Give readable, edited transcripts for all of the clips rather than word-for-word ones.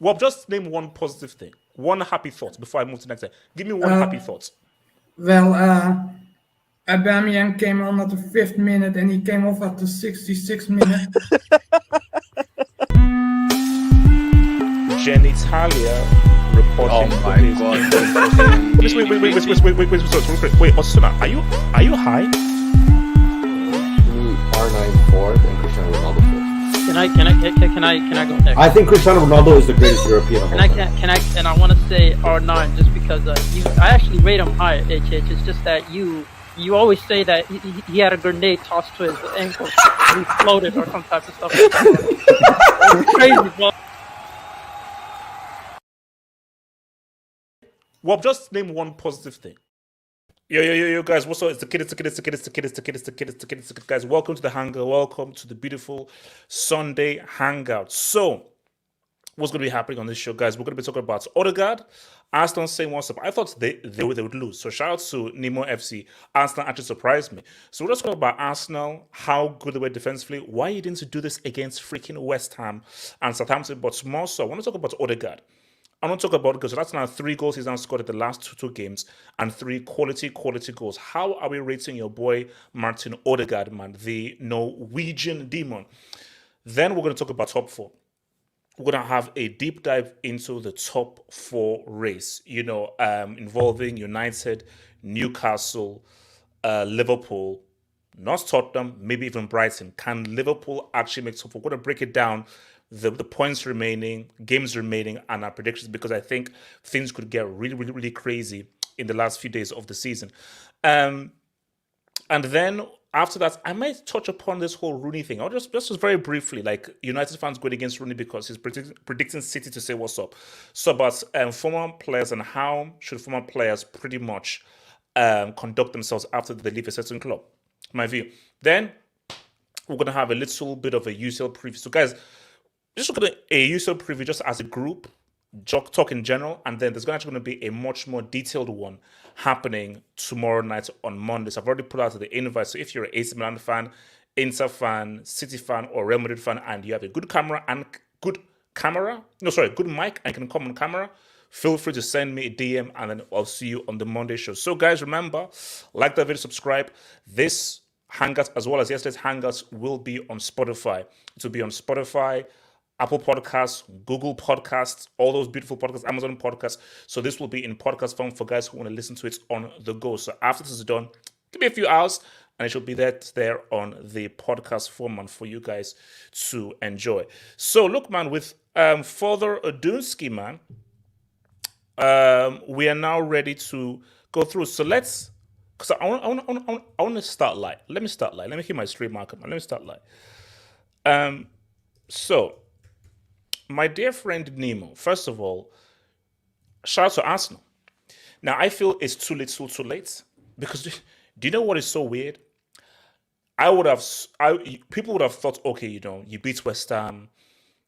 Well, just name one positive thing, one happy thought before I move to the next thing. Give me one happy thought. Well, Aubameyang came on at the 5th minute and he came off at the 66th minute. Genitalia reporting. Oh my god. Wait, Osuna, are you high? R9 fourth and Cristiano Ronaldo fifth. Can I go next? I think Cristiano Ronaldo is the greatest European of all time. And I want to say R9 just because I actually rate him high. HH. It's just that you always say that he had a grenade tossed to his ankle, and he floated or some type of stuff. It's crazy, bro. Well, just name one positive thing. Yo, guys, what's up? It's the kid. Guys, welcome to the Hangout. Welcome to the beautiful Sunday Hangout. So, what's going to be happening on this show, guys? We're going to be talking about Odegaard. Arsenal saying what's up. I thought they would lose. So, shout out to Nemo FC. Arsenal actually surprised me. So, we're just talking about Arsenal, how good they were defensively, why you didn't do this against freaking West Ham and Southampton. But more so, I want to talk about Odegaard. I want to talk about because that's now 3 goals he's now scored in the last two games and 3 quality goals. How are we rating your boy Martin Odegaard, man, the Norwegian demon? Then we're going to talk about top 4. We're going to have a deep dive into the top 4 race, involving United, Newcastle, Liverpool, not Tottenham, maybe even Brighton. Can Liverpool actually make top 4? We're going to break it down. The points remaining, games remaining, and our predictions, because I think things could get really, really, really crazy in the last few days of the season. And then after that, I might touch upon this whole Rooney thing. I'll just very briefly, like United fans going against Rooney because he's predicting City to say what's up. So about former players and how should former players pretty much conduct themselves after they leave a certain club. My view. Then we're going to have a little bit of a UCL preview. So guys, just look at a UCL preview just as a group, talk in general, and then there's actually going to be a much more detailed one happening tomorrow night on Monday. So I've already put out the invite. So if you're an AC Milan fan, Inter fan, City fan, or Real Madrid fan, and you have a good good mic, and can come on camera, feel free to send me a DM, and then I'll see you on the Monday show. So guys, remember, like the video, subscribe. This Hangout, as well as yesterday's Hangouts, will be on Spotify. It will be on Spotify, Apple Podcasts, Google Podcasts, all those beautiful podcasts, Amazon Podcasts. So this will be in podcast form for guys who want to listen to it on the go. So after this is done, give me a few hours and it should be there on the podcast format for you guys to enjoy. So look, man, with further ado, man, we are now ready to go through. So let's, because I want to start light. Let me start light. Let me hit my stream marker, man. Let me start light. So, my dear friend Nemo, first of all, shout out to Arsenal. Now, I feel it's too late because do you know what is so weird? People would have thought, okay, you beat West Ham,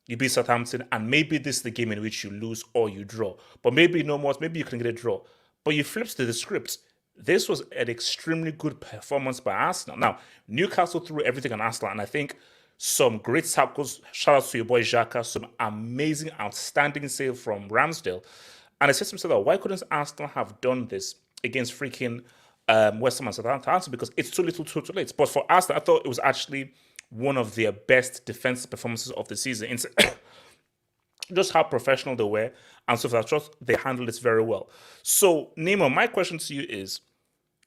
you beat Southampton, and maybe this is the game in which you lose or you draw. But maybe no more, maybe you can get a draw. But you flipped to the script. This was an extremely good performance by Arsenal. Now, Newcastle threw everything on Arsenal, and I think some great tackles. Shout out to your boy Xhaka. Some amazing, outstanding save from Ramsdale. And I said to myself, why couldn't Arsenal have done this against freaking West Ham and Southampton? Because it's too little, too late. But for Arsenal, I thought it was actually one of their best defensive performances of the season. It's just how professional they were, and so I trust they handled it very well. So, Nemo, my question to you is,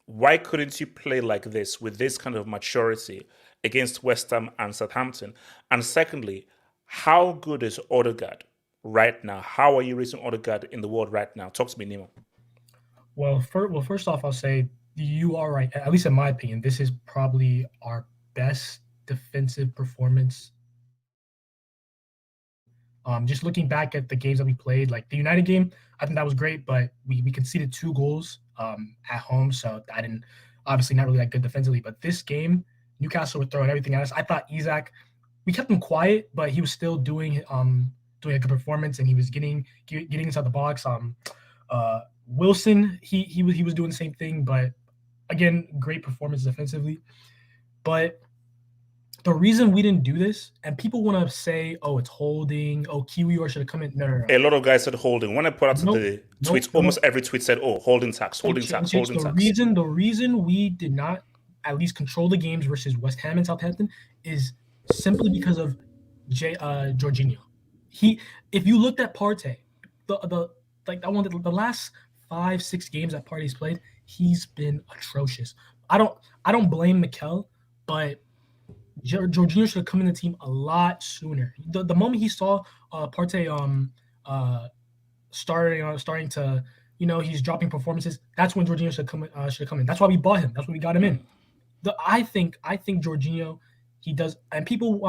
why couldn't you play like this with this kind of maturity against West Ham and Southampton? And secondly, how good is Odegaard right now? How are you rating Odegaard in the world right now? Talk to me, Nemo. Well, first off, I'll say you are right. At least in my opinion, this is probably our best defensive performance. Just looking back at the games that we played, like the United game, I think that was great, but we conceded 2 goals at home, so I didn't obviously not really that good defensively. But this game, Newcastle were throwing everything at us. I thought Isak, we kept him quiet, but he was still doing a good performance, and he was getting inside the box. Wilson, he was doing the same thing, but again, great performance defensively. But the reason we didn't do this, and people want to say, "Oh, it's holding. Oh, Kiwior should have come in." No. A lot of guys said holding. When I put out the tweets, almost every tweet said, "Oh, holding tax, holding tax, holding tax." The reason we did not at least control the games versus West Ham and Southampton is simply because of Jorginho. If you looked at Partey, the last 5-6 games that Partey's played, he's been atrocious. I don't blame Mikel, but Jorginho should have come in the team a lot sooner. The moment he saw Partey starting to, he's dropping performances, that's when Jorginho should come in. That's why we bought him. That's why we got him in. I think Jorginho, he does, and people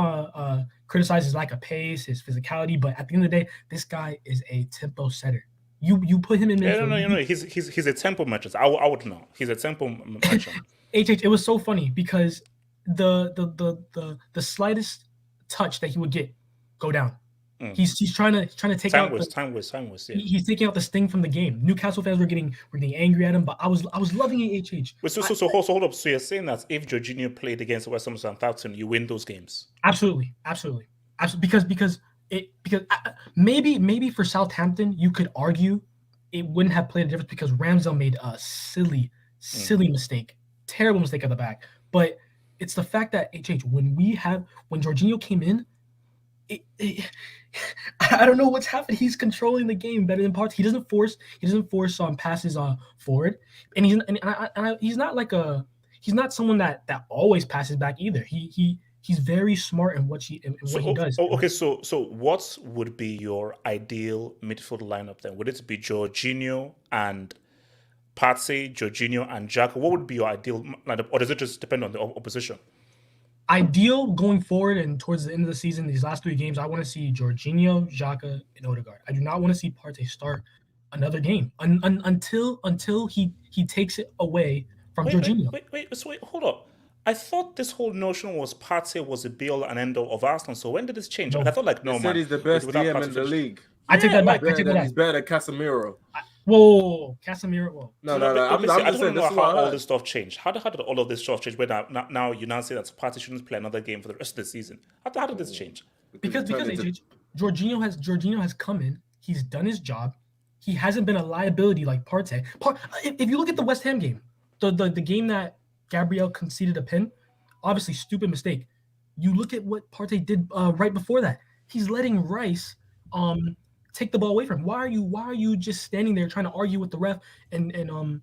criticize his lack of pace, his physicality, but at the end of the day, this guy is a tempo setter. You put him in. No. He's a tempo merchant. I would know. He's a tempo merchant. It was so funny because the slightest touch that he would get go down. He's trying to take time waste. Yeah. He's taking out the sting from the game. Newcastle fans were getting angry at him, but I was loving it. So hold up. So you're saying that if Jorginho played against West Ham and Southampton, you win those games? Absolutely. Because maybe for Southampton you could argue it wouldn't have played a difference because Ramsdale made a silly mistake, terrible mistake at the back. But it's the fact that when Jorginho came in, I don't know what's happened. He's controlling the game better than parts. He doesn't force passes forward, and he's not someone that always passes back either. He's very smart in what he does. Okay, so what would be your ideal midfield lineup then? Would it be Jorginho and Partey, Jorginho and Xhaka? What would be your ideal lineup, or does it just depend on the opposition? Ideal going forward and towards the end of the season, these last 3 games, I want to see Jorginho, Xhaka, and Odegaard. I do not want to see Partey start another game until he takes it away from Jorginho. Wait, hold up. I thought this whole notion was Partey was the be-all and end-all of Arsenal. So when did this change? I thought He said he's the best DM in the league. I take that back. He's better than Casemiro. Whoa, Casemiro. Whoa. No. I don't know how all this stuff changed. How did all of this stuff change? Where now you now say that Partey shouldn't play another game for the rest of the season. How did this change? Because Jorginho has come in. He's done his job. He hasn't been a liability like Partey. If you look at the West Ham game, the game that Gabriel conceded a pen, obviously stupid mistake. You look at what Partey did right before that. He's letting Rice take the ball away from him. Why are you just standing there trying to argue with the ref and trying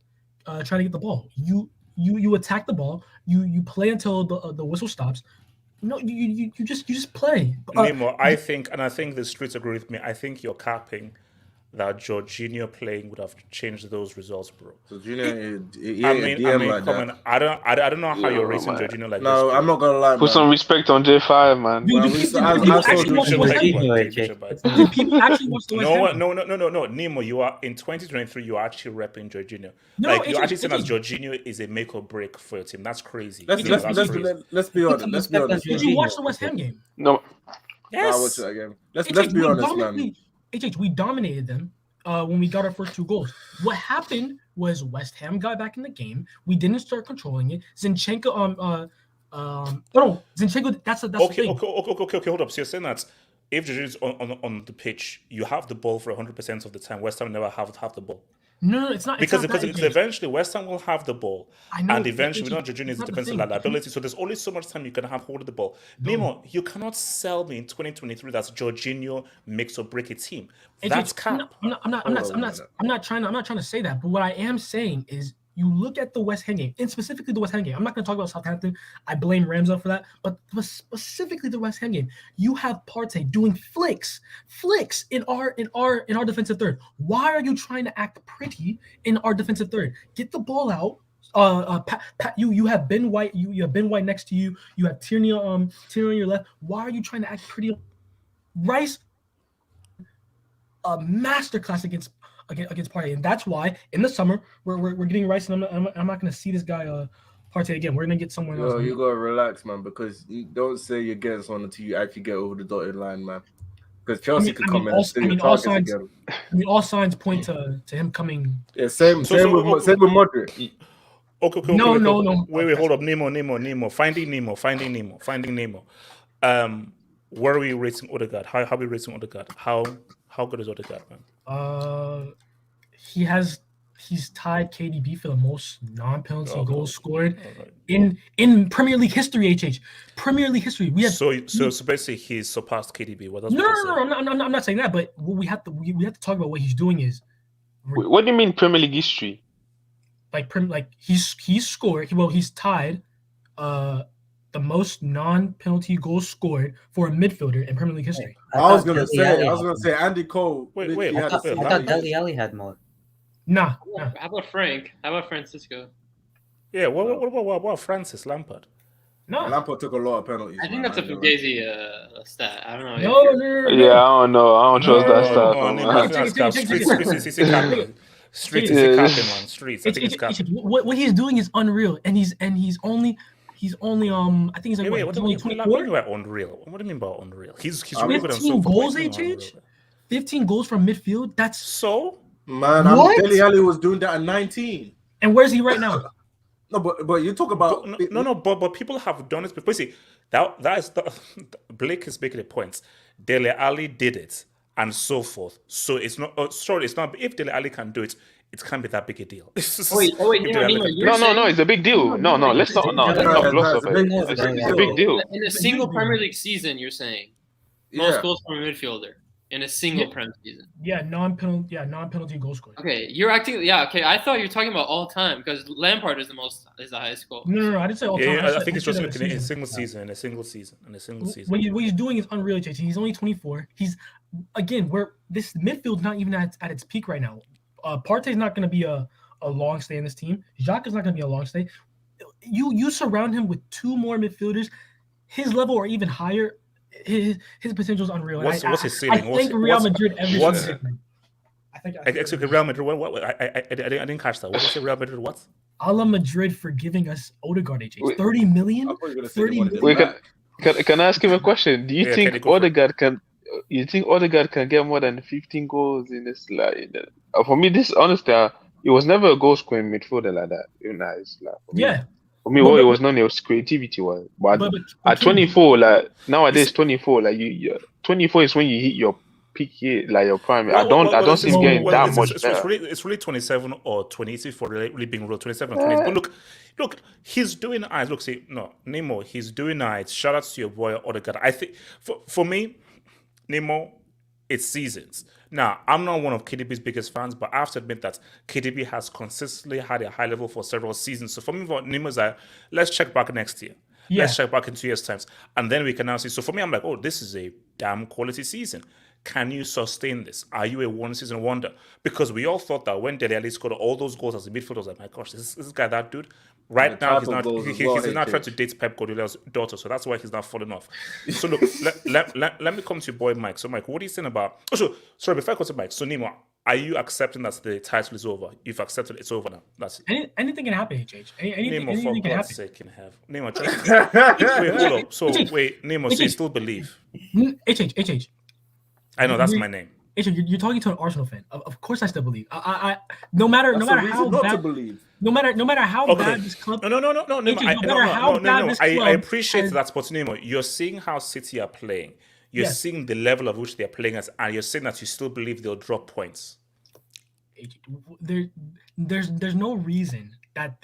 to get the ball? You attack the ball. You play until the whistle stops. No, you just play. Nemo, I think the streets agree with me. I think you're capping that Jorginho playing would have changed those results, bro. I don't know how you're rating Jorginho like this. No, I'm not gonna lie. Put some respect on J5, man. People actually watch the West Ham. No. Nemo, you are in 2023. You are actually repping Jorginho. You're actually saying that Jorginho is a make or break for your team. That's crazy. Let's be honest. Did you watch the West Ham game? No. Yes. I watched that game. Let's be honest, man. We dominated them when we got our first 2 goals. What happened was West Ham got back in the game. We didn't start controlling it. Zinchenko, Zinchenko. That's the thing. Okay. Hold up. So you're saying that if Jorginho is on the pitch, you have the ball for 100% of the time. West Ham never have the ball. No, it's not. Because eventually West Ham will have the ball, and eventually Jorginho is a defensive liability. So there's only so much time you can have hold of the ball. Nemo, you cannot sell me in 2023 that Jorginho makes or break a team. That's cap. I'm not trying to say that. But what I am saying is You look at the West Ham game, and specifically the West Ham game. I'm not going to talk about Southampton. I blame Ramsdale for that. But specifically the West Ham game, you have Partey doing flicks in our defensive third. Why are you trying to act pretty in our defensive third? Get the ball out. You have Ben White. You have Ben White next to you. You have Tierney on your left. Why are you trying to act pretty? Rice, a masterclass against Partey, and that's why in the summer we're getting Rice, and I'm not going to see this guy Partey again. We're going to get someone else. You gotta relax, man, because you don't say you're getting someone until you actually get over the dotted line, man. Because Chelsea could come in and steal your targets again. All signs point to him coming. Yeah, same with Modric. Okay. No. Wait, hold up. Nemo. Finding Nemo. Where are we rating Odegaard? How are we rating Odegaard? How good is Odegaard, man? He's tied KDB for the most non-penalty goals scored in Premier League history. Premier League history. We have so basically he's surpassed KDB. What? No. I'm not saying that, but what we have to talk about what he's doing is. What do you mean Premier League history? He's scored. He's tied the most non-penalty goals scored for a midfielder in Premier League history. I was gonna say Andy Cole. Wait. I thought Dele Alli had more. Nah. How about Frank? How about Francisco? Yeah. What about Francis Lampard? No. Lampard took a lot of penalties. I think that's a Fugazi stat. I don't know. No. Yeah, I don't know. I don't trust that stuff. Streets is capping, man. Streets. I think it's capping. What he's doing is unreal, and he's only I think he's like what do you mean by unreal? What do you mean by unreal? He's really good on 15 goals, HH? 15 goals from midfield. That's so. Man, Dele Alli was doing that at 19. And where's he right now? No, but you talk about but people have done it before. See, that is Blake is making a point. Dele Alli did it, and so forth. So it's not. It's not. If Dele Alli can do it, it can't be that big a deal. Wait, no, it's a big deal. No, let's not gloss over it. It's a big deal. In a single Premier League season, you're saying most goals from a midfielder in a single Premier season. Yeah, non-penalty goal scorer. Okay, you're acting. Yeah, okay. I thought you were talking about all time because Lampard is the highest goal. No, I didn't say all time. I think it's just in a single season. In a single season. What he's doing is unreal, JT. He's only 24. He's this midfield's not even at its peak right now. Partey's not going to be a long stay in this team. Xhaka is not going to be a long stay. You surround him with two more midfielders, his level or even higher. His potential is unreal. What's his ceiling? I think Real Madrid every single season. Actually, Real Madrid. What? I didn't catch that. What did you say? Real Madrid? What? A la Madrid for giving us Odegaard. 30 million. 30 million. Wait, can I ask him a question? Do you think Odegaard can? You think Odegaard can get more than 15 goals in this? For me, this honestly, it was never a goal scoring midfielder like that. For me, what it was known, it was creativity was. But at 24, nowadays, 24, 24 is when you hit your peak here, your prime. I don't see him getting that much better. It's really 27 or 28 for really being real. 27 or 28. But look, he's doing eyes. Look, Nemo, he's doing eyes. Shout out to your boy Odegaard. I think for me, Nemo, it's seasons. Now, I'm not one of KDB's biggest fans, but I have to admit that KDB has consistently had a high level for several seasons. So for me, Nemo is let's check back next year. Yeah. Let's check back in 2 years' time. And then we can now see. So for me, I'm like, this is a damn quality season. Can you sustain this? Are you a one-season wonder? Because we all thought that when Dele Alli scored all those goals as a midfielder, I was like, my gosh, is this guy that dude? Right now, he's not trying to date Pep Guardiola's daughter, so that's why he's not falling off. So look, let me come to your boy Mike. So Mike, what are you saying about? Sorry, before I go to Mike. So Nemo, are you accepting that the title is over? You've accepted it's over now. That's it. Anything can happen, HH. Anything for can God's happen. sake, can have. Nemo, wait, hold up. So wait, Nemo, so you still believe? HH. I know that's my name. You're talking to an Arsenal fan. Of course, I still believe. No matter how bad this club. No. I appreciate that, but Nemo, you're seeing how City are playing. You're seeing the level of which they're playing at, and you're saying that you still believe they'll drop points. There's no reason that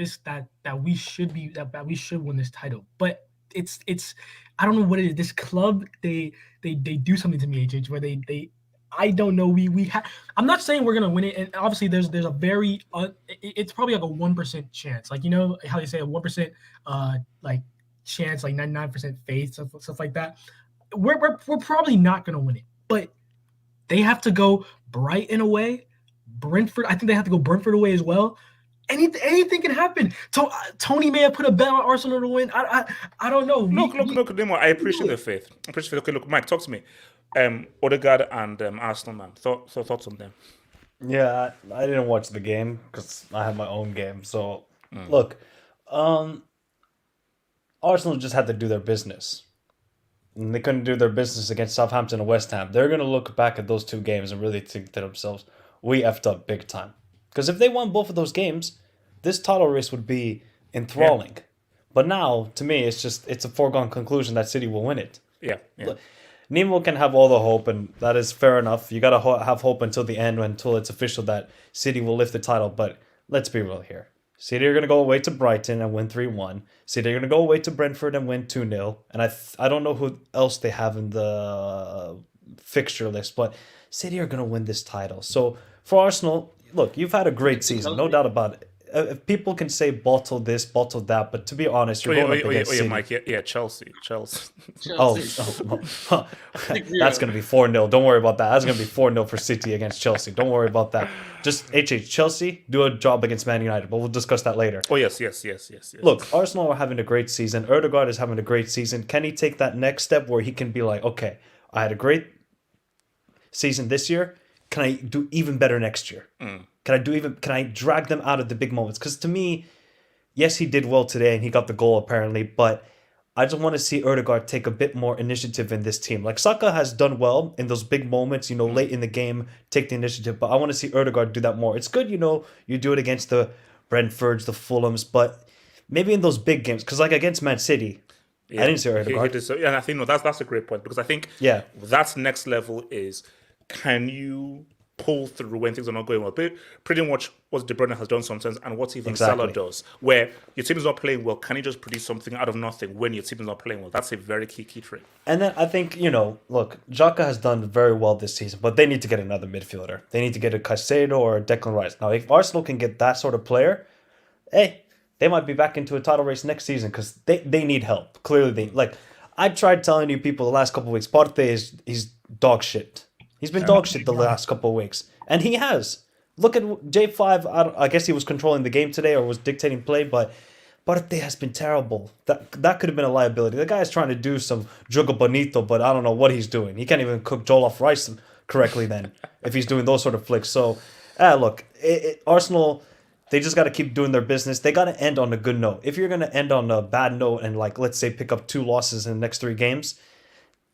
we should win this title, but it's I don't know what it is. This club they do something to me, HH, where they I don't know. I'm not saying we're gonna win it, and obviously there's a very it's probably like a 1% chance, like how they say a 1% like chance, like 99% faith, stuff like that. We're probably not gonna win it, but they have to go Brighton away, Brentford. I think they have to go Brentford away as well. Anything can happen. Tony may have put a bet on Arsenal to win. I don't know. Look, Nemo, I appreciate the faith. Okay, look, Mike, talk to me. Odegaard and Arsenal, man. Thoughts on them? Yeah, I didn't watch the game because I have my own game. So, look, Arsenal just had to do their business. And they couldn't do their business against Southampton and West Ham. They're going to look back at those 2 games and really think to themselves, we effed up big time. Because if they won both of those games, this title race would be enthralling. Yeah. But now, to me, it's a foregone conclusion that City will win it. Yeah. Nemo can have all the hope, and that is fair enough. You got to have hope until the end, until it's official that City will lift the title. But let's be real here. City are going to go away to Brighton and win 3-1. City are going to go away to Brentford and win 2-0. And I don't know who else they have in the fixture list, but City are going to win this title. So for Arsenal, look, you've had a great season, no doubt about it. People can say bottle this, bottle that, but to be honest, you're going up against City. Mike, Chelsea. Oh, that's going to be 4-0. Don't worry about that. That's going to be 4-0 for City against Chelsea. Don't worry about that. Just Chelsea, do a job against Man United, but we'll discuss that later. Oh, yes. Look, Arsenal are having a great season. Odegaard is having a great season. Can he take that next step where he can be like, okay, I had a great season this year. Can I do even better next year? Can I drag them out of the big moments? Because to me, yes, he did well today and he got the goal apparently, but I just want to see Odegaard take a bit more initiative in this team. Like Saka has done well in those big moments, late in the game, take the initiative, but I want to see Odegaard do that more. It's good, you do it against the Brentfords, the Fulhams, but maybe in those big games, because like against Man City, I didn't see Odegaard. And I think that's a great point, because I think that's next level is, can you pull through when things are not going well? But pretty much what De Bruyne has done sometimes, and what even Salah does, where your team is not playing well, can you just produce something out of nothing when your team is not playing well? That's a very key trait. And then I think, look, Xhaka has done very well this season, but they need to get another midfielder. They need to get a Caicedo or a Declan Rice. Now, if Arsenal can get that sort of player, hey, they might be back into a title race next season because they need help. Clearly, I tried telling you people the last couple of weeks, Partey he's dog shit. He's been dog shit the last couple of weeks. And he has. Look at J5. I guess he was controlling the game today or was dictating play, but Partey has been terrible. That could have been a liability. The guy is trying to do some jogo bonito, but I don't know what he's doing. He can't even cook jollof rice correctly then if he's doing those sort of flicks. So, look, Arsenal, they just got to keep doing their business. They got to end on a good note. If you're going to end on a bad note and, let's say, pick up 2 losses in the next 3 games,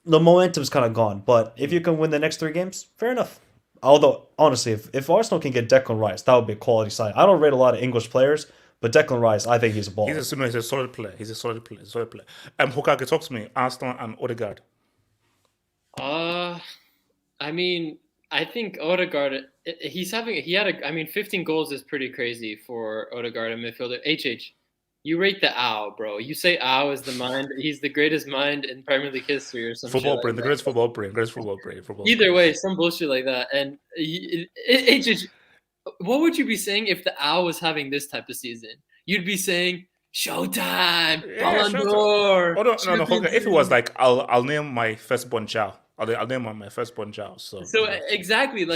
the momentum's kind of gone, but if you can win the next 3 games, fair enough. Although, honestly, if Arsenal can get Declan Rice, that would be a quality sign. I don't rate a lot of English players, but Declan Rice, I think he's a baller. He's a solid player. Hokage, talk to me. Arsenal and Odegaard. I think Odegaard, 15 goals is pretty crazy for Odegaard, a midfielder. You rate the owl, bro. You say owl is the mind. He's the greatest mind in Premier League history or something. Football brain, the greatest football brain. Either way, some bullshit like that. And what would you be saying if the owl was having this type of season? You'd be saying, Showtime, Ballon d'Or. No. If it was like, I'll name my firstborn child. I'll name my firstborn child. So exactly,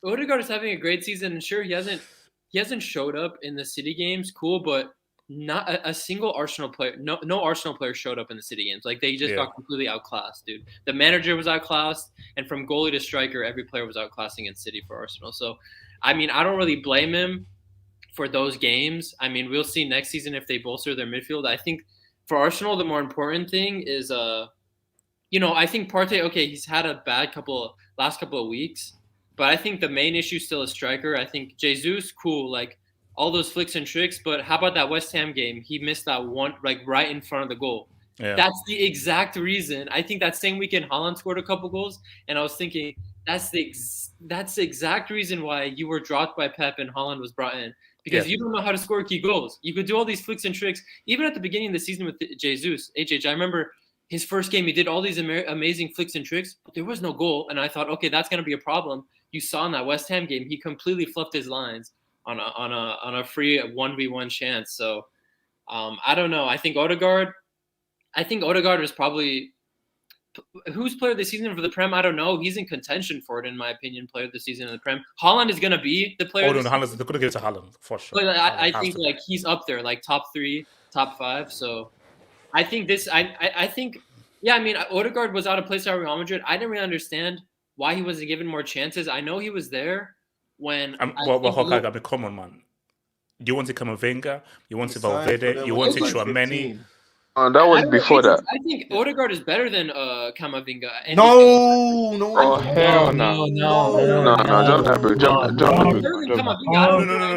Odegaard is having a great season, and sure, he hasn't showed up in the City games. Cool, but not a single Arsenal player. No Arsenal player showed up in the City games. They just got completely outclassed, dude. The manager was outclassed, and from goalie to striker, every player was outclassing in City for Arsenal. So, I don't really blame him for those games. We'll see next season if they bolster their midfield. I think for Arsenal, the more important thing is, I think Partey, okay, he's had a bad last couple of weeks, but I think the main issue still is striker. I think Jesus, cool, all those flicks and tricks, but how about that West Ham game? He missed that one, right in front of the goal. Yeah. That's the exact reason. I think that same weekend, Haaland scored a couple goals, and I was thinking that's the exact reason why you were dropped by Pep and Haaland was brought in, because you don't know how to score key goals. You could do all these flicks and tricks, even at the beginning of the season with Jesus. I remember his first game, he did all these amazing flicks and tricks, but there was no goal. And I thought, okay, that's going to be a problem. You saw in that West Ham game, he completely fluffed his lines on a free 1v1 chance. So I don't know. I think Odegaard is probably who's player of the season for the Prem. I don't know. He's in contention for it, in my opinion. Player of the season in the Prem. Haaland is going to be the player. Oh no, Haaland, they're going to give it to Haaland for sure. But I think like he's up there, like top 3, top 5. So I think this. I think. Yeah, I mean, Odegaard was out of place at Real Madrid. I didn't really understand why he wasn't given more chances. I know he was there when. Hawkeye, come on, man. You want to Camavinga, you want to Valverde, you want to Chouameni. That was before that. I think Odegaard is better than Camavinga. No. Oh hell no! Jump. No.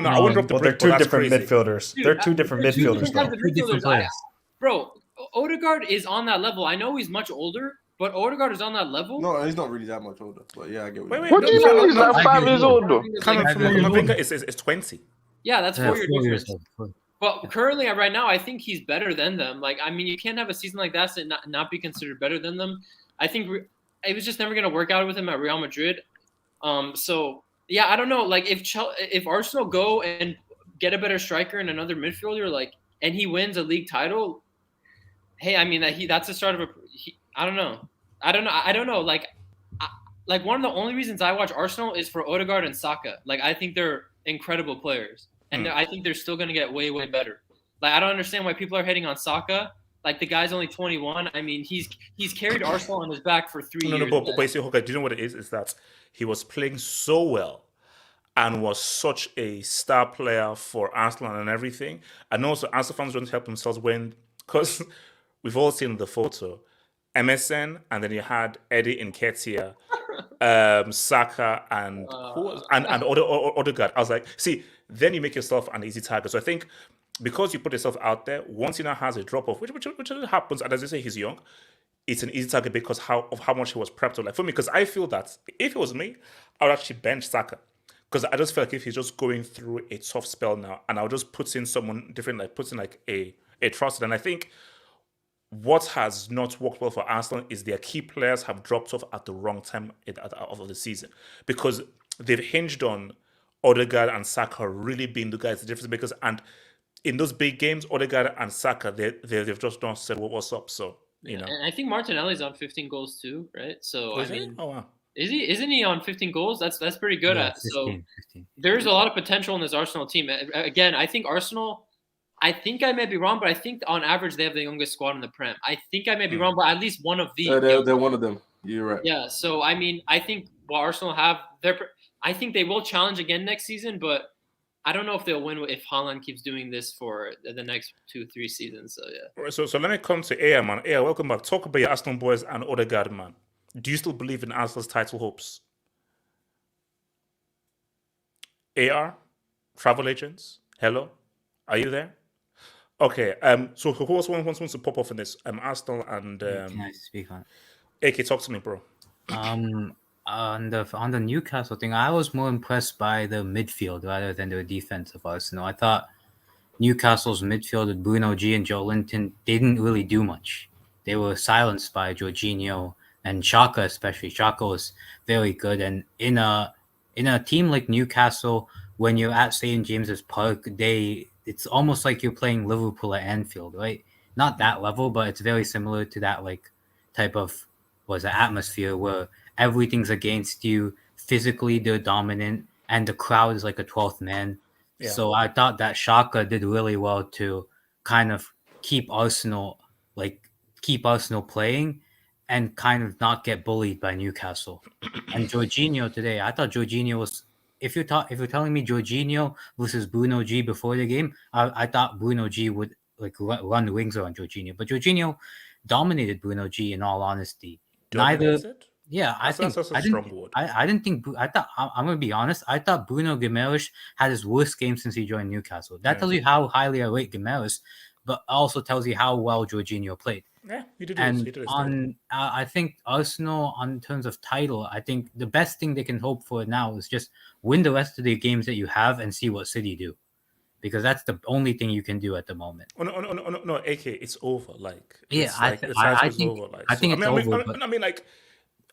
I wouldn't drop the They're two different midfielders. They're two different midfielders, though. Two different players. Bro, Odegaard is on that level. I know he's much older, but Odegaard is on that level. No, he's not really that much older. But yeah, I get what What do you mean he's like 5 years old though? Camavinga is 20. Yeah, that's 4 year difference. Old. But currently, right now, I think he's better than them. Like, I mean, you can't have a season like that and not be considered better than them. I think it was just never going to work out with him at Real Madrid. So, yeah, I don't know. Like, if Arsenal go and get a better striker and another midfielder, like, and he wins a league title, hey, I mean, that's the start of I don't know. Like, one of the only reasons I watch Arsenal is for Odegaard and Saka. Like, I think they're incredible players. And I think they're still going to get way, way better. Like, I don't understand why people are hating on Saka. Like, the guy's only 21. I mean, he's carried Arsenal on his back for 3 years. But basically, do you know what it is? Is that he was playing so well and was such a star player for Arsenal and everything. And also, Arsenal fans don't help themselves because we've all seen the photo. MSN, and then you had Eddie Nketiah, Saka, and Odegaard. I was like, see, then you make yourself an easy target. So I think because you put yourself out there, once he now has a drop off, which happens, and as they say, he's young, it's an easy target because of how much he was prepped to. Like for me, because I feel that if it was me, I would actually bench Saka. Because I just feel like if he's just going through a tough spell now, and I'll just put in someone different, like puts in like a trusted. And I think what has not worked well for Arsenal is their key players have dropped off at the wrong time of the season because they've hinged on Odegaard and Saka really being the guys, the difference makers. And in those big games, Odegaard and Saka, they've just not said what's up. So, you know. And I think Martinelli's on 15 goals too, right? So, I mean, oh, wow. Isn't he on 15 goals? That's pretty good. Yeah, 15. There's a lot of potential in this Arsenal team. Again, I think Arsenal, I think I may be wrong, but I think on average they have the youngest squad in the Prem. I think I may be wrong, but at least one of these. They're one of them. You're right. Yeah. So I mean, I think what Arsenal have, I think they will challenge again next season, but I don't know if they'll win if Haaland keeps doing this for the next 2-3 seasons. So yeah. All right, so let me come to Aya, man. Aya, welcome back. Talk about your Arsenal boys and Odegaard, man. Do you still believe in Arsenal's title hopes? AR, travel agents, hello, are you there? Okay, so who else wants to pop off in this? Arsenal and Can I speak on? AK, talk to me, bro. On the Newcastle thing, I was more impressed by the midfield rather than the defense of Arsenal. I thought Newcastle's midfield with Bruno G and Joe Linton didn't really do much. They were silenced by Jorginho and Xhaka, especially. Xhaka was very good, and in a team like Newcastle, when you're at St. James's Park, it's almost like you're playing Liverpool at Anfield, right? Not that level, but it's very similar to that like type of atmosphere where everything's against you. Physically, they're dominant, and the crowd is like a 12th man. Yeah. So I thought that Xhaka did really well to kind of keep Arsenal playing and kind of not get bullied by Newcastle. And Jorginho today, I thought Jorginho was. If you're telling me Jorginho versus Bruno G before the game, I thought Bruno G would like run the wings around Jorginho, but Jorginho dominated Bruno G. In all honesty, Yeah, I didn't think. I thought I'm gonna be honest. I thought Bruno Guimaraes had his worst game since he joined Newcastle. That tells you how highly I rate Guimaraes, but also tells you how well Jorginho played. Yeah, he did. I think Arsenal, in terms of title, I think the best thing they can hope for now is just win the rest of the games that you have and see what City do. because that's the only thing you can do at the moment. Oh, no, AK, it's over. Like, Yeah, it's I like, think it's over. Like, I think it's over. But I mean, like,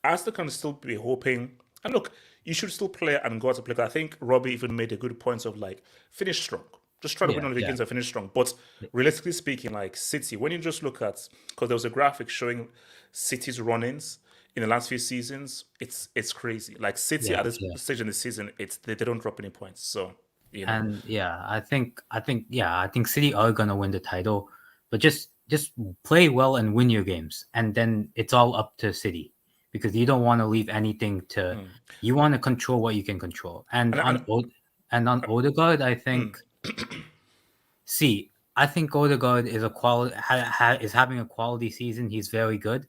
Arsenal can still be hoping. And look, you should still play and go out to play. I think Robbie even made a good point of like finish strong. Just try to win on the games and finish strong. But realistically speaking, like City, when you just look at, because there was a graphic showing City's run-ins in the last few seasons, it's crazy. Like City at this stage in the season, they don't drop any points. So and I think City are gonna win the title, but just play well and win your games, and then it's all up to City. Because you don't want to leave anything to, you want to control what you can control. And on Odegaard, I think, I think Odegaard is is having a quality season. He's very good.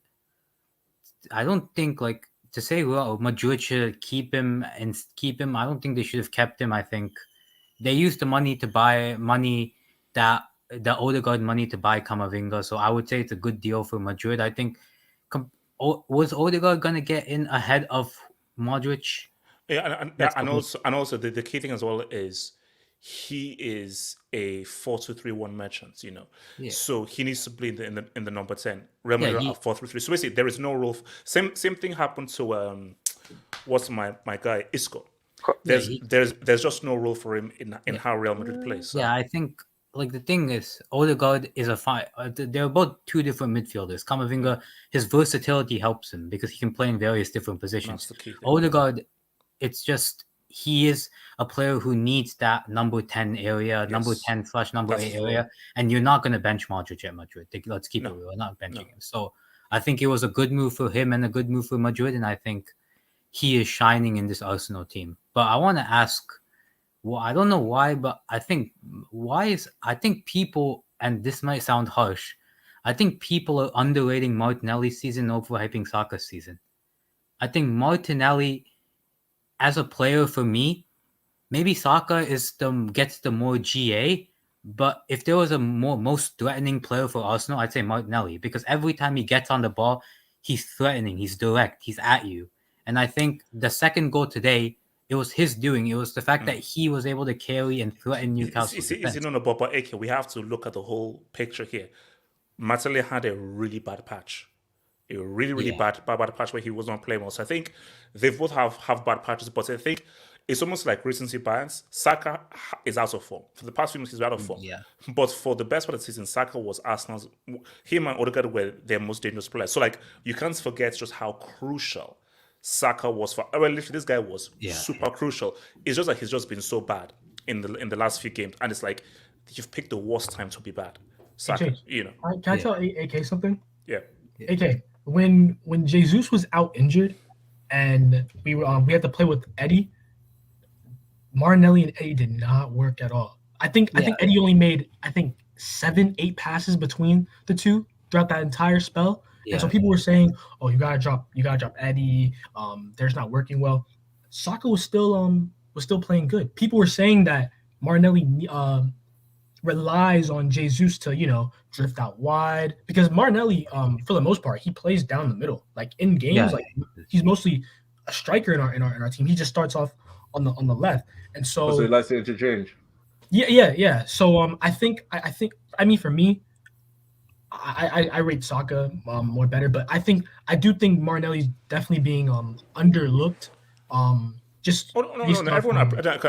I don't think to say Madrid should keep him. I don't think they should have kept him. I think they used the Odegaard money to buy Camavinga. So I would say it's a good deal for Madrid. I think. Was Odegaard gonna get in ahead of Modric? Yeah, and also the key thing as well is he is a 4-2-3-1 merchant, so he needs to play in the number 10. Real Madrid are 4-3-3. So basically, there is no rule. Same thing happened to what's my guy Isco. There's just no rule for him in how Real Madrid plays. So. Yeah, I think. The thing is, Odegaard is they're both two different midfielders. Camavinga, his versatility helps him because he can play in various different positions. That's the key thing. Odegaard, it's just he is a player who needs that number 10 area, number 10 / number 8 area, and you're not going to bench Modric at Madrid. Let's keep it real. We're not benching him. So I think it was a good move for him and a good move for Madrid, and I think he is shining in this Arsenal team. But I want to ask. Well, I don't know why, but I think people, and this might sound harsh, I think people are underrating Martinelli's season, overhyping Saka's season. I think Martinelli, as a player for me, maybe Saka gets the more GA, but if there was a most threatening player for Arsenal, I'd say Martinelli, because every time he gets on the ball, he's threatening, he's direct, he's at you. And I think the second goal today, it was his doing. It was the fact that he was able to carry and threaten Newcastle. But AK, we have to look at the whole picture here. Martinelli had a really bad patch. A really bad patch where he was not playing well. So I think they both have bad patches, but I think it's almost like recency bias. Saka is out of form. For the past few months, he's out of form. Yeah. But for the best part of the season, Saka was Arsenal's. Him and Odegaard were their most dangerous players. So you can't forget just how crucial Saka was for. Well, literally, this guy was super crucial. It's just he's just been so bad in the last few games, and it's like you've picked the worst time to be bad. Saka, Can I tell AK something? Yeah. AK, when Jesus was out injured, and we had to play with Eddie, Martinelli and Eddie did not work at all. I think Eddie only made 7-8 passes between the two throughout that entire spell. Yeah. And so people were saying, "Oh, you gotta drop Eddie. There's not working well." Saka was still playing good. People were saying that Martinelli relies on Jesus to drift out wide, because Martinelli for the most part he plays down the middle. Like in games, he's mostly a striker in our team. He just starts off on the left, and so he likes to interchange. Yeah. So I think for me, I rate Saka more better, but I do think Martinelli's definitely being underlooked. Just no. Everyone,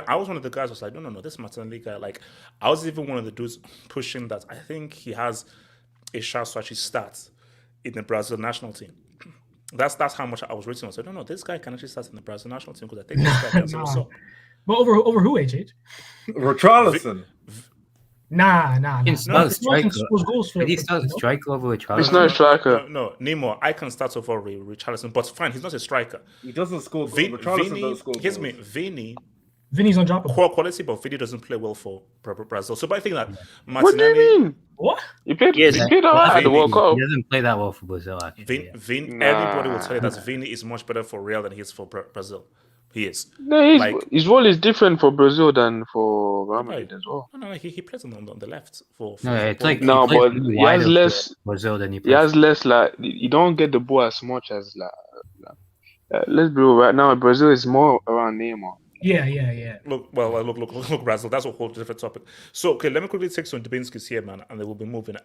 I was one of the guys who was like, no, this Martinelli guy. Like, I was even one of the dudes pushing that. I think he has a shot to actually start in the Brazil national team. That's how much I was rating. I said, no, this guy can actually start in the Brazil national team, because I think this guy can see what's up. But over who, HH? Richarlison. Nah. He's not a striker. He's not a striker over Richarlison. He's not a striker. No, Nemo, I can start over Richarlison, but fine, he's not a striker. He doesn't score. Richarlison doesn't score. Here's me, Vinny's undroppable. Core quality, but Vinny doesn't play well for Brazil. So, but I think that Martinelli. What do you mean? What? He played all right at the World Cup. He doesn't play that well for Brazil, actually. Everybody will tell you that Vinny is much better for Real than he is for Brazil. He is. No, his role is different for Brazil than for Real Madrid as well. No, he plays on the left. But he has less. Brazil than he has less. You don't get the ball as much as let's be real. Right now, Brazil is more around Neymar. Yeah. Look, Razzle, that's a whole different topic. So, okay, let me quickly take some Dubinsky's here, man, and then we'll be moving.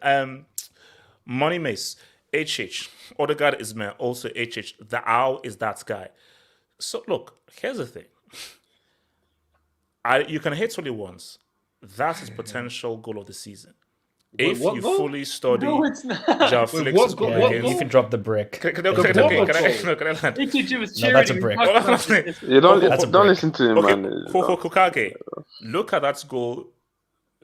Money Mace, HH, Odegaard is man, also HH. The owl is that guy. So, look, here's the thing. You can hit only once. That's his potential goal of the season. If you fully study João Felix's goal against... You can drop the brick. Can I land? No, that's a brick. Don't listen to him, man. Kokage, look at that goal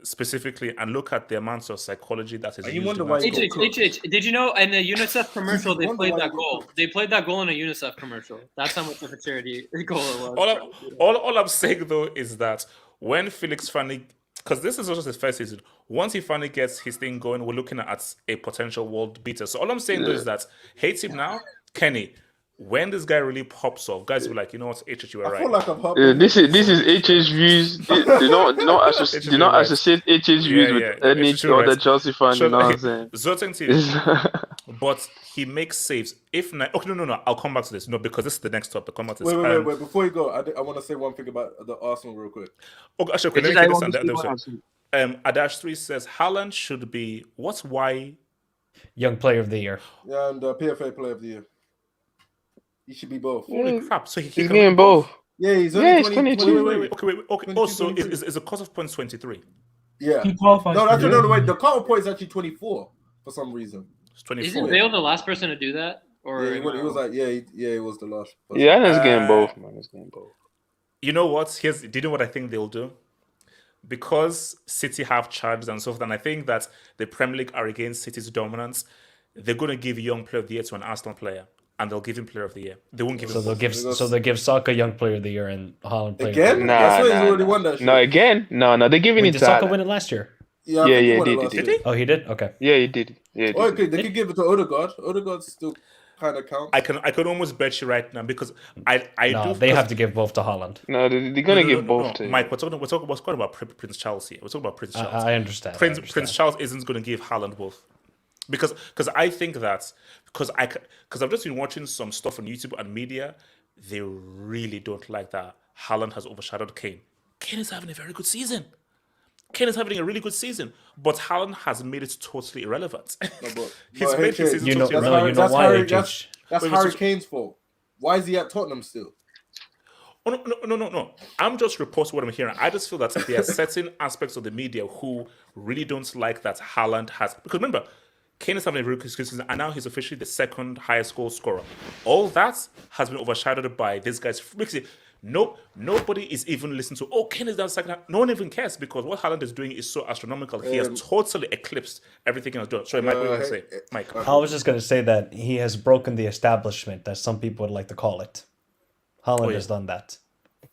specifically and look at the amounts of psychology that is used. wonder why Did you know in the UNICEF commercial they played that goal? They played that goal in a UNICEF commercial. That's how much of a charity goal it was. All I'm saying though is that when Felix finally, because this is also his first season, once he finally gets his thing going, we're looking at a potential world beater. So all I'm saying though is that hate him now, Kenny. When this guy really pops off, guys will be like, you know what, HH, you are right. I feel like I'm this is HH views. Do not associate HH views with any other Chelsea fan. You know what I'm saying? Zoten but he makes saves. If not, okay, no, I'll come back to this. No, because this is the next topic. Come back to this. Wait. Before you go, I want to say one thing about the Arsenal real quick. Okay, actually, let me take this and Adash 3 says Haaland should be what's why Young Player of the Year. Yeah, and PFA Player of the Year. He should be both. Holy crap! So he's getting both. Yeah, he's only 22. Wait. Okay. Also, is the cut-off point 23? Yeah. He qualifies. No, wait. The cut-off point is actually 24 for some reason. It's 24. Isn't Bale the last person to do that? Or he was like, he was the last person. Yeah, he's getting both, man. He's getting both. You know what? Do you know what I think they'll do? Because City have charges and so forth, and I think that the Premier League are against City's dominance, they're going to give Young Player of the Year to an Arsenal player. And they'll give him Player of the Year. They won't give him. So they'll give Saka Young Player of the Year and Haaland Player again? of the Year. That's why he's already won that shit. No, again? No, they're giving it to Saka win it last year? Yeah, he did. Did he? Oh, he did? Okay. Yeah, he did. Okay, they could give it to Odegaard. Odegaard still kind of counts. I can almost bet you right now because they have to give both to Haaland. No, they're gonna give both to Mike. We're talking about Prince Charles here. We're talking about Prince Charles. I understand. Prince Charles isn't going to give Haaland both. Because I think that because I've just been watching some stuff on YouTube and media, they really don't like that Haaland has overshadowed Kane. Kane is having a very good season. Kane is having a really good season, but Haaland has made it totally irrelevant. He's made his season totally irrelevant. That's Harry Kane's fault. Why is he at Tottenham still? Oh, no. I'm just reporting what I'm hearing. I just feel that there are certain aspects of the media who really don't like that Haaland has. Because remember, Kane is having a very good season, and now he's officially the second highest goal scorer. All that has been overshadowed by this guy's. Nobody is even listening to. Oh, Kane is down second. No one even cares because what Haaland is doing is so astronomical. He has totally eclipsed everything else done. Sorry, Mike. What are you going to say, Mike? I was just going to say that he has broken the establishment, as some people would like to call it. Haaland has done that.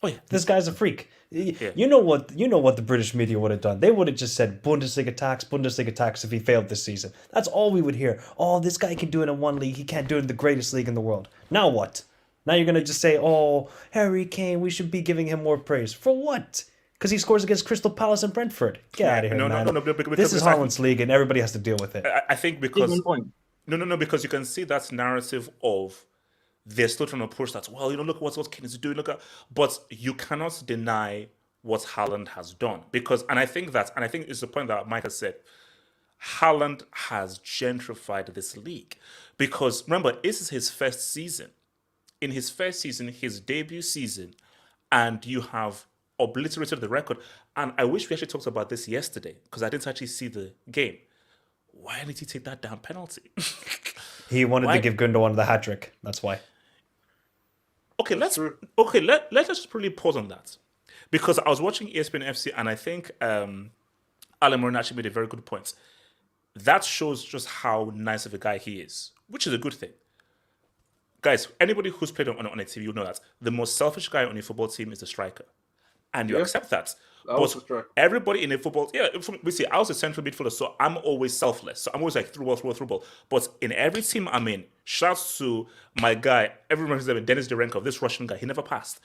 Oh yeah, this guy's a freak. Yeah. You know what the British media would have done? They would have just said Bundesliga tax if he failed this season. That's all we would hear. Oh, this guy can do it in one league. He can't do it in the greatest league in the world. Now what? Now you're going to just say, oh, Harry Kane, we should be giving him more praise. For what? Because he scores against Crystal Palace and Brentford. Get out of here, man. No, this is Haaland's league and everybody has to deal with it. I think because... No, because you can see that narrative of they're still trying to push that. Well, look what Kane is doing. But you cannot deny what Haaland has done. And I think it's the point that Mike has said. Haaland has gentrified this league. Because remember, this is his first season. In his first season, his debut season, and you have obliterated the record. And I wish we actually talked about this yesterday because I didn't actually see the game. Why did he take that damn penalty? He wanted to give Gundogan the hat trick. That's why. Okay, let's just really pause on that because I was watching ESPN FC and I think Alan Morin actually made a very good point. That shows just how nice of a guy he is, which is a good thing. Guys, anybody who's played on a team, you know that the most selfish guy on your football team is the striker. And you accept that. But everybody in a football... Yeah, we see, I was a central midfielder, so I'm always selfless. So I'm always like, through ball. But in every team I'm in, shouts to my guy, everyone remembers Dennis Derenkov, this Russian guy, he never passed.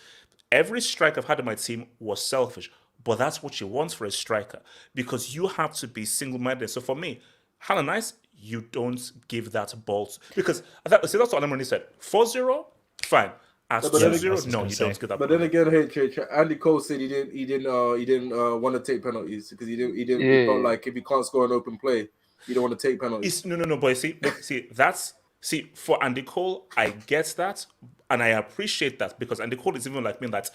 Every striker I've had in my team was selfish. But that's what you want for a striker. Because you have to be single-minded. So for me, Haaland nice... You don't give that ball because that's what Alan said. 4-0, fine. At No, but then 2-0, no, you don't get that. But then again, Andy Cole said he didn't want to take penalties because he felt like if he can't score an open play, you don't want to take penalties. No, but see, for Andy Cole, I get that, and I appreciate that because Andy Cole is even like me that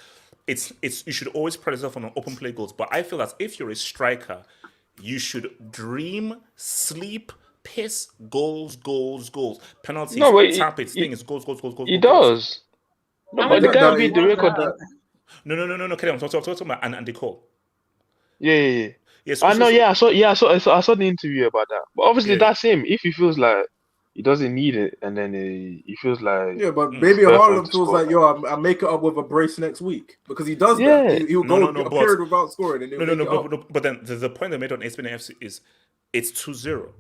it's you should always pride yourself on open play goals. But I feel that if you're a striker, you should dream, sleep, piss, goals, penalties, tap it, thing is goals. He does. No, but the guy beat the record. No, Kelly, I'm talking about Andy Cole. Yeah. I saw the interview about that. But obviously, that's him. If he feels like he doesn't need it, and then he feels like but maybe Haaland feels like I'll make it up with a brace next week because he does that. He'll go a period without scoring. And but then the point they made on ESPN FC is it's 2-0.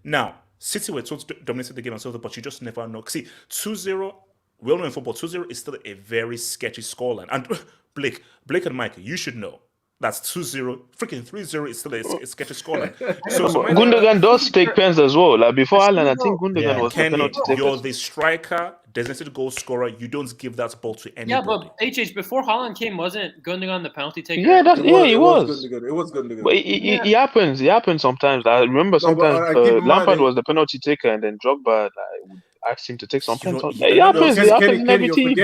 Now City were told to dominate the game and so forth, but you just never know. See, 2-0. We all know in football, 2-0 is still a very sketchy scoreline. And Blake and Mike, you should know. That's 2-0. Freaking 3-0 is still a sketchy scoreline. So Gundogan does take pens as well. Like before Alan, I think Gundogan was Kenny, the penalty taker. you're the striker, designated goal scorer. You don't give that ball to anybody. Yeah, but HH, before Haaland came, wasn't Gundogan the penalty taker? Yeah, he was. It was Gundogan. But it happens. It happens sometimes. I remember sometimes Lampard was the penalty taker, and then Drogba would ask him to take some pens. It happens. It happens in every team.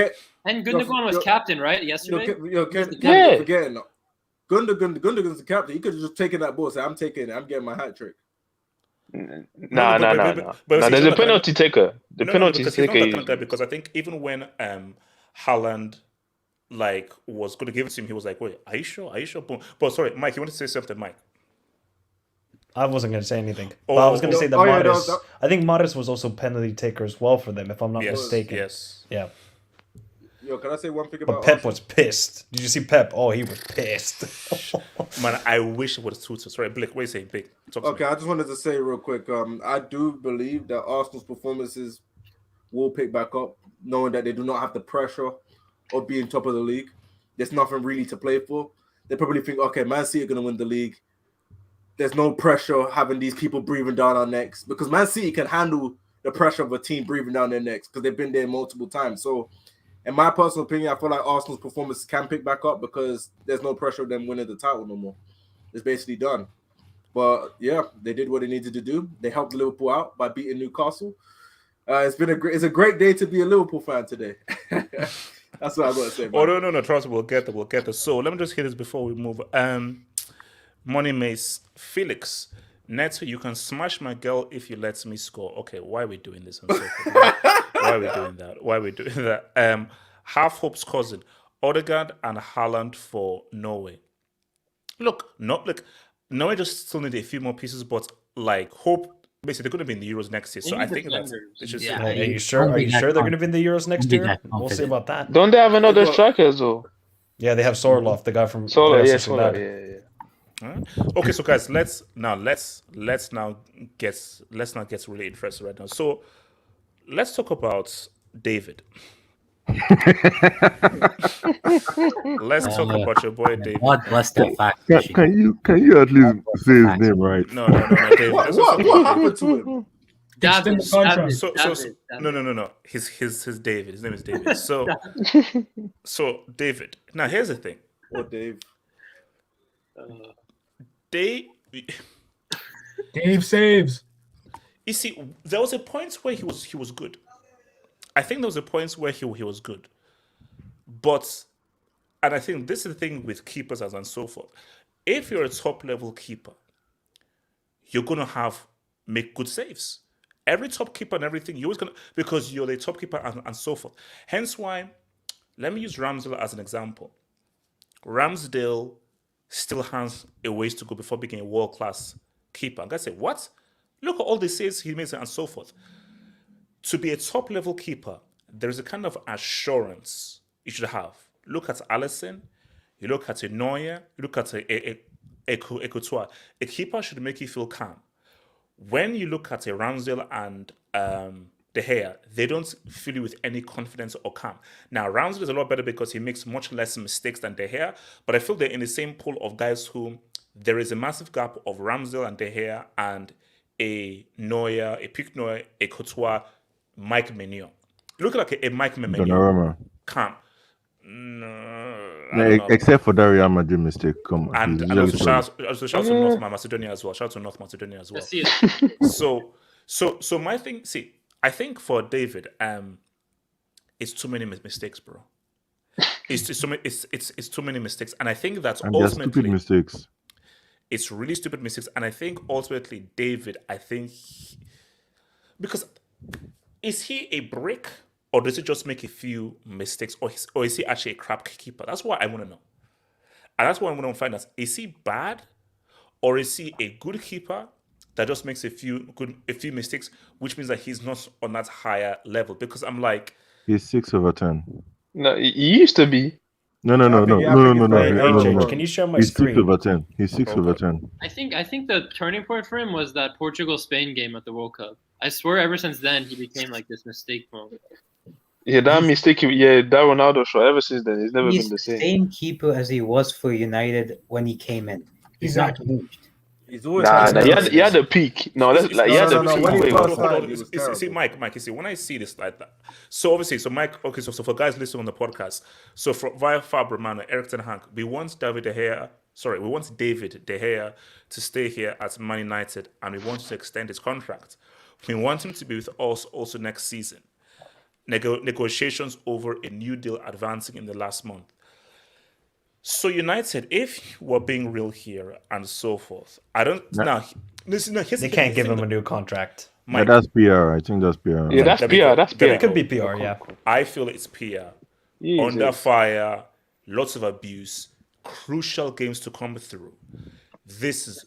And Gundogan was captain, right? Yesterday? You're forgetting. Gundogan's the captain. He could have just taken that ball and said, I'm taking it. I'm getting my hat trick. No. There's a penalty taker. The penalty taker he's not that kind of guy because I think even when Haaland was going to give it to him, he was like, wait, are you sure? But sorry, Mike, you want to say something, Mike? I wasn't going to say anything. But I was going to say that Mahrez. I think Mahrez was also penalty taker as well for them, if I'm not mistaken. Yes. Yeah. Yo, can I say one thing about But Pep was pissed. Did you see Pep? Oh, he was pissed. Man, I wish it was Tutu. Sorry, Blake, what are you saying, Blake? Okay, I just wanted to say real quick, I do believe that Arsenal's performances will pick back up, knowing that they do not have the pressure of being top of the league. There's nothing really to play for. They probably think, okay, Man City are going to win the league. There's no pressure having these people breathing down our necks because Man City can handle the pressure of a team breathing down their necks because they've been there multiple times. So, in my personal opinion, I feel like Arsenal's performance can pick back up because there's no pressure of them winning the title no more. It's basically done. But yeah, they did what they needed to do. They helped Liverpool out by beating Newcastle. It's a great day to be a Liverpool fan today. That's what I got to say. Man. Oh no, trust me, we'll get there. So let me just hit this before we move. Money Mace Felix. Neto, you can smash my girl if you let me score. Okay, why are we doing this? Why are we doing that? Half Hope's cousin, Odegaard and Haaland for Norway. Look, Norway just still need a few more pieces, but Hope, basically they're going to be in the Euros next year. So I think that's just. Yeah. Are you sure they're going to be in the Euros next year? We'll see about that. Don't they have another striker though? Yeah, they have Sorloth, the guy from Sorloth. Yeah. Okay, so guys, let's now get really interested right now. So let's talk about David. Let's talk about your boy David. God bless that fact. Can you at least say his name right? No, David. What happened to him? David. No. His David. His name is David. So David. Now here's the thing. What Dave? Dave saves. You see, there was a point where he was good. I think there was a point where he was good. And I think this is the thing with keepers and so forth. If you're a top level keeper, you're gonna make good saves. Every top keeper and everything, you're always gonna, because you're the top keeper and so forth. Hence why, let me use Ramsdale as an example. Ramsdale still has a ways to go before becoming a world-class keeper. I'm going to say, what? Look at all the saves he makes and so forth. To be a top-level keeper, there is a kind of assurance you should have. Look at Alisson, you look at a Neuer, you look at a Courtois. A keeper should make you feel calm. When you look at a Ramsdale and De Gea, they don't fill you with any confidence or calm. Now, Ramsdale is a lot better because he makes much less mistakes than De Gea, but I feel they're in the same pool of guys who there is a massive gap of Ramsdale and De Gea and a Neuer, a Pique Neuer, a Courtois, Mike Maignan. Look like a Mike Maignan. Calm. No, I don't know. Except for that Real Madrid mistake. Come on. And also shout to North Macedonia as well. Shout to North Macedonia as well. So my thing, see, I think for David, it's too many mistakes, bro. It's too many mistakes, and I think that's ultimately stupid mistakes. It's really stupid mistakes, and I think ultimately David, because is he a brick? Or does he just make a few mistakes? Or is he actually a crap keeper? That's what I want to know. And that's what I want to find out. Is he bad? Or is he a good keeper that just makes a few mistakes, which means that he's not on that higher level? Because I'm like... He's 6 over 10. No, he used to be. No. Can you share my screen? He's 6 over 10. He's 6 over 10. I think the turning point for him was that Portugal-Spain game at the World Cup. I swear ever since then he became like this mistake prone. Yeah, that mistake. Yeah, that Ronaldo show. Ever since then, he's never been the same. Same keeper as he was for United when he came in. He's not moved. He's always he had a peak. No, that's like he had a peak. See, Mike, you see, when I see this like that, so obviously, so Mike, okay, so for guys listening on the podcast, so via Fabreman and Eric Ten Hag, we want David De Gea to stay here at Man United, and we want to extend his contract. We want him to be with us also next season. Negotiations over a new deal advancing in the last month. So United, if we're being real here and so forth, I don't now. They can't give him a new contract. Yeah, that's PR. I think that's PR. Yeah, that's PR. That's PR. It could be PR. Yeah, I feel it's PR. Under fire, lots of abuse, crucial games to come through. This is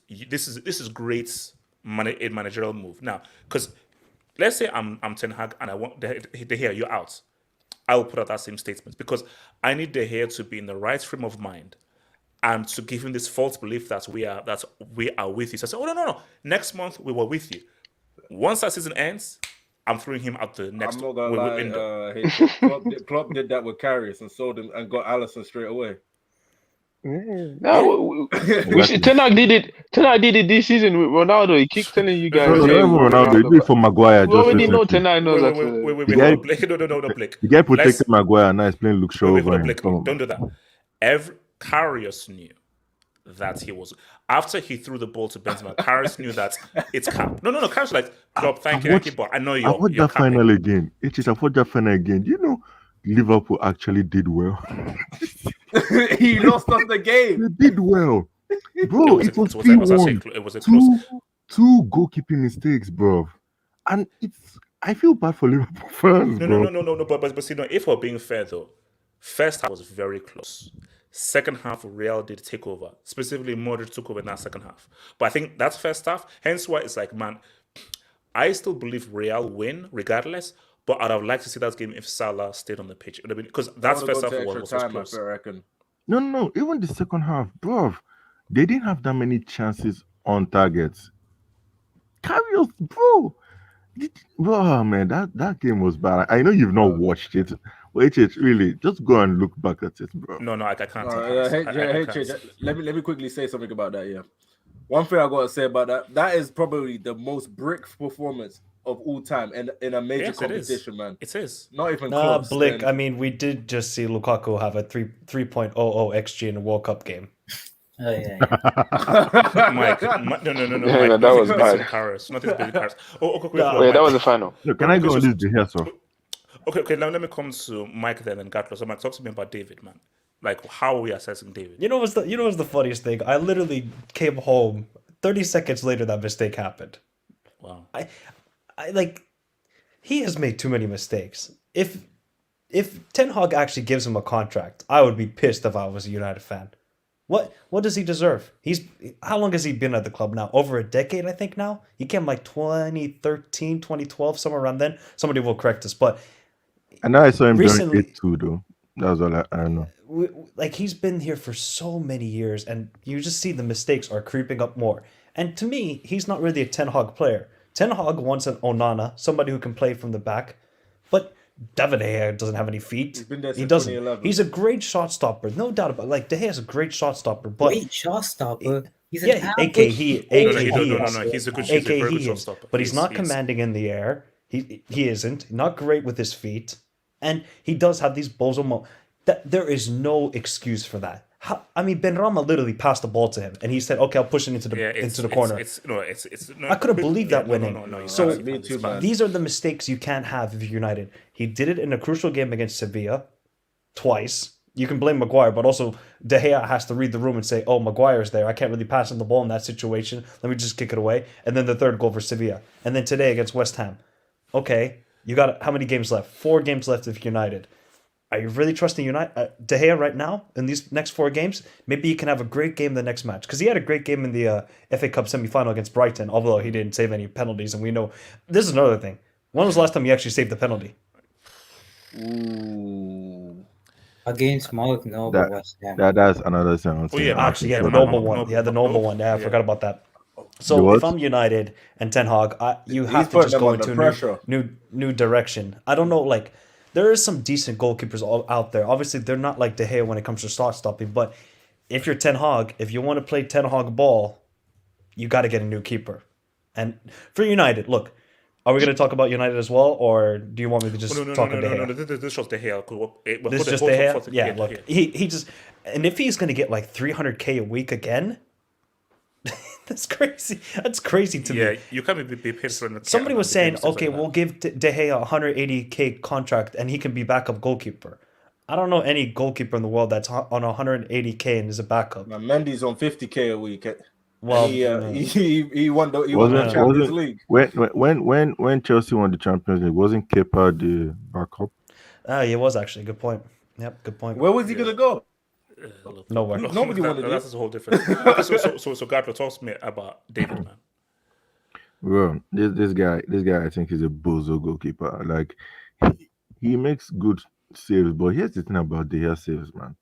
great managerial move now, because. Let's say I'm Ten Hag and I want De Gea, you're out. I will put out that same statement because I need De Gea to be in the right frame of mind and to give him this false belief that we are with you. So I say, oh no, next month we were with you. Once that season ends, I'm throwing him out the next. I'm not gonna lie. Klopp did that with Karius and sold him and got Alisson straight away. No, Ten Hag did it. Ten Hag did it this season with Ronaldo. He keeps telling you guys. Ronaldo, he did it for Maguire. We already know Ten Hag knows that. Wait, no, Blake. The guy protected Maguire. Now he's playing Luke Shaw over him. Don't do that. Karius knew that he was after he threw the ball to Benzema. Karius knew that it's cap. No. Karius like, Klopp, thank you, but I know you're. I watched that final again. I watched that final again. You know, Liverpool actually did well. He lost us the game. They did well, bro. It was 3-1. It was a close. Two goalkeeping mistakes, bro. And I feel bad for Liverpool fans, bro. No. But see, no. If we're being fair though, first half was very close. Second half, Real did take over. Specifically, Modric took over in that second half. But I think that's first half. Hence why it's like, man, I still believe Real win regardless. But I'd have liked to see that game if Salah stayed on the pitch. Because that's first half was close. I reckon. No. Even the second half, bro, they didn't have that many chances on targets. Karius, bro. Oh, man, that game was bad. I know you've not watched it. But really, just go and look back at it, bro. No, I can't. Let me quickly say something about that, yeah. One thing I got to say about that is probably the most brick performance of all time and in a major competition, man. It is. Not even close. Blick, I mean, we did just see Lukaku have a 3.00 XG in a World Cup game. Oh, yeah. Mike, no. Mike, that was bad. Nothing's beating Paris. That was the final. No, can I go on this rehearsal? Okay, now let me come to Mike then and Gatlo. So Mike, talk to me about David, man. Like, how are we assessing David? You know what's the funniest thing? I literally came home 30 seconds later that mistake happened. Wow. I like, he has made too many mistakes. If Ten Hag actually gives him a contract, I would be pissed if I was a United fan. What does he deserve? How long has he been at the club now? Over a decade, I think now. He came like 2013, 2012, somewhere around then. Somebody will correct us, but and now I saw him recently, during 8-2 though. That was all I don't know. Like, he's been here for so many years, and you just see the mistakes are creeping up more. And to me, he's not really a Ten Hag player. Ten Hag wants an Onana, somebody who can play from the back, but David De Gea doesn't have any feet. He's been there since he doesn't. 2011. He's a great shot stopper, no doubt about it. Like, De Gea is a great shot stopper, but great shot stopper. He's He's a good shot stopper. But he's not commanding in the air. He isn't. Not great with his feet. And he does have these bozo moments. There is no excuse for that. I mean, Benrahma literally passed the ball to him, and he said, "Okay, I'll push it into the corner." I couldn't believe that winning. So these are the mistakes you can't have if you're United. He did it in a crucial game against Sevilla, twice. You can blame Maguire, but also De Gea has to read the room and say, "Oh, Maguire's there. I can't really pass him the ball in that situation. Let me just kick it away." And then the third goal for Sevilla, and then today against West Ham. Okay, you got how many games left? 4 games left if United. Are you really trusting United? De Gea right now in these next 4 games? Maybe he can have a great game the next match, because he had a great game in the FA Cup semi-final against Brighton, although he didn't save any penalties, and we know this is another thing. When was the last time he actually saved the penalty? Ooh. Against Malik, no, but West Ham. That's another thing. Actually, the noble one. Yeah, the noble one. Yeah, I forgot about that. So if I'm United and Ten Hag, you have to just go into a new direction. I don't know, like, there is some decent goalkeepers out there. Obviously, they're not like De Gea when it comes to shot stopping, but if you're Ten Hag, if you want to play Ten Hag ball, you got to get a new keeper. And for United, look, are we going to talk about United as well, or do you want me to just talk about De Gea? No, this is just De Gea. This is just De Gea? Yeah, look, he just... And if he's going to get like 300k a week again... That's crazy. That's crazy to me. Yeah, you can't be pissed. Somebody was saying, okay, we'll give De Gea a 180k contract and he can be backup goalkeeper. I don't know any goalkeeper in the world that's on 180k and is a backup. Now, Mendy's on 50k a week. Well, he won the Champions League. When Chelsea won the Champions League, wasn't Kepa the backup? He was actually. Good point. Yep, good point. Where was he gonna go? Nowhere. Nobody wanted it. That's a whole different. So Gabriel, talk to me about David, man. Well, this guy, I think is a bozo goalkeeper. Like he makes good saves, but here's the thing about the hair saves, man.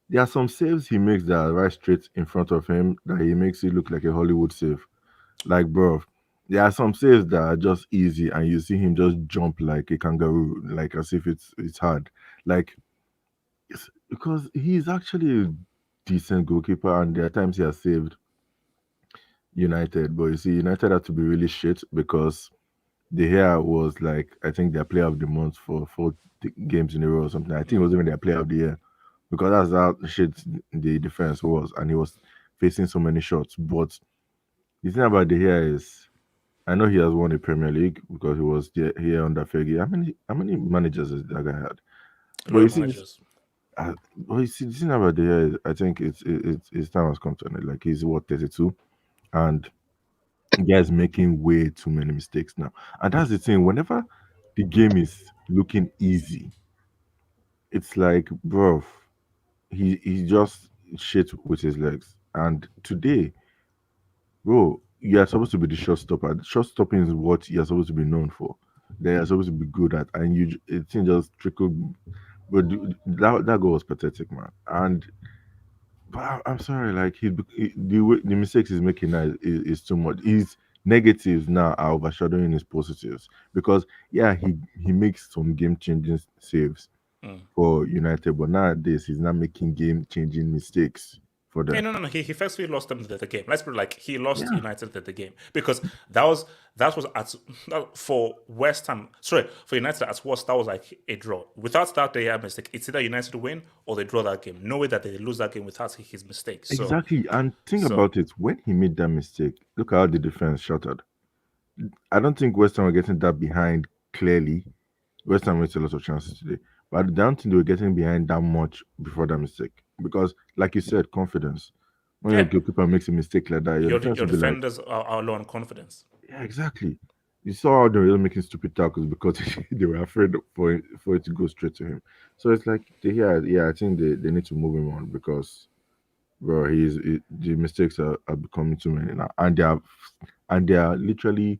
There are some saves he makes that are right straight in front of him that he makes it look like a Hollywood save. Like, bro, there are some saves that are just easy, and you see him just jump like a kangaroo, like as if it's hard. Like, because he's actually a decent goalkeeper, and there are times he has saved United. But you see, United had to be really shit because De Gea was like, I think their player of the month for 4 games in a row or something. I think it was even their player of the year because that's how shit the defense was, and he was facing so many shots. But the thing about De Gea is, I know he has won the Premier League because he was here under Fergie. How many managers has that guy had? But you see, the thing about De Gea is, I think it's time has come to an end. Like, he's 32, and the guy's making way too many mistakes now. And that's the thing. Whenever the game is looking easy, it's like, bro, he just shit with his legs. And today, bro, you are supposed to be the shot stopper. Shot stopping is what you're supposed to be known for. They are supposed to be good at, and it just trickled. But that goal was pathetic, man. And but I'm sorry, like the mistakes he's making now is too much. His negatives now are overshadowing his positives because he makes some game-changing saves for United, but nowadays he's not making game-changing mistakes for them. Hey, no. He firstly lost them the game. Let's put it like he lost United the game because that was for West Ham. Sorry, for United at worst, that was like a draw. Without that, they have mistake. It's either United win or they draw that game. No way that they lose that game without his mistakes. Exactly, and think about it. When he made that mistake, look at how the defense shattered. I don't think West Ham were getting that behind clearly. West Ham missed a lot of chances today, but I don't think they were getting behind that much before that mistake. Because, like you said, confidence. When your goalkeeper makes a mistake like that, your defenders are low on confidence. Yeah, exactly. You saw how they were making stupid tackles because they were afraid for it to go straight to him. So it's like, I think they need to move him on because, bro, the mistakes are becoming too many now, and they are literally.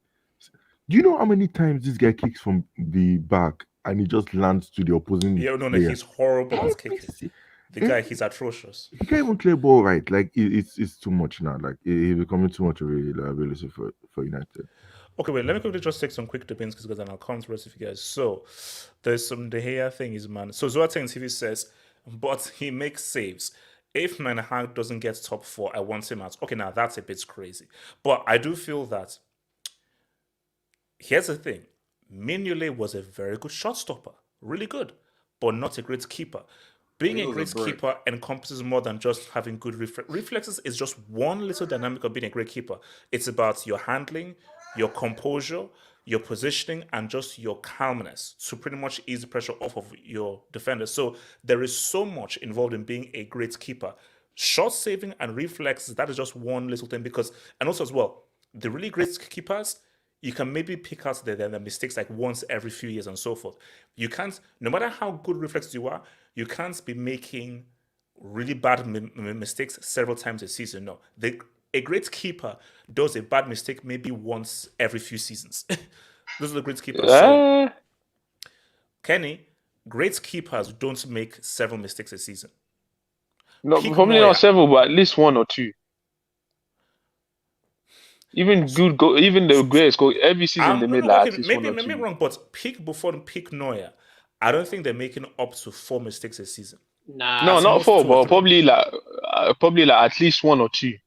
Do you know how many times this guy kicks from the back and he just lands to the opposing? Yeah, no, he's horrible at kicking. The guy, he's atrocious. He can't even play ball right. Like, it's too much now. Like, he's becoming too much of a liability for United. Okay, wait, let me quickly just take some quick debates because then I'll come to the rest of you guys. So, there's some De Gea things, man. So, Zoateng TV says, but he makes saves. If Ten Hag doesn't get top 4, I want him out. Okay, now that's a bit crazy. But I do feel that, here's the thing. Mignolet was a very good shot stopper. really good, but not a great keeper. Being He a was a great brick. keeper encompasses more than just having good reflexes. Is just one little dynamic of being a great keeper. It's about your handling, your composure, your positioning, and just your calmness to pretty much ease the pressure off of your defenders. So there is so much involved in being a great keeper. Shot saving and reflexes, that is just one little thing. And also as well, the really great keepers, you can maybe pick out their mistakes like once every few years and so forth. You can't, no matter how good reflexes you are, you can't be making really bad mistakes several times a season. No, a great keeper does a bad mistake maybe once every few seasons. Those are the great keepers. So, Kenny, great keepers don't make several mistakes a season. No, probably not several, but at least one or two. Even the greatest goal every season they made like at least one or two. Maybe wrong, but pick Buffon, pick Neuer. I don't think they're making up to 4 mistakes a season. Nah, no, not 4, but probably like at least 1 or 2. Yeah.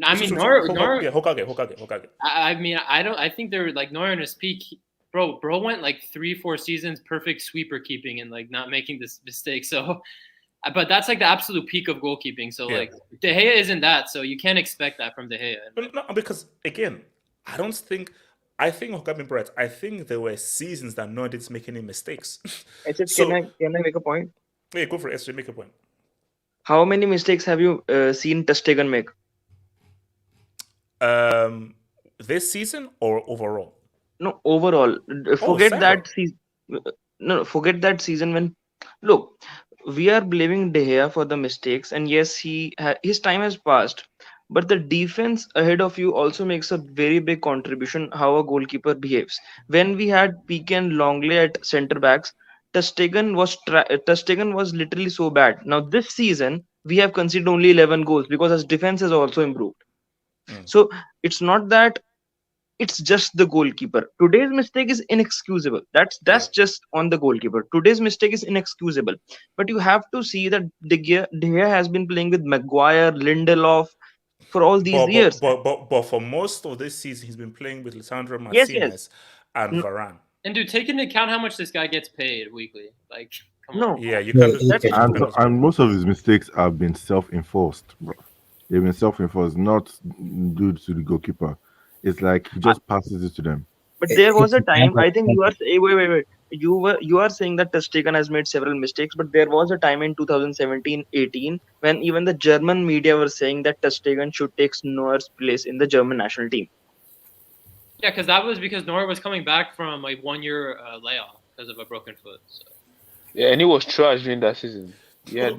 I mean, Neuer. Hokage. I mean, I think they're like Neuer in his peak. Bro went like 3-4 seasons perfect sweeper keeping and like not making this mistake. So, but that's like the absolute peak of goalkeeping. So like De Gea isn't that. So you can't expect that from De Gea. But no, because again, I think Hokage Bright. I think there were seasons that Neuer didn't make any mistakes. Can I make a point? Yeah, go for it. Make a point. How many mistakes have you seen Ter Stegen make? This season or overall? No, overall. Forget that season. No, forget that season when. Look, we are blaming De Gea for the mistakes, and yes, his time has passed. But the defense ahead of you also makes a very big contribution how a goalkeeper behaves. When we had Piqué and Longley at centre backs, Ter Stegen was literally so bad. Now this season we have conceded only 11 goals because his defense has also improved. So it's not that it's just the goalkeeper. Today's mistake is inexcusable. That's just on the goalkeeper. Today's mistake is inexcusable. But you have to see that De Gea has been playing with Maguire, Lindelof for all these years. But for most of this season, he's been playing with Lisandro Martinez and Varane. And dude, take into account how much this guy gets paid weekly. Like, come on. Yeah, you can. And most of his mistakes have been self-enforced, bro. They've been self-enforced, not due to the goalkeeper. It's like he just passes it to them. But there was a time, I think you are wait. You are saying that Ter Stegen has made several mistakes, but there was a time in 2017-18 when even the German media were saying that Ter Stegen should take Neuer's place in the German national team. Yeah, because that was because Neuer was coming back from like 1 year layoff because of a broken foot. So. Yeah, and he was trash during that season. Wait,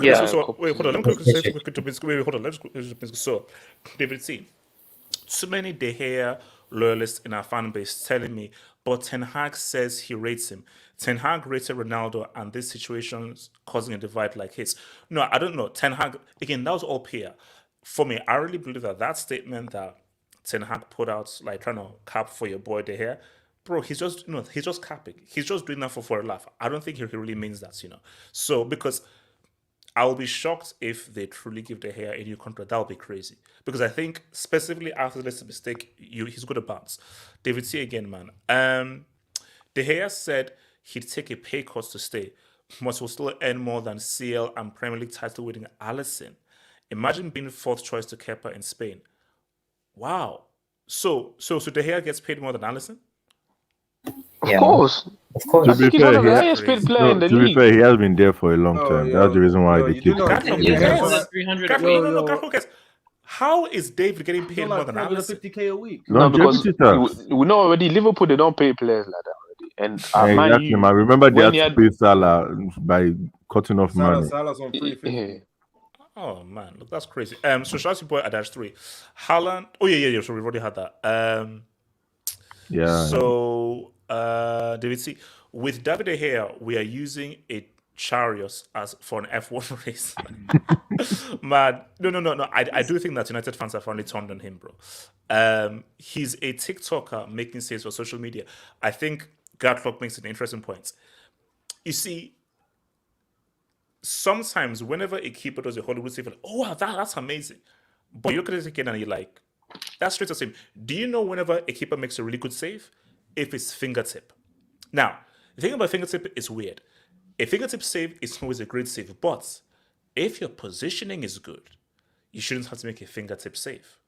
hold on. So, David C. Too many De Gea loyalists in our fan base telling me, but Ten Hag says he rates him. Ten Hag rated Ronaldo, and this situation's causing a divide like his. No, I don't know. Ten Hag, again, that was all PR. For me, I really believe that statement that Ten Hag put out, like trying to cap for your boy De Gea, bro, he's just capping. He's just doing that for a laugh. I don't think he really means that, So, because I will be shocked if they truly give De Gea a new contract. That would be crazy. Because I think, specifically after this mistake, he's going to bounce. David C. again, man. De Gea said he'd take a pay cut to stay, but will still earn more than CL and Premier League title winning Alisson. Imagine being fourth choice to Kepa in Spain. Wow. So De Gea gets paid more than Alisson? Of course. To be fair, the highest paid player in the league. To be fair, he has been there for a long time. That's the reason why they keep. How is David getting paid more than Alisson? $50K a week. No, because we know already Liverpool they don't pay players like that already. And exactly, man. Remember they had to pay Salah by cutting off money. Salah's on free. Oh man, look, that's crazy. So shout out to boy at -3. Haaland. Oh yeah. So we've already had that. Yeah. So David C. With David De Gea, we are using a chariot as for an F1 race. Man, no. I do think that United fans have finally turned on him, bro. He's a TikToker making saves for social media. I think Gatlock makes an interesting point. You see, sometimes whenever a keeper does a Hollywood save, like, oh wow, that's amazing. But you look at it again and you're like, that's straight the same. Do you know whenever a keeper makes a really good save, if it's fingertip? Now, the thing about fingertip is weird. A fingertip save is always a great save, but if your positioning is good, you shouldn't have to make a fingertip save.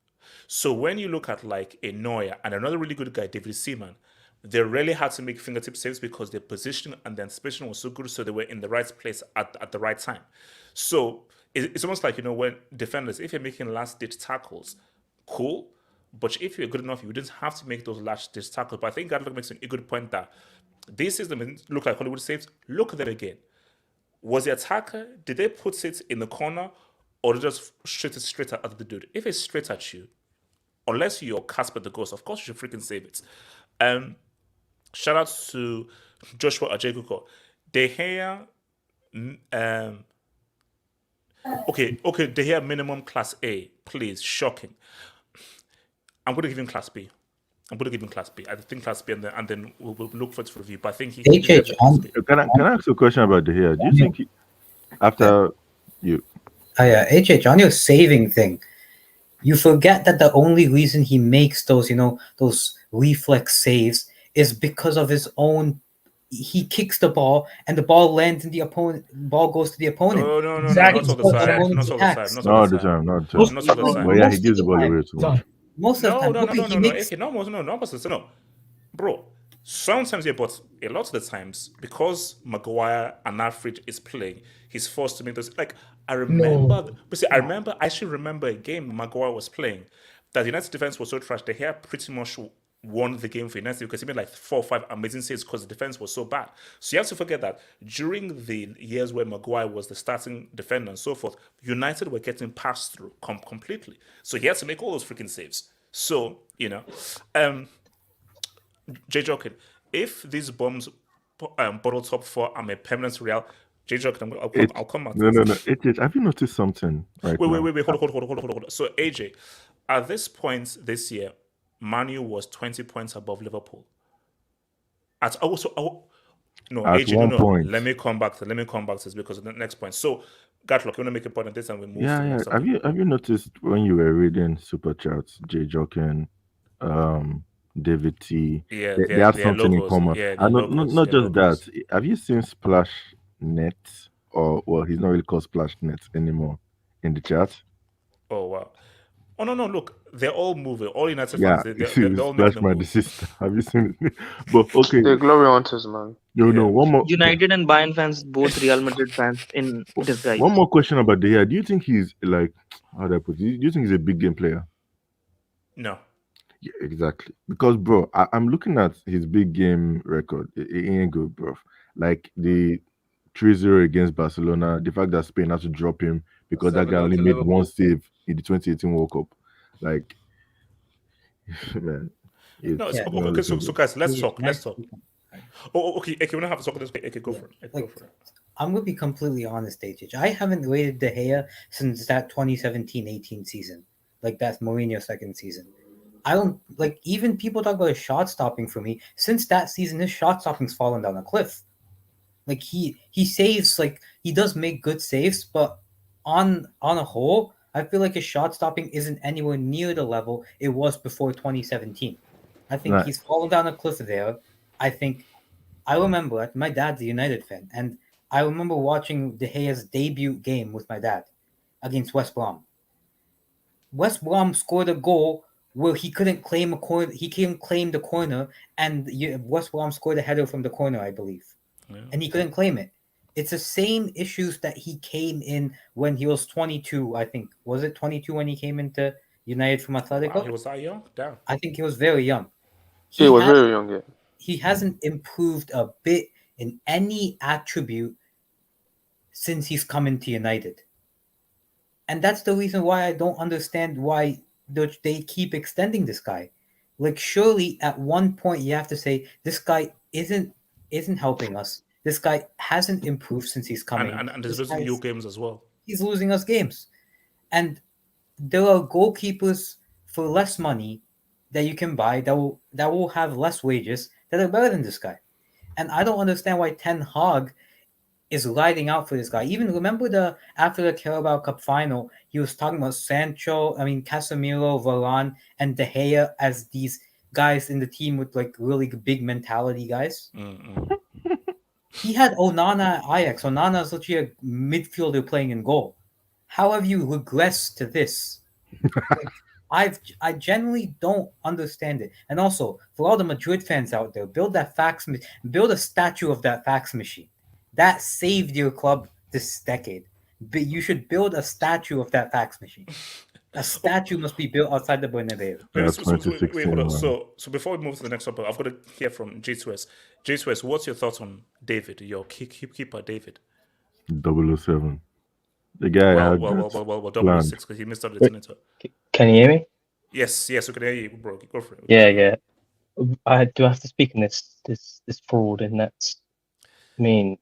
So when you look at like a Neuer and another really good guy, David Seaman, they really had to make fingertip saves because their positioning and the anticipation was so good, so they were in the right place at the right time. So it's almost like, when defenders, if you're making last-ditch tackles, cool, but if you're good enough, you didn't have to make those last-ditch tackles. But I think Gadlock makes a good point that this system look like Hollywood saves. Look at them again. Was the attacker, did they put it in the corner or did they just shoot it straight at the dude? If it's straight at you, unless you're Casper the Ghost, of course you should freaking save it. Shout out to Joshua Ajekuko. De Gea, okay, De Gea minimum class A, please, shocking. I'm going to give him class B. I think class B, and then we'll look for it to review. But I think he. Can I ask a question about De Gea? Do you think after you? HH, on your saving thing, you forget that the only reason he makes those reflex saves is because of his own. He kicks the ball and the ball lands in the opponent. Ball goes to the opponent. No, exactly. Not all the time. Not all the time. Well, yeah, he gives the ball away too much. Most of the time. No. Bro, sometimes, yeah, but a lot of the times, because Maguire and Alfred is playing, he's forced to make those. Like, I remember a game Maguire was playing that the United defense was so trash. De Gea pretty much won the game for United because he made like 4 or 5 amazing saves because the defense was so bad. So you have to forget that during the years where Maguire was the starting defender and so forth, United were getting passed through completely. So he had to make all those freaking saves. So, Jay Jokin, if these bombs bottle top 4 are a permanent Real, Jay Jokin, I'll come back. No. AJ, have you noticed something? Wait. Hold on. So AJ, at this point this year, Manu was 20 points above Liverpool. AJ, point. Let me come back to this because of the next point. So, Gatlock, you want to make a point on this and we move. Yeah. Have you noticed when you were reading super chats, Jay Jokin, David T? Yeah, they have something logos, in common. Yeah, not just logos. that. Have you seen Splash Net? Or well, he's not really called Splash Net anymore in the chat. Oh wow. Oh no! Look, they're all moving. All United Yeah, fans, they're all Splash making my move. sister. Have you seen it? But okay. The glory hunters, man. No. One more. United and Bayern fans, both Real Madrid fans in disguise. One more question about De Gea. Do you think he's like, how do I put it? Do you think he's a big game player? No. Yeah, exactly. Because, bro, I'm looking at his big game record. It ain't good, bro. Like the 3-0 against Barcelona, the fact that Spain had to drop him because that guy only made one save in the 2018 World Cup. Like, man. So guys, let's talk. Oh, okay, we don't have to talk this way. Okay, go for it. I'm going to be completely honest, HH. I haven't rated De Gea since that 2017-18 season. Like, that's Mourinho's second season. I don't, like, even people talk about his shot stopping for me. Since that season, his shot stopping's fallen down a cliff. Like, he saves, like, he does make good saves, but on a whole, I feel like his shot stopping isn't anywhere near the level it was before 2017. I think he's fallen down a cliff there. I remember, my dad's a United fan, and I remember watching De Gea's debut game with my dad against West Brom. West Brom scored a goal where he couldn't claim a corner. He couldn't claim the corner, and West Brom scored a header from the corner, I believe. Yeah. And he couldn't claim it. It's the same issues that he came in when he was 22, I think. Was it 22 when he came into United from Atletico? Wow, he was that young? Damn. I think he was very young. He was very young, yeah. He hasn't improved a bit in any attribute since he's come into United. And that's the reason why I don't understand why they keep extending this guy. Like, surely at one point you have to say, this guy isn't helping us. This guy hasn't improved since he's coming. And there's losing you games as well. He's losing us games. And there are goalkeepers for less money that you can buy that will have less wages that are better than this guy. And I don't understand why Ten Hag is riding out for this guy. Even remember after the Carabao Cup final, he was talking about Casemiro, Varane, and De Gea as these guys in the team with like really big mentality guys. Mm-mm. He had Onana at Ajax. Onana is literally a midfielder playing in goal. How have you regressed to this? Like, I genuinely don't understand it. And also, for all the Madrid fans out there, build a statue of that fax machine. That saved your club this decade. But you should build a statue of that fax machine. A statue must be built outside the Bernabeu. Yeah, So, wait, 2016, hold on. man. So before we move to the next topic, I've got to hear from J2S. J2S, what's your thoughts on David, your keeper, David? 007. The guy had that Well, planned. 006 because he missed out the Tinito. Can you hear me? Yes, we can hear you, bro. Go for it. Yeah. I do have to speak in this fraud, and that's. I mean,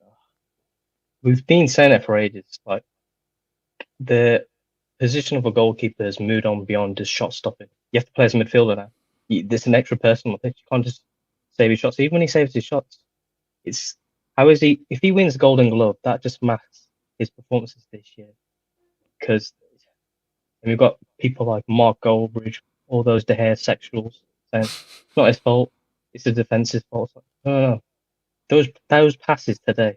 we've been saying it for ages. Like the position of a goalkeeper has moved on beyond just shot stopping. You have to play as a midfielder now. There's an extra person on the pitch. You can't just save his shots. Even when he saves his shots, it's how is he? If he wins the Golden Glove, that just masks his performances this year. Because we've got people like Mark Goldbridge, all those De Gea sexuals saying it's not his fault, it's the defense's fault. No. Those passes today,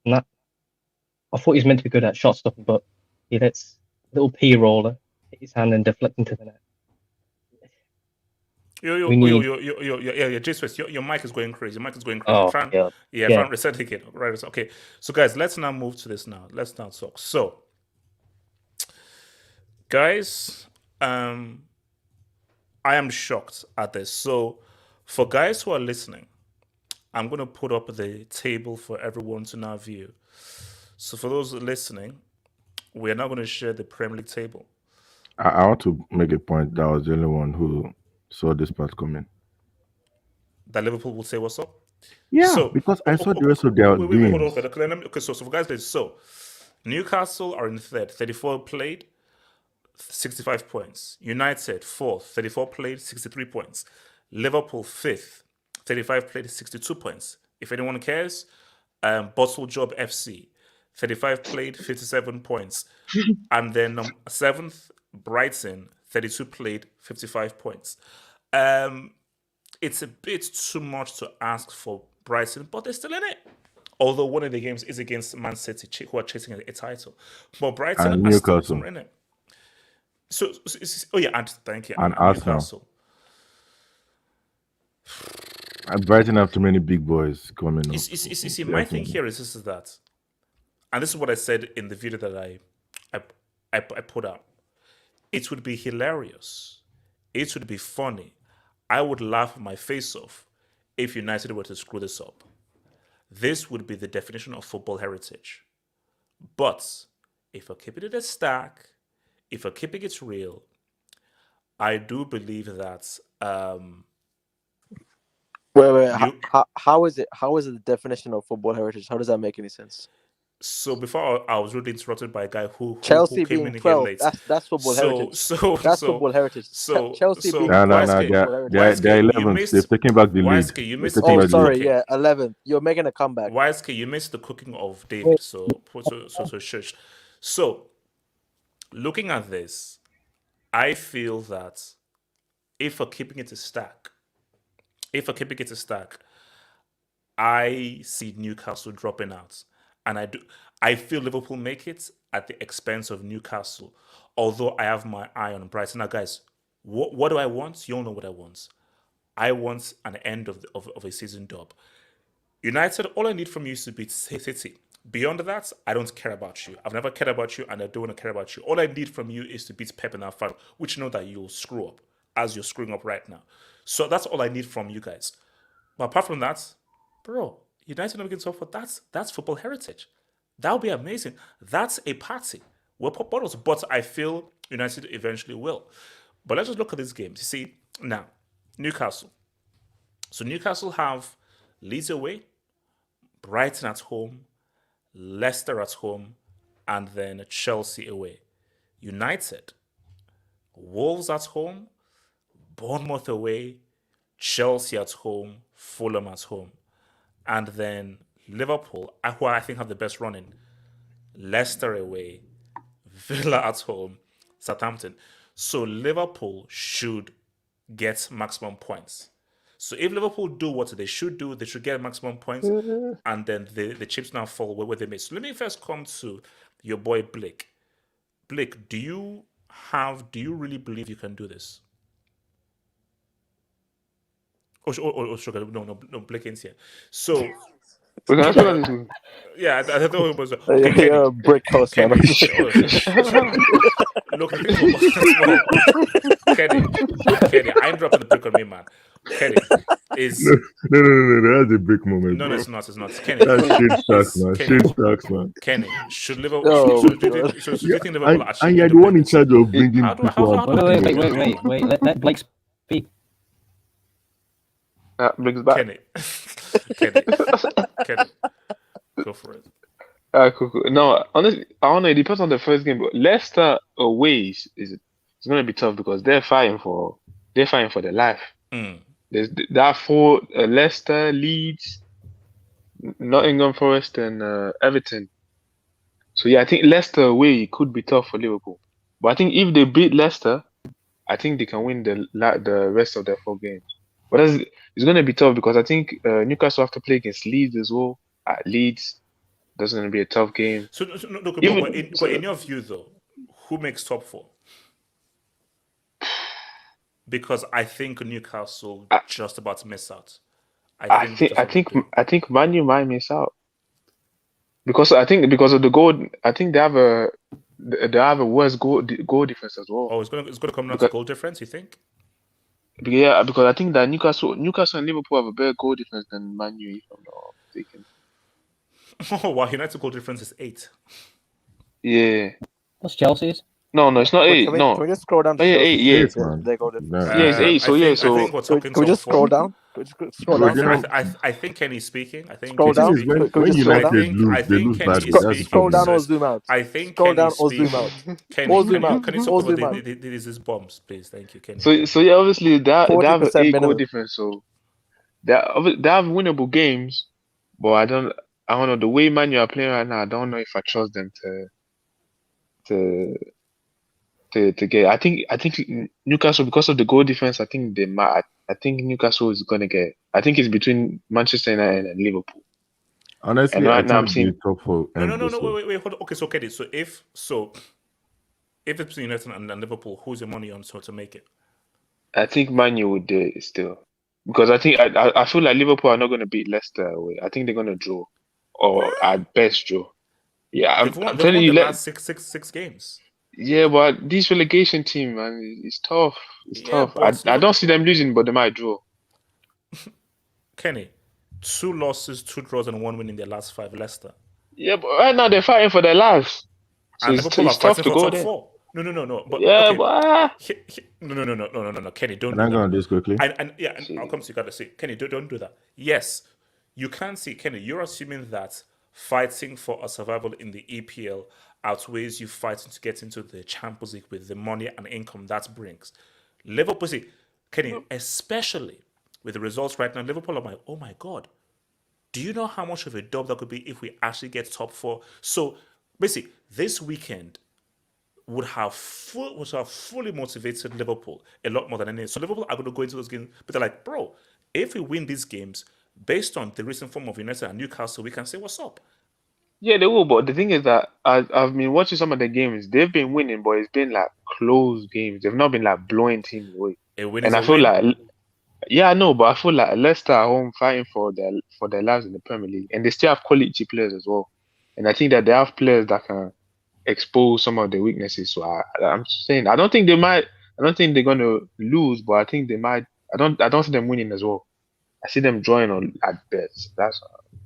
and that I thought he was meant to be good at shot stopping, but he lets a little P roller hit his hand and deflect into the net. J-Swiss, your mic is going crazy. Your mic is going crazy. Oh, Fran, yeah. Fran, reset it. Right. Okay. So, guys, let's now move to this now. Let's now talk. So, guys, I am shocked at this. So, for guys who are listening, I'm going to put up the table for everyone to now view. So, for those listening, we are now going to share the Premier League table. I want to make a point that I was the only one who saw this part coming. That Liverpool will say what's up? Yeah, because I saw the rest of their games. Hold on. Okay, so for guys, so Newcastle are in third, 34 played, 65 points. United, fourth, 34 played, 63 points. Liverpool, fifth, 35 played, 62 points. If anyone cares, Bottle Job FC, 35 played, 57 points. And then seventh, Brighton, 32 played, 55 points. It's a bit too much to ask for Brighton, but they're still in it. Although one of the games is against Man City, who are chasing a title. But Brighton and are still Newcastle in it. And thank you. and Arsenal. Arsenal. And Brighton have too many big boys coming up. You see, my thing here is that, and this is what I said in the video that I put out. It would be hilarious. It would be funny. I would laugh my face off if United were to screw this up. This would be the definition of football heritage. But if we're keeping it a stack, if we're keeping it real, I do believe that. How is it the definition of football heritage? How does that make any sense? So before I was really interrupted by a guy who Chelsea came being in 12, here late. that's football heritage. That's football heritage. Chelsea being No, 12. they're 11th. They've taken back the lead. You missed Oh, sorry, yeah, 11th. You're making a comeback. YSK, you missed the cooking of David. So shush. So, looking at this, I feel that if we're keeping it a stack, I see Newcastle dropping out. And I feel Liverpool make it at the expense of Newcastle. Although I have my eye on Brighton. Now, guys, what do I want? You all know what I want. I want an end of a season dub. United, all I need from you is to beat City. Beyond that, I don't care about you. I've never cared about you, and I don't want to care about you. All I need from you is to beat Pep in our final, which you know that you'll screw up, as you're screwing up right now. So that's all I need from you guys. But apart from that, bro, United never gets off. That's football heritage. That would be amazing. That's a party. We'll pop bottles, but I feel United eventually will. But let's just look at these games. You see, now, Newcastle. So Newcastle have Leeds away, Brighton at home, Leicester at home, and then Chelsea away. United, Wolves at home, Bournemouth away, Chelsea at home, Fulham at home. And then Liverpool, who I think have the best running, Leicester away, Villa at home, Southampton. So Liverpool should get maximum points. So if Liverpool do what they should do, they should get maximum points, and then the chips now fall where they made. So let me first come to your boy Blake. Blake, do you really believe you can do this? Sugar, no, Blake ain't here. So, yeah, I thought it was okay. Kenny, You're a brick house, man. Kenny, look, the thing for Kenny, I ain't dropping the brick on me, man. Kenny is no. That's a big moment. No, bro. it's not. It's not. Kenny, That's shit stocks, man. Shit stocks, man. Kenny, should Liverpool? Oh, do you think Liverpool actually? And you're the one in charge of bringing How do I- people how- up. Wait. Let Blake speak. Blake's back. Kenny, go for it. Cool. No, honestly, I don't know. It depends on the first game, but Leicester away it's going to be tough because they're fighting for their life. There are 4 Leicester, Leeds, Nottingham Forest, and Everton. So yeah, I think Leicester away could be tough for Liverpool. But I think if they beat Leicester, I think they can win the rest of their 4 games. But it's going to be tough because I think Newcastle have to play against Leeds as well. At Leeds, that's going to be a tough game. So in your view, though, who makes top 4? Because I think Newcastle just about to miss out. I think Man U might miss out because of the goal. I think they have a worse goal difference as well. Oh, it's going to come down to goal difference, you think? Yeah, because I think that Newcastle and Liverpool have a better goal difference than Man U, if I'm not mistaken. Oh wow, United goal difference is 8. Yeah. What's Chelsea's? No, it's not 8. Can No. we just scroll down? Yeah, 8. Yeah. They go to. It's 8. So yeah. So can we just scroll down? I think Kenny's speaking. I think scroll down. When United lose, I they think lose Kenny's badly. speaking. Scroll down or zoom out. I think scroll down or Kenny's zoom out. Kenny, Or zoom out. Can you Or talk zoom out. about these bombs, please? Thank you, Kenny. So yeah, obviously they have 40% 8 goal minimum. difference. So they have winnable games, but I don't know the way Man U are playing right now. I don't know if I trust them to get. I think Newcastle, because of the goal difference, I think they might. I think Newcastle is gonna get. I think it's between Manchester United and Liverpool. Honestly, And right I now I'm think seeing. the top 4. No, wait, hold on. Okay, so Kenny, so if it's between United and Liverpool, who's your money on to make it? I think Man U would do it still, because I think I feel like Liverpool are not going to beat Leicester away. I think they're going to draw, or at best draw. Yeah, I'm telling you, the last six games. Yeah, but this relegation team, man, it's tough. It's tough. I don't see them losing, but they might draw. Kenny, 2 losses, 2 draws, and 1 win in their last 5. Leicester. Yeah, but right now they're fighting for their lives. So And it's Liverpool are tough fighting to for go top there. 4. No. But Yeah, okay. but No, Kenny, don't. Can I do go that. on this quickly? And I'll come to you. Gotta say, Kenny, don't do that. Yes, you can see, Kenny. You're assuming that fighting for a survival in the EPL outweighs you fighting to get into the Champions League with the money and income that brings. Liverpool, see, Kenny, especially with the results right now, Liverpool are like, oh my god, do you know how much of a dub that could be if we actually get top 4? So basically, this weekend would have fully motivated Liverpool a lot more than anything. So Liverpool are going to go into those games, but they're like, bro, if we win these games based on the recent form of United and Newcastle, we can say what's up. Yeah, they will. But the thing is that I've been watching some of the games. They've been winning, but it's been like close games. They've not been like blowing teams away. And I feel like, yeah, I know, but I feel like Leicester are home fighting for their lives in the Premier League, and they still have quality players as well. And I think that they have players that can expose some of the weaknesses. So I'm saying I don't think they're going to lose, but I think they might. I don't see them winning as well. I see them drawing on at best.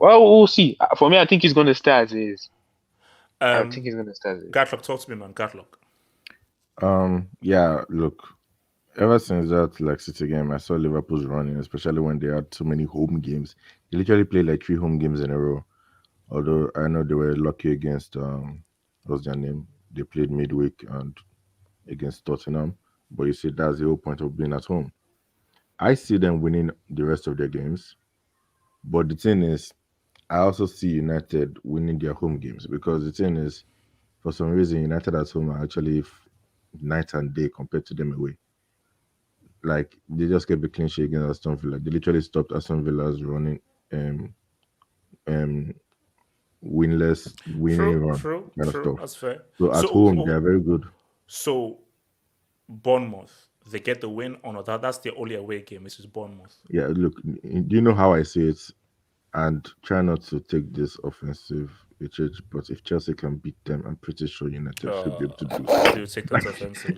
Well, we'll see. For me, I think he's going to stay as he is. I think he's going to stay as he is. Gatlock, talk to me, man. Gatlock. Yeah, look. Ever since that City game, I saw Liverpool's running, especially when they had so many home games. They literally played like 3 home games in a row. Although I know they were lucky against what's their name? They played midweek and against Tottenham. But you see, that's the whole point of being at home. I see them winning the rest of their games. But the thing is, I also see United winning their home games, because the thing is, for some reason, United at home are actually night and day compared to them away. like they just kept a clean sheet against Aston Villa. They literally stopped Aston Villa's running winning run True. kind of stuff. That's fair. So at home they are very good. So Bournemouth, they get the win or not? That's their only away game. This is Bournemouth. Yeah, look, do you know how I say it? And try not to take this offensive, but if Chelsea can beat them, I'm pretty sure United should be able to do it. You take that offensive.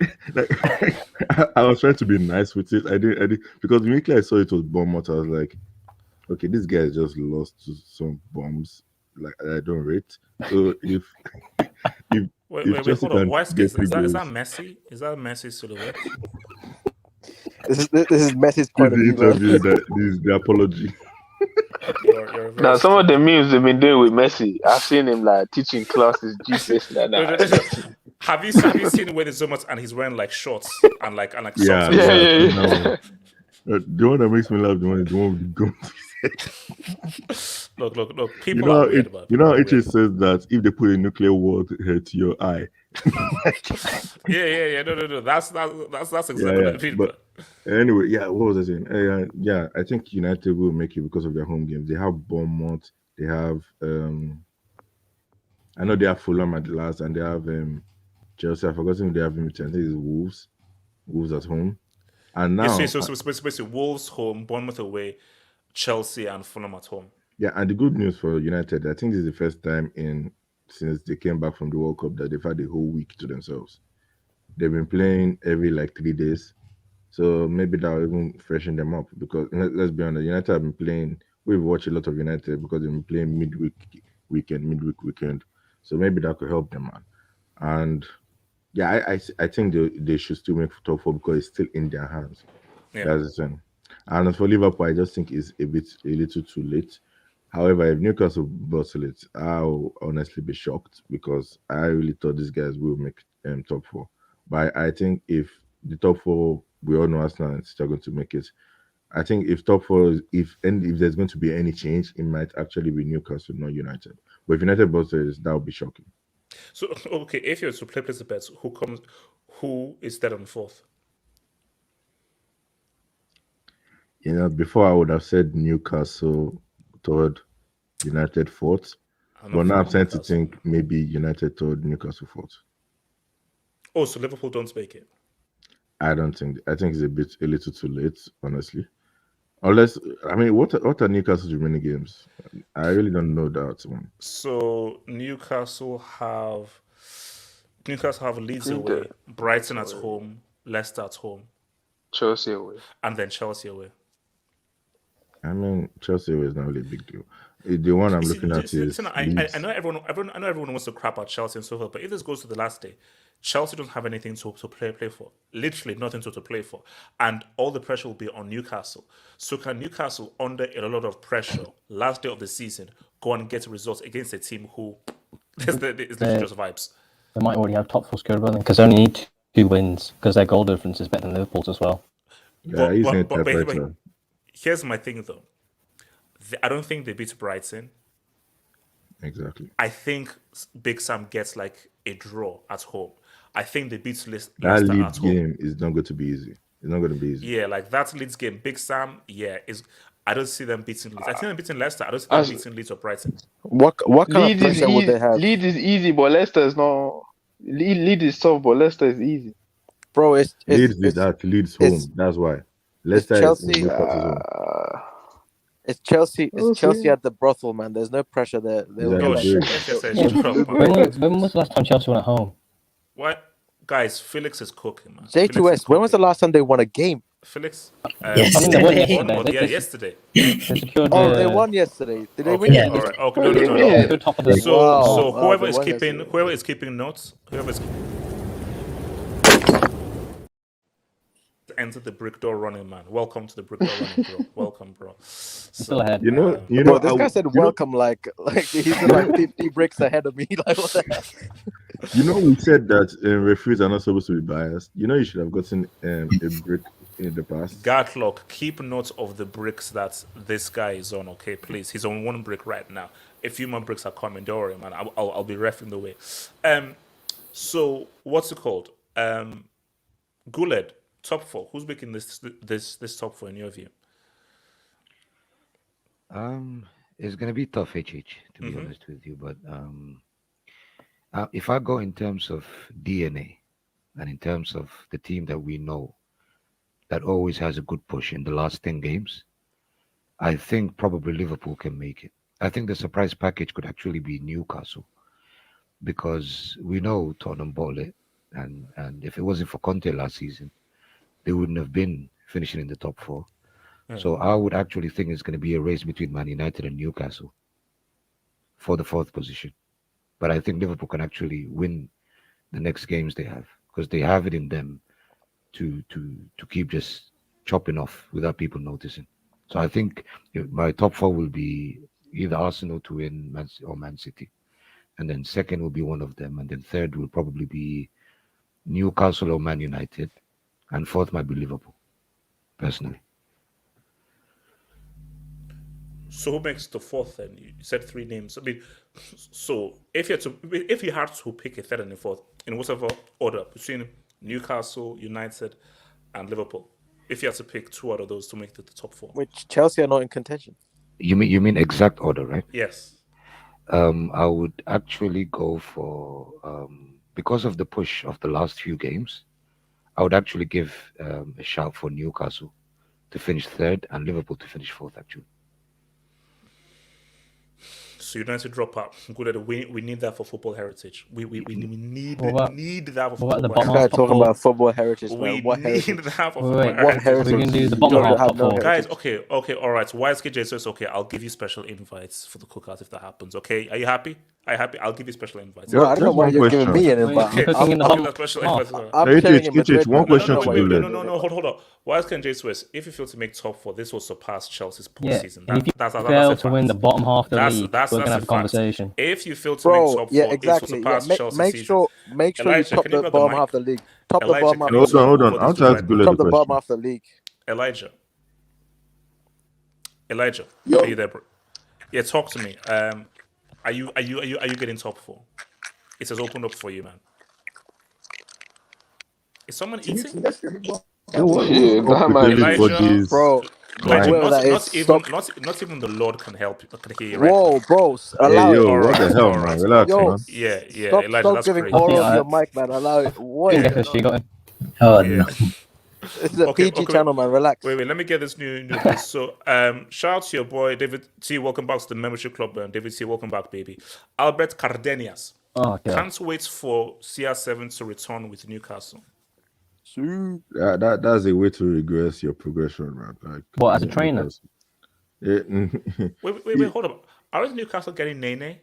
I was trying to be nice with it. I did because immediately I saw it was Bournemouth. I was like, okay, this guy just lost to some bombs. Like I don't rate. So if wait, hold on. Why is that Messi? Is that Messi silhouette? This is Messi's point of the view. interview. This is the apology. Now some of the memes they've been doing with Messi, I've seen him like teaching classes, Jesus like that. Have you seen when it's so much and he's wearing like shorts and like socks? Yeah. The one that makes me laugh, the one with the guns. Look. People are weird about it. You know, it says that if they put a nuclear warhead to your eye. Yeah. No. That's exactly what I mean. But anyway, yeah. What was I saying? Yeah. I think United will make it because of their home games. They have Bournemouth. They have. I know they have Fulham at the last, and they have Chelsea. I've forgotten who they have in return. I think it's Wolves. Wolves at home. And now, so basically Wolves home, Bournemouth away, Chelsea and Fulham at home. Yeah, and the good news for United, I think this is the first time since they came back from the World Cup that they've had a whole week to themselves. They've been playing every 3 days, so maybe that will even freshen them up. Because let's be honest, United have been playing. We've watched a lot of United because they've been playing midweek weekend. So maybe that could help them, man. And yeah, I think they should still make top four because it's still in their hands. Yeah. That's the thing. And as for Liverpool, I just think it's a little too late. However, if Newcastle bottle it, I'll honestly be shocked because I really thought these guys will make top four. But I think if the top four, we all know Arsenal and City are going to make it. I think if top four, if there's going to be any change, it might actually be Newcastle, not United. But if United bottle it, that would be shocking. So okay, if you're to place the bets, who is third and fourth? You know, before I would have said Newcastle third, United fourth. But now I'm starting to think maybe United third, Newcastle fourth. Oh, so Liverpool don't make it? I think it's a little too late, honestly. Unless, I mean, what are Newcastle's remaining games? I really don't know that one. So Newcastle have Leeds away, Brighton at home, Leicester at home, Chelsea away, and then Chelsea away. I mean, Chelsea away is not really a big deal. The one I'm looking at is I know everyone wants to crap at Chelsea and so forth, but if this goes to the last day, Chelsea don't have anything to play for. Literally nothing to play for. And all the pressure will be on Newcastle. So can Newcastle, under a lot of pressure, last day of the season, go and get results against a team who is just vibes? They might already have top four score building because they only need 2 wins because their goal difference is better than Liverpool's as well. Yeah, but here's my thing though. I don't think they beat Brighton. Exactly. I think Big Sam gets like a draw at home. I think they beat Leicester that at Leeds home. game is not going to be easy. It's not going to be easy. Yeah, like that Leeds game, Big Sam. Yeah, I don't see them beating Leeds. I think they're beating Leicester. I don't see them beating Leeds or Brighton. What kind of pressure would they have? Leeds is easy, but Leicester is not. Leeds is soft, but Leicester is easy. Bro, Leeds home. That's why. Leicester Chelsea. Is home. It's Chelsea. It's Chelsea at the brothel, man. There's no pressure there. When was the last time Chelsea won at home? What? Guys, Felix is cooking, man. JQS, when was the last time they won a game? Felix? Yesterday. Yesterday. They won yesterday. Did they win? Yeah. All right. Okay. No. So whoever is keeping notes, enter the brick door running, man. Welcome to the brick door running, bro. Welcome, bro. Still ahead. You know. This guy said welcome like he's like 50 bricks ahead of me. Like what the hell? You know, we said that referees are not supposed to be biased. You know, you should have gotten a brick in the past. Godlock, keep note of the bricks that this guy is on, okay? Please. He's on 1 brick right now. A few more bricks are coming. Don't worry, man. I'll be reffing the way. So, what's it called? Guled, top four. Who's making this top four in your view? It's gonna be tough, HH, to be honest with you. But if I go in terms of DNA and in terms of the team that we know that always has a good push in the last 10 games, I think probably Liverpool can make it. I think the surprise package could actually be Newcastle, because we know Tottenham bought it, and if it wasn't for Conte last season, they wouldn't have been finishing in the top four. So I would actually think it's going to be a race between Man United and Newcastle for the fourth position. But I think Liverpool can actually win the next games they have, because they have it in them to keep just chopping off without people noticing. So I think my top four will be either Arsenal to win or Man City. And then second will be one of them. And then third will probably be Newcastle or Man United. And fourth might be Liverpool, personally. So who makes the fourth then? You said three names. I mean, so if you had to pick a third and a fourth in whatever order between Newcastle, United, and Liverpool, if you had to pick two out of those to make the top four, which Chelsea are not in contention. You mean exact order, right? Yes. I would actually go for because of the push of the last few games, I would actually give a shout for Newcastle to finish third and Liverpool to finish fourth, actually. So United drop out. Good. We need that for football heritage. We need that for football heritage. This guy talking about football heritage, man. We What need heritage? that for Wait, football what heritage. heritage? We can do the You bottom don't half have no top four. Guys, heritage. okay, all right. YSK Jesus, okay, I'll give you special invites for the cookout if that happens. Okay, are you happy? Are you happy? I'll give you special invites. No, I don't know why you're giving me an invite. Okay, Cooking in the I'll give bottom that special half. invite. I'm chilling in Madrid. one man. question I to don't do know why left. you're No, hold on. YSK and Jesus, if you fail to make top four, this will surpass Chelsea's Yeah, postseason. and if you That's fail a to win the fact. bottom half of the league, That's we're gonna a have a fact. conversation. If you fail to make Bro, top yeah, four, it will exactly. Yeah, surpass make, Chelsea's make season. sure you Elijah, top can you the grab the bottom mic? half of the league. Top the Elijah, bottom can half you of the Hold league. on. over I'll this try to right Gula now? the Top the bottom question. half of the league. Elijah, Yo. are you there, bro? Yeah, talk to me. Are you getting top four? It has opened up for you, man. Is someone eating? Yeah, that man. Really for Elijah, this Bro, Elijah, whoever that is, stop. not even the Lord can help you. Can hear you right Whoa, now. bro, Hey, allow yo, it. All what the right, hell, all man? right, Relax, okay. man. Yeah, Stop, Elijah, stop that's giving crazy. oral Okay, of your mic, man. Allow it. What is Yeah. going She on? got him. Oh Yeah. no. This is a Okay, PG okay, channel, man. Relax. Wait, let me get this new this. So, shout out to your boy David T. Welcome back to the membership club, David T. Welcome back, baby. Albert Cardenias. Oh, okay. Can't wait for CR7 to return with Newcastle. That's a way to regress your progression, man. Like, What, as a trainer? Yeah. Wait, hold up. Are Newcastle getting Nene?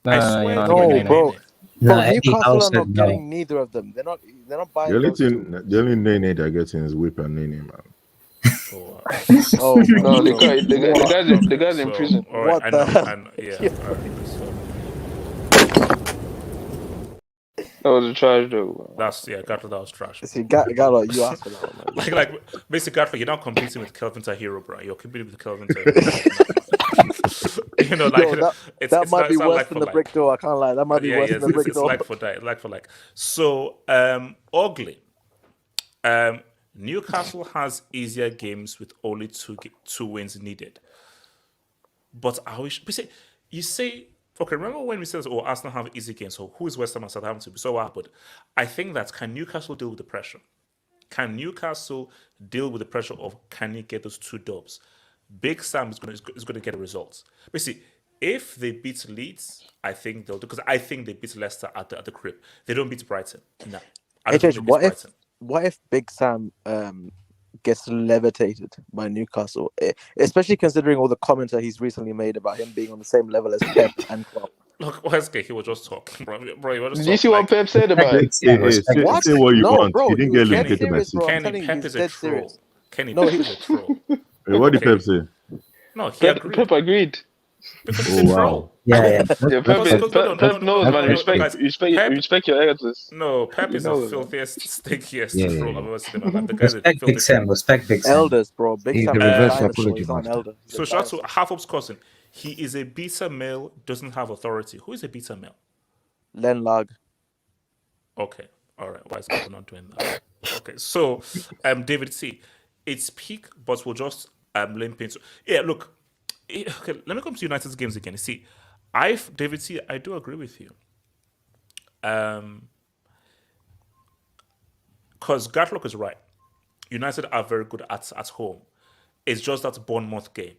No, I no, swear you're not they getting were Nene. bro. Nene. Bro, No, Eddie Newcastle Howe are said not no. getting neither of them. They're not The buying only those two. thing, the only Nene they're getting is Whip and Nene, man. Oh, Oh my No, the God. guy's in prison. all right, What I the know, hell? yeah. That was a trash though. That's Gatland, that was trash. See, Gala, you asked for that one, man. like basically, Gatland, you're not competing with Kelvin Tahiro, bro. You're competing with Kelvin Tahiro. You know, like Yo, that might be worse than the brick door. I can't lie. That might be worse than the brick it's door. like for like. So, ugly. Newcastle has easier games with only two wins needed. But I wish you say, okay, remember when we said, Arsenal have easy games, so who is West Ham and Southampton? So what happened? I think that can Newcastle deal with the pressure? Can Newcastle deal with the pressure of can you get those two dubs? Big Sam is going to get results. Basically, if they beat Leeds, I think they'll do, because I think they beat Leicester at the crib. They don't beat Brighton. No. I don't think they beat Brighton. What if Big Sam gets levitated by Newcastle, especially considering all the commentary he's recently made about him being on the same level as Pep and Klopp? Look, Wesley, he was just talking, bro. You were just Did you see what Pep said about it? Say what you want. Bro, He didn't get dead limited by serious, bro. I'm Kenny, telling you, Pep he's is a dead troll. serious. Kenny, No, Pep is a troll. Wait, what did Pep say? No, he agreed. Pep agreed. Because he's a troll. Yeah. Yeah, Pep knows, man. Respect your elders. No, Pep is the filthiest, stinkiest troll I've ever seen in my life. The guy's a Respect filthy Big Sam. Respect Big Sam. Elders, bro. Big He's Sam the is a reverse dinosaur. apology He's not an master. elder. He's So a shout out to dinosaur. Half-Up's cousin. He is a beta male, doesn't have authority. Who is a beta male? Len Lag. Okay, all right. Why is people not doing that? Okay, so David C, it's peak, but we'll just limp into. Yeah, look. Okay, let me come to United's games again. See, David C, I do agree with you. Because Gatlock is right. United are very good at home. It's just that Bournemouth game.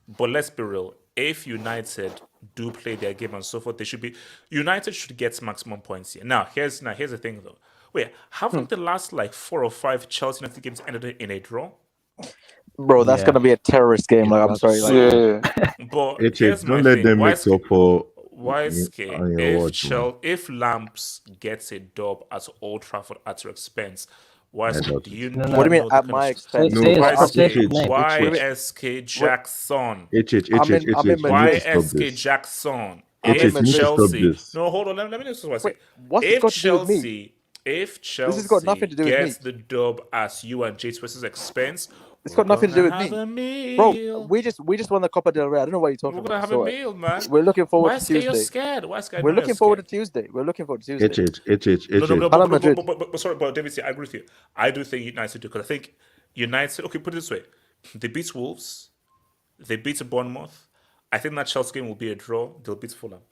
But let's be real. If United do play their game and so forth, they should be. United should get maximum points here. Now, here's the thing though. Wait, haven't the last like 4 or 5 Chelsea United games ended in a draw? Bro, that's gonna be a terrorist game. Like, I'm sorry. But H, here's my don't let thing. them make up for YSK, your watch, man. if Lamps gets a dub at Old Trafford at your expense, YSK, do you What do you mean at my expense? YSK Jackson. YSK Jackson. If Chelsea, no, hold on. Let me just say. If Chelsea this has got nothing to do with gets the dub at you and Jace versus expense, it's got nothing to do with me. Bro, we just won the Copa del Rey. I don't know what you're talking about. We're gonna have a meal, man. We're looking forward to Tuesday. You're scared? Why scared? We're looking forward to Tuesday. But sorry, but David, I agree with you. I do think United do, because I think United. Okay, put it this way: they beat Wolves, they beat Bournemouth. I think that Chelsea game will be a draw. They'll beat Fulham.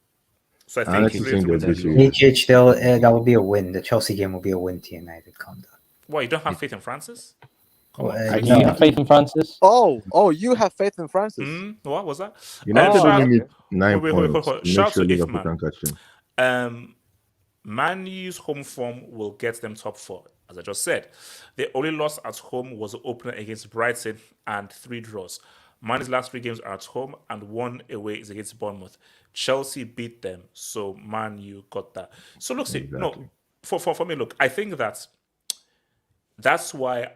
So I think that will be a win. The Chelsea game will be a win to United. Calm down. Why, you don't have faith in Francis? Do you have faith in Francis? Oh, you have faith in Francis. What was that? United only need 9 points. Shout to Liverpool Ifman. can catch him. Man U's home form will get them top 4, as I just said. The only loss at home was the opener against Brighton and 3 draws. Man's last 3 games are at home and 1 away is against Bournemouth. Chelsea beat them, so Man U got that. So look, see, no, for me, look, I think that's why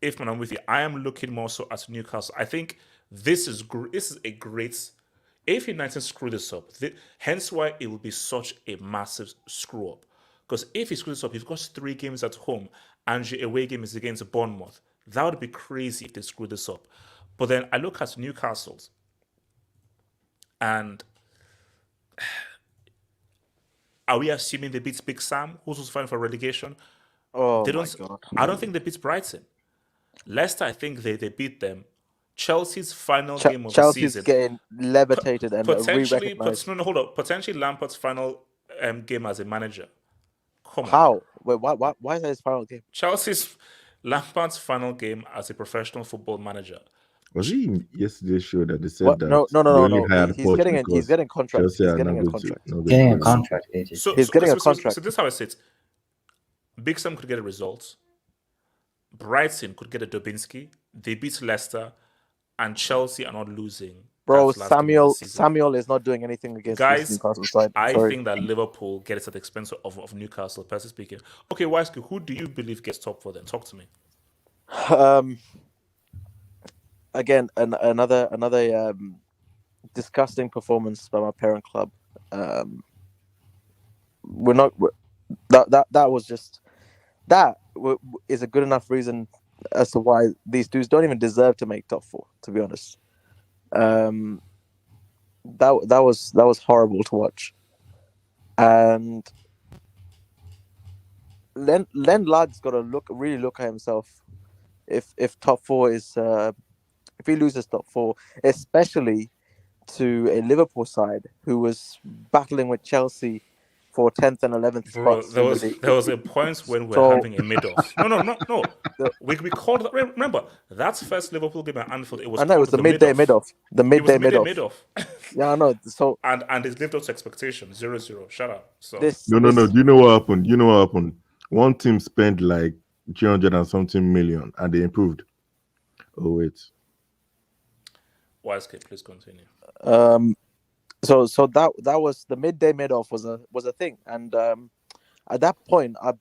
if I'm with you, I am looking more so at Newcastle. I think this is a great. If United screw this up, hence why it will be such a massive screw up. Because if he screws this up, he's got 3 games at home and your away game is against Bournemouth. That would be crazy if they screw this up. But then I look at Newcastle's, and are we assuming they beat Big Sam, who's fighting for relegation? Oh, my God. I don't think they beat Brighton. Leicester, I think they beat them. Chelsea's final game of the season. Chelsea's getting levitated and potentially, re-recognized. Potentially Lampard's final game as a manager. Come on. How? Wait, why is that his final game? Lampard's final game as a professional football manager. Was he in yesterday's show that they said What? that? No. He's getting a contract. Chelsea He's are getting not a going contract. to- Getting a contract. He's getting a contract. So this is how I say it. Big Sam could get a result. Brighton could get a Dubinsky. They beat Leicester, and Chelsea are not losing. Bro, That's last game of the season. Samuel is not doing anything against Guys, this Newcastle side. I Sorry. think that Liverpool gets at the expense of Newcastle, personally speaking. Okay, Wisky, who do you believe gets top 4 then? Talk to me. Again, another disgusting performance by my parent club. That is a good enough reason as to why these dudes don't even deserve to make top 4. To be honest, that was horrible to watch, and Len Ladd's got to really look at himself. If top 4 is if he loses top 4, especially to a Liverpool side who was battling with Chelsea for 10th and 11th spots. There was a point when we were having a mid-off. No. We called that. Remember, that's first Liverpool game at Anfield. It was the midday mid-off. The midday mid-off. Yeah, I know. So and it lived up to expectation. 0-0. Shut up. So No. Do you know what happened? One team spent like 300 and something million, and they improved. Oh wait. YSK, please continue. So that was the midday mid-off was a thing, and at that point, I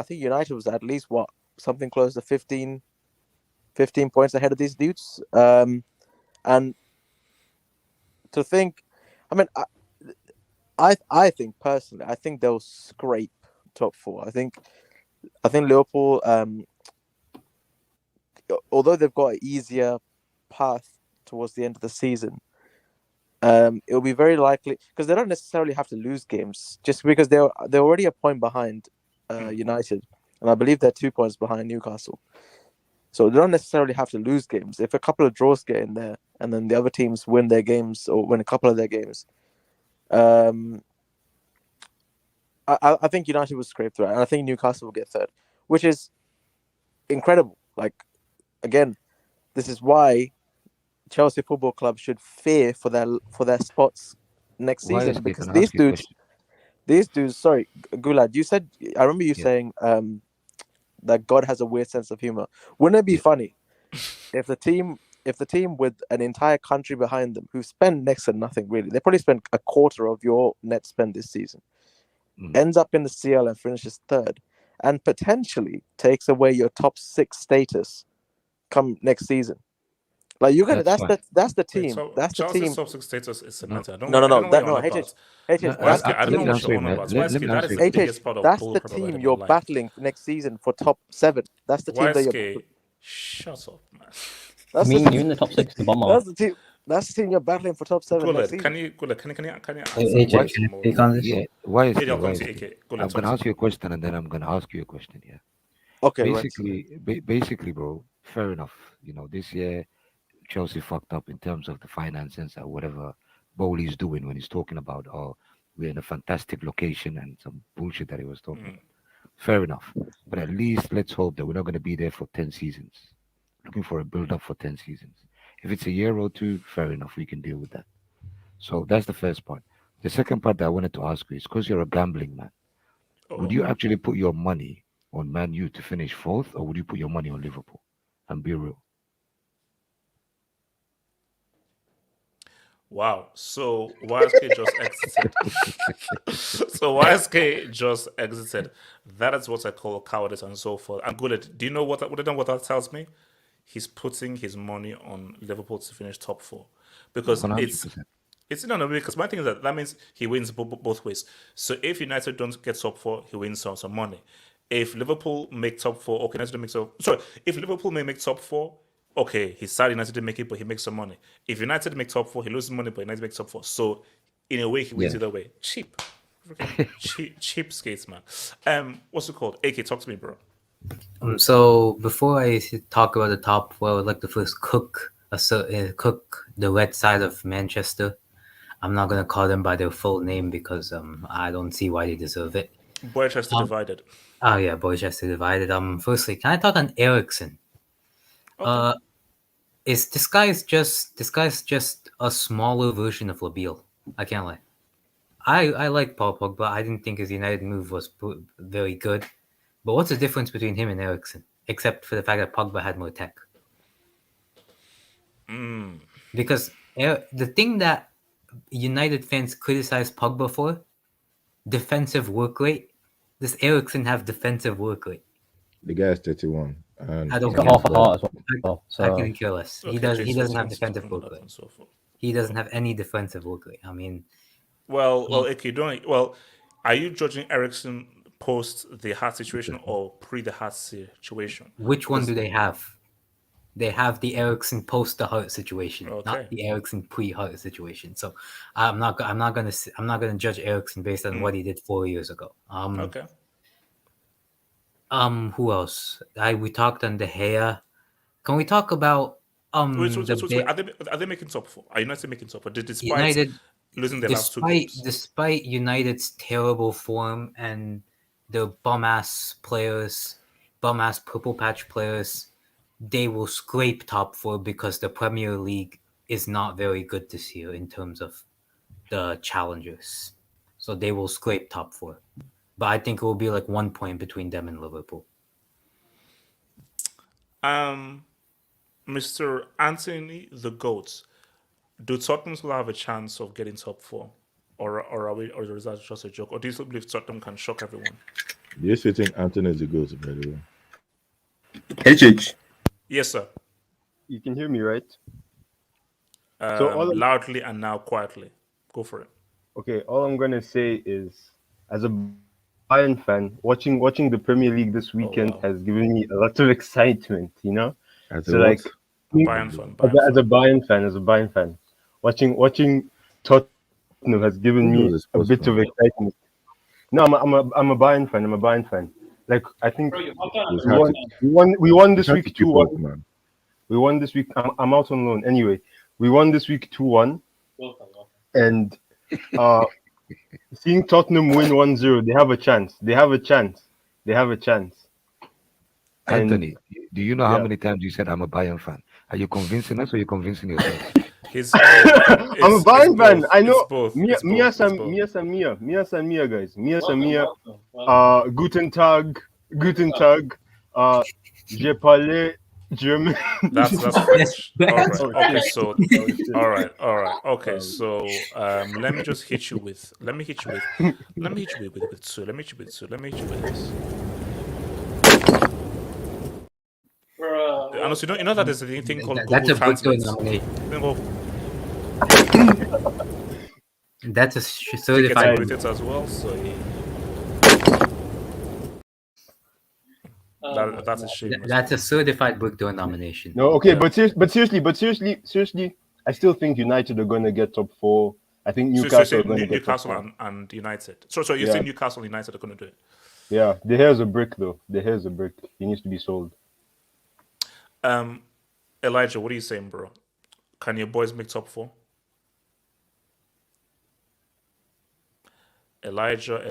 think United was at least something close to 15 points ahead of these dudes, and to think, I mean, I think personally, I think they'll scrape top 4. I think Liverpool, although they've got an easier path towards the end of the season, it'll be very likely because they don't necessarily have to lose games just because they're already a point behind United. and I believe they're 2 points behind Newcastle. So they don't necessarily have to lose games. If a couple of draws get in there, and then the other teams win their games or win a couple of their games, I think United will scrape through it, and I think Newcastle will get third, which is incredible. Like, again, this is why Chelsea Football Club should fear for their spots next Why season, is because can I ask you a question? these dudes. Sorry, Gulad, you said, I remember you Yeah. saying that God has a weird sense of humor. Wouldn't it be funny if the team with an entire country behind them who spend next to nothing really, they probably spend a quarter of your net spend this season, ends up in the CL and finishes third, and potentially takes away your top 6 status come next season? Like, you're gonna that's the team. So That's the Chelsea's team. top 6 status is cemented. I don't No, know what you're on HH, about. HH, That's that's I the don't know team. what you're on about. That is the HH, biggest part of that's bull the crap I've ever team heard in you're my life. battling next season for top 7. That's the team that you're YSK, shut up, man. I mean, you're in the top 6 the bottom. That's the team you're battling for top 7 next season. Can you answer AJ, why- can I speak on this? Yeah, why is Yeah, I'll come to it? AK. I'm gonna ask you a question and then I'm gonna ask you a question. Yeah. Okay. Basically, bro. Fair enough. You know, this year Chelsea fucked up in terms of the finances or whatever Bowley's doing when he's talking about, oh, we're in a fantastic location and some bullshit that he was talking about. Fair enough. But at least let's hope that we're not going to be there for 10 seasons. Looking for a build up for 10 seasons. If it's a year or two, fair enough. We can deal with that. So that's the first part. The second part that I wanted to ask you is because you're a gambling man. Would you actually put your money on Man U to finish 4th, or would you put your money on Liverpool? And be real. Wow. So YSK just exited. So YSK just exited. That is what I call cowardice and so forth. I'm good at. Do you know what that tells me? He's putting his money on Liverpool to finish top 4 because 100%. it's no because my thing is that means he wins both ways. So if United don't get top 4, he wins some money. If Liverpool make top 4, okay, United makes top. Sorry, if Liverpool may make top 4. Okay, he's sad United didn't make it, but he makes some money. If United make top 4, he loses money, but United makes top 4. So, in a way, he wins either way. Cheap. Cheap skates, man. What's it called? AK, talk to me, bro. So, before I talk about the top 4, I would like to first cook the red side of Manchester. I'm not going to call them by their full name because I don't see why they deserve it. Boychester divided. Oh, yeah, Boychester divided. Firstly, can I talk on Eriksen? Okay. This guy's just a smaller version of Labille. I can't lie. I like Paul Pogba. I didn't think his United move was very good. But what's the difference between him and Eriksen? Except for the fact that Pogba had more tech. Because the thing that United fans criticize Pogba for, defensive work rate, does Eriksen have defensive work rate? The guy is 31. And I don't got care. half a heart as well. So I couldn't care less. Okay, He doesn't have Jesus, defensive work rate. He doesn't have any defensive work rate. I mean, AK, are you judging Eriksen post the heart situation or pre the heart situation? which one do they have? They have the Eriksen post the heart situation, not the Eriksen pre heart situation. So I'm not gonna judge Eriksen based on what he did 4 years ago. Okay. Who else? We talked on De Gea. Can we talk about Wait, are they making top 4? Are United making top 4? Despite United losing the last 2 games? Despite United's terrible form and their bum ass purple patch players, they will scrape top 4 because the Premier League is not very good this year in terms of the challengers. So they will scrape top 4. But I think it will be like 1 point between them and Liverpool. Mr. Anthony the Goat, do Tottenham still have a chance of getting top 4? Or is that just a joke? Or do you still believe Tottenham can shock everyone? You still think Anthony is the goat, by the way? HH. Yes, sir. You can hear me, right? Loudly and now quietly. Go for it. Okay, all I'm gonna say is, as a Bayern fan, watching the Premier League this weekend has given me a lot of excitement. You know, as a Bayern fan, watching Tottenham has given me a bit of excitement. No, I'm a Bayern fan. Like I think We had to- we won this had to week keep 2-1. up, man. We won this week. I'm out on loan anyway. We won this week 2-1, and seeing Tottenham win 1-0, they have a chance. They have a chance. They have a chance. And Anthony, do you know how yeah. many times you said I'm a Bayern fan? Are you convincing us or are you convincing yourself? I'm a Bayern fan. I know. Mia It's both. Samia, guys. Mia Samia. Guten Tag. Je parle German. That's French. All right. Oh, Okay. shit. So Oh, shit. all right. Okay. So let me just hit you with. Let me hit you with two. Let me hit you with this. And also, you know that there's a thing called That's Google a book Translate. That's a Tickets certified. with it as well. So yeah. That's a shame. That's a certified book door nomination. No, okay, but seriously, I still think United are going to get top 4. I think So Newcastle you're are going to saying get top Newcastle 4. and United. So you're Yeah. saying Newcastle and United are going to do it. Yeah, De Gea's a brick though. De Gea's a brick. He needs to be sold. Elijah, what are you saying, bro? Can your boys make top 4? Elijah.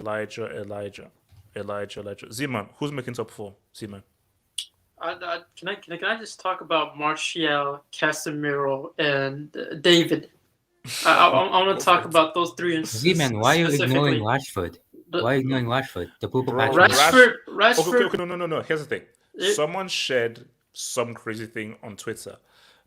Z-Man, who's making top 4? Z-Man. Can I just talk about Martial, Casemiro, and David? I want to talk about those three. Z-Man, why are you ignoring specifically. Rashford? Why are you ignoring Rashford? The purple patch. Rashford. Okay, no. Here's the thing. Someone shared some crazy thing on Twitter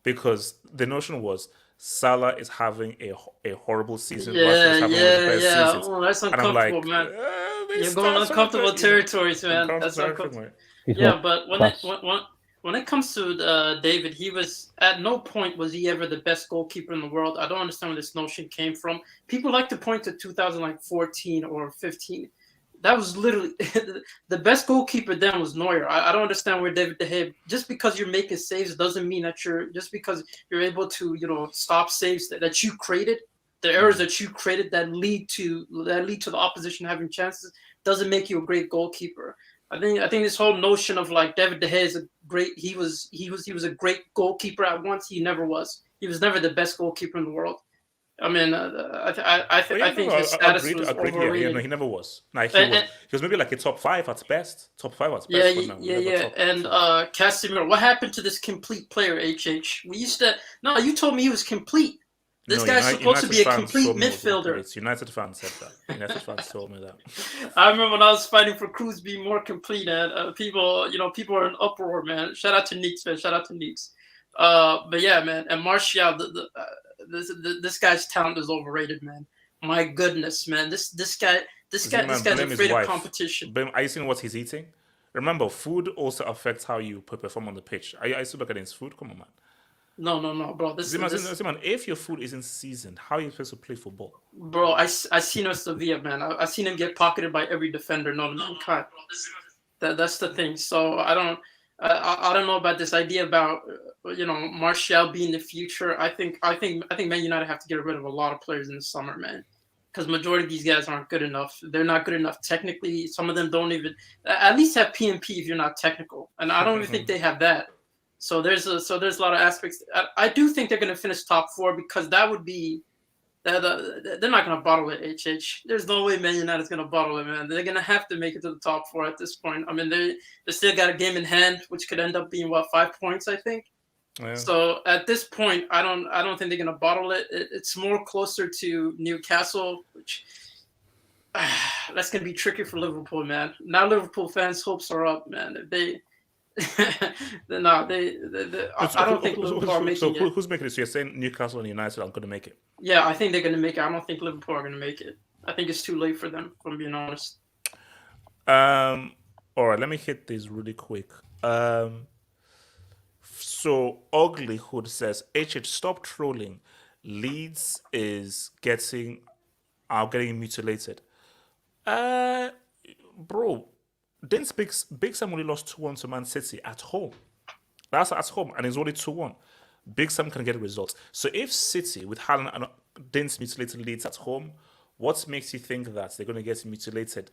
because the notion was Salah is having a horrible season. Rashford is having one of the best seasons. Oh, that's And I'm uncomfortable, like, man. You're start going uncomfortable something, territories, man. That's uncomfortable. Yeah, but when it comes to David, he was at no point was he ever the best goalkeeper in the world. I don't understand where this notion came from. People like to point to 2014 or 15. That was literally the best goalkeeper then was Neuer. I don't understand where David De Gea. Just because you're making saves doesn't mean that just because you're able to stop saves that you created, the errors that you created that lead to the opposition having chances doesn't make you a great goalkeeper. I think this whole notion of like David De Gea is a great. He was a great goalkeeper at once. He never was. He was never the best goalkeeper in the world. I mean, I think his status was overrated. Yeah, no, he never was. No, he was maybe like a top 5 at best. Yeah. And Casemiro, what happened to this complete player, HH? You told me he was complete. This guy's supposed to be a complete midfielder. It's United fans said that. United fans told me that. I remember when I was fighting for Cruz being more complete, and people are in uproar, man. Shout out to Neeks, man. Shout out to Neeks. But yeah, man, and Martial, this guy's talent is overrated, man. My goodness, man, this guy's afraid of competition. But are you seeing what he's eating? Remember, food also affects how you perform on the pitch. I still look at his food. Come on, man. No, bro. Ziman, if your food isn't seasoned, how are you supposed to play football? Bro, I seen him Sevilla, man. I seen him get pocketed by every defender known to mankind. That's the thing. So I don't know about this idea about Martial being the future. I think Man United have to get rid of a lot of players in the summer, man, because majority of these guys aren't good enough. They're not good enough technically. Some of them don't even at least have PMP if you're not technical, and I don't even think they have that. So there's a lot of aspects. I do think they're going to finish top 4 because that would be they're not going to bottle it. HH. There's no way Man United is going to bottle it, man. They're going to have to make it to the top 4 at this point. I mean, they still got a game in hand, which could end up being 5 points, I think. Yeah. So at this point, I don't think they're going to bottle it. It's more closer to Newcastle, which that's going to be tricky for Liverpool, man. Now Liverpool fans' hopes are up, man. I don't think Liverpool are making it. Who's making it? So you're saying Newcastle and United are going to make it? Yeah, I think they're going to make it. I don't think Liverpool are going to make it. I think it's too late for them, if I'm being honest. All right, let me hit this really quick. So Uglyhood says, HH, stop trolling. Leeds is getting mutilated. Bro, didn't Big Sam only lost 2-1 to Man City at home. That's at home, and it's only 2-1. Big Sam can get results. So if City with Haaland and didn't mutilate Leeds at home, what makes you think that they're going to get mutilated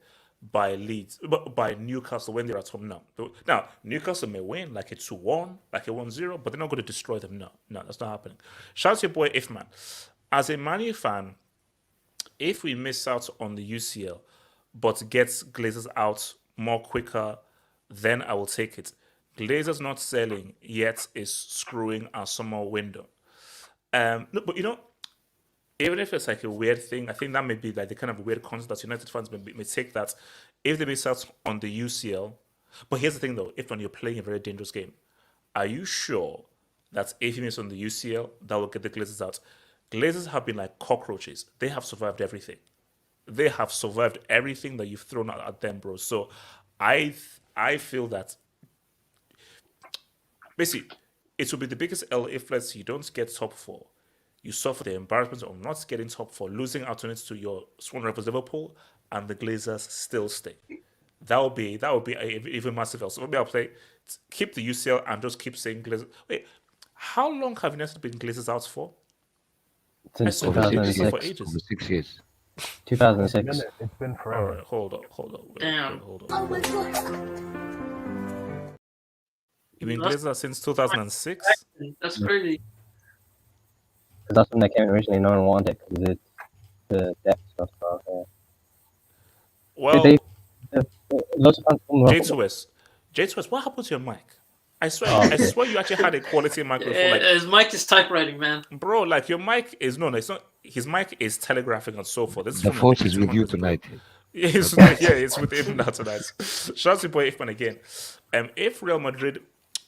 by Leeds, but by Newcastle when they're at home. No. Now, Newcastle may win like a 2-1, like a 1-0, but they're not going to destroy them. No, that's not happening. Shout out to your boy Ifman. As a Man U fan, if we miss out on the UCL, but gets Glazers out more quicker, then I will take it. Glazers not selling yet is screwing our summer window. No, but even if it's like a weird thing, I think that may be like the kind of weird concept that United fans may take that if they miss out on the UCL. But here's the thing though, if when you're playing a very dangerous game, are you sure that if you miss on the UCL, that will get the Glazers out? Glazers have been like cockroaches. They have survived everything. They have survived everything that you've thrown at them, bro. So I feel that basically it will be the biggest L if let's say you don't get top 4. You suffer the embarrassment of not getting top 4, losing out on it to your sworn rivals Liverpool, and the Glazers still stay. That would be even massive L. So maybe I'll play keep the UCL and just keep saying Glazers. Wait, how long have United been Glazers out for? Since for 2006. ages. Over 6 years. 2006. It's been forever. All right, hold on. Damn. Hold on. You've been Glazers since 2006? That's crazy. That's when they came originally. No one wanted it because it's the depth stuff. So, Well, lots of fans come up- J2S, what happened to your mic? I swear you actually had a quality microphone. Like, His mic is typewriting, man. bro, like your mic is it's not. His mic is telegraphing and so forth. This is The from force is with you tonight. It's with him now tonight. Shout out to boy Ifman again. If Real Madrid,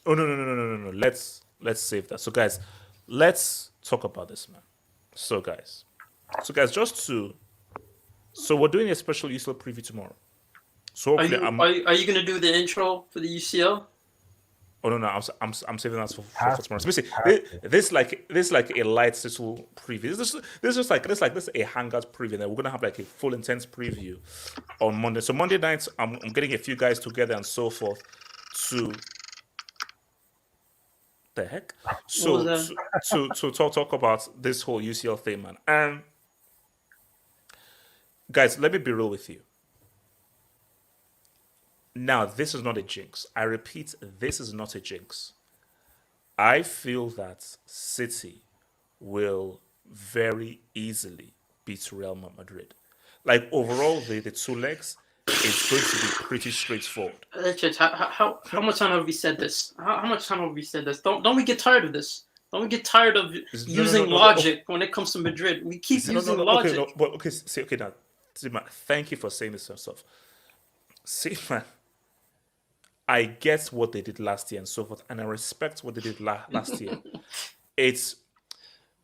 no. Let's save that. So guys, let's talk about this, man. So guys, so we're doing a special UCL preview tomorrow. So Are hopefully you gonna do the intro for the UCL? Oh no! I'm saving that for tomorrow. So basically, this like a light little preview. This is a Hangout preview. Then we're gonna have like a full intense preview on Monday. So Monday nights, I'm getting a few guys together and so forth to the heck. So to talk about this whole UCL thing, man. And guys, let me be real with you. Now, this is not a jinx. I repeat, this is not a jinx. I feel that City will very easily beat Real Madrid. Like, overall, the two legs, it's going to be pretty straightforward. How much time have we said this? How much time have we said this? Don't we get tired of this? Don't we get tired of using logic when it comes to Madrid? We keep using logic. Now, see, man, thank you for saying this yourself. See, man, I get what they did last year and so forth, and I respect what they did last year. It's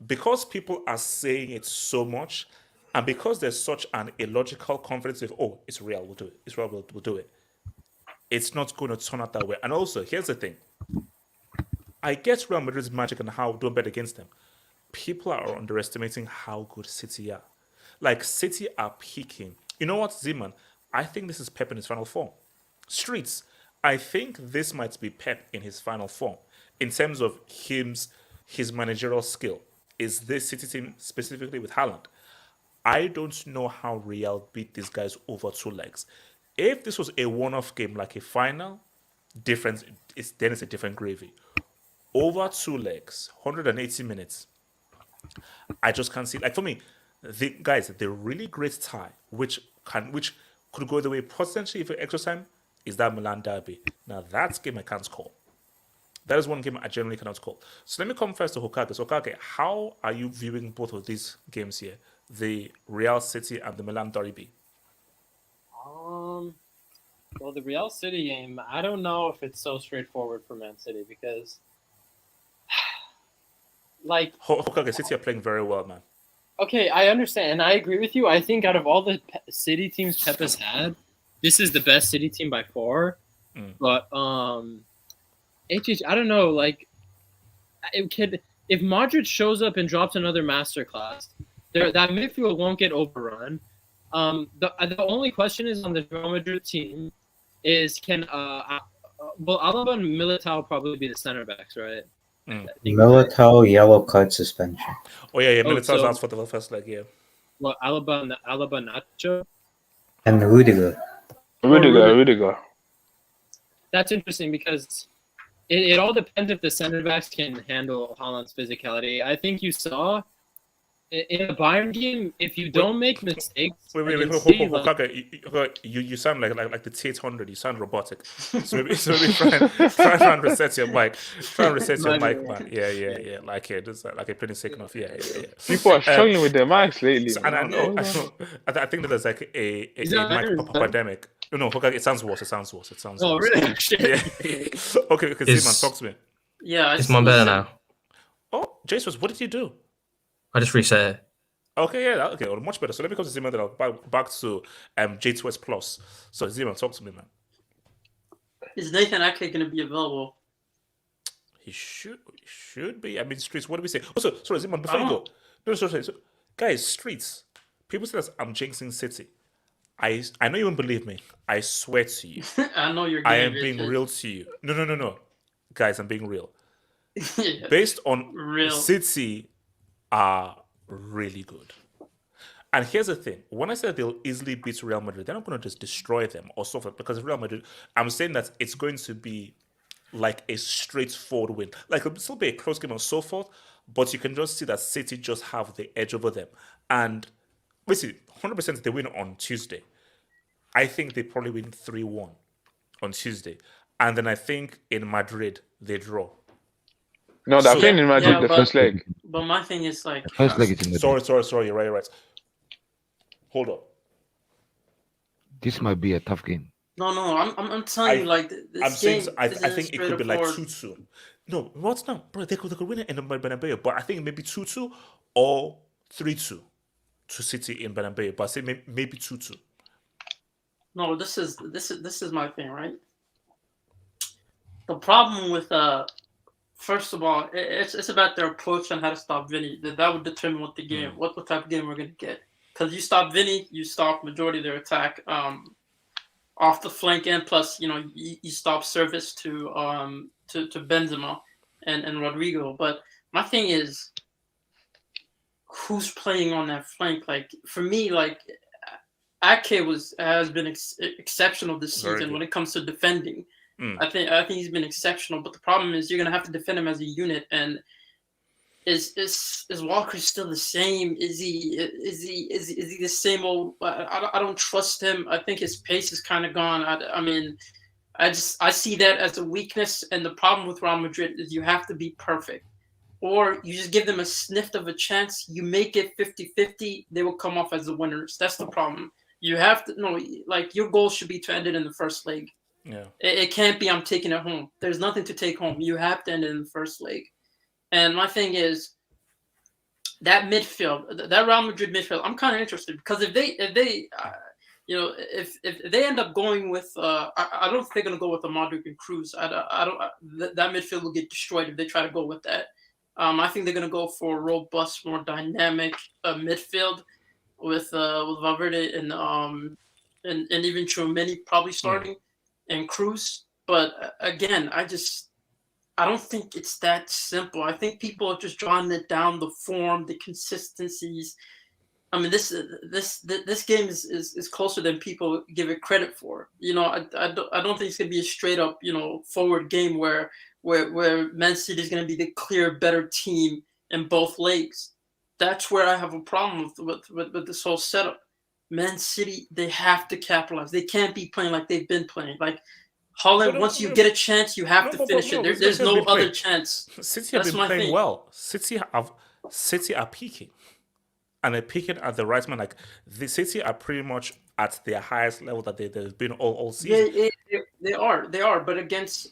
because people are saying it so much, and because there's such an illogical confidence of, oh, it's Real, we'll do it. It's Real, we'll do it. It's not going to turn out that way. And also, here's the thing. I get Real Madrid's magic and how don't bet against them. People are underestimating how good City are. Like, City are peaking. You know what, Zeman? I think this is Pep in his final form. Streets, I think this might be Pep in his final form in terms of his managerial skill. Is this City team specifically with Haaland? I don't know how Real beat these guys over two legs. If this was a one-off game like a final, then it's a different gravy. Over two legs, 180 minutes, I just can't see. Like for me, the really great tie, which could go the way potentially for extra time, is that Milan derby. Now that game I can't call. That is one game I generally cannot call. So let me come first to Hokage. So Hokage, how are you viewing both of these games here? The Real City and the Milan derby? Well, the Real City game, I don't know if it's so straightforward for Man City because, like, Hokage, City are playing very well, man. Okay, I understand, and I agree with you. I think out of all the City teams Pep has had, this is the best City team by far. But I don't know. Like, if Modric shows up and drops another masterclass, that midfield won't get overrun. The only question is on the Real Madrid team is Alaba and Militao will probably be the center backs, right? Militao yellow card suspension. Oh yeah, Militao's out for the first leg, yeah. Well, Alaba Nacho and Rudiger. Rudiger. That's interesting because it all depends if the center backs can handle Haaland's physicality. I think you saw in the Bayern game, if you don't make mistakes, you sound like the T800. You sound robotic. So maybe try and reset your mic. Try and reset your mic, man. Yeah. Like just like a pretty sick enough. Yeah. People are struggling with their mics lately. So, and I know. I think that there's like a mic pandemic. No, it sounds worse. It sounds worse. Oh, really? Yeah. Okay, Simon, talk to me. Yeah, it's mine better now. Oh, Jesus, what did you do? I just reset it. Okay, okay, well, much better. So let me come to Zima, then I'll back to J2S Plus. So Zima, talk to me, man. Is Nathan Ake going to be available? He should be. I mean, Streets, what do we say? Also, sorry, Zima, before you go. No, sorry. So, guys, Streets, people say that I'm jinxing City. I know you won't believe me. I swear to you. I know you're I am being real to you. No. Guys, I'm being real. Based on City are really good. And here's the thing. When I said they'll easily beat Real Madrid, they're not going to just destroy them or so forth. Because Real Madrid, I'm saying that it's going to be like a straightforward win. Like it'll still be a close game and so forth, but you can just see that City just have the edge over them. And basically, 100% they win on Tuesday. I think they probably win 3-1 on Tuesday. And then I think in Madrid, they draw. No, they're playing in Madrid the first leg. But my thing is like... First leg is in Madrid. Sorry, you're right. Hold on. This might be a tough game. No, I'm telling you, like, this game... I think it could be like 2-2. No, what's not? Bro, they could win it in the Bernabeu, but I think maybe 2-2 or 3-2 to City in Bernabeu, but I say maybe 2-2. No, this is my thing, right? The problem with... First of all, it's about their approach on how to stop Vinny. That would determine what the game, what type of game we're going to get. Because you stop Vinny, you stop majority of their attack off the flank end. Plus, you stop service to Benzema and Rodrigo. But my thing is, who's playing on that flank? Like for me, like Ake has been exceptional this season when it comes to defending. I think he's been exceptional, but the problem is you're gonna have to defend him as a unit. And is Walker still the same? Is he the same old? I don't trust him. I think his pace is kind of gone. I see that as a weakness. And the problem with Real Madrid is you have to be perfect, or you just give them a sniff of a chance. You make it 50-50, they will come off as the winners. That's the problem. You have to like your goal should be to end it in the first leg. Yeah, it can't be I'm taking it home. There's nothing to take home. You have to end it in the first leg. And my thing is that midfield, that Real Madrid midfield. I'm kind of interested because if they end up going with, I don't think they're gonna go with the Modric and Cruz. That midfield will get destroyed if they try to go with that. I think they're gonna go for a robust, more dynamic midfield with Valverde and even Tchouaméni probably starting. And Cruz, but again, I don't think it's that simple. I think people are just drawing it down, the form, the consistencies. I mean, this game is closer than people give it credit for. I don't think it's gonna be a straight up forward game where Man City is gonna be the clear better team in both legs. That's where I have a problem with this whole setup. Man City, they have to capitalize. They can't be playing like they've been playing. Like Haaland, once you get a chance, you have to finish it. There's no other chance. City have been playing well. City are peaking, and they're peaking at the right moment. Like the City are pretty much at their highest level that they've been all season. They are. But against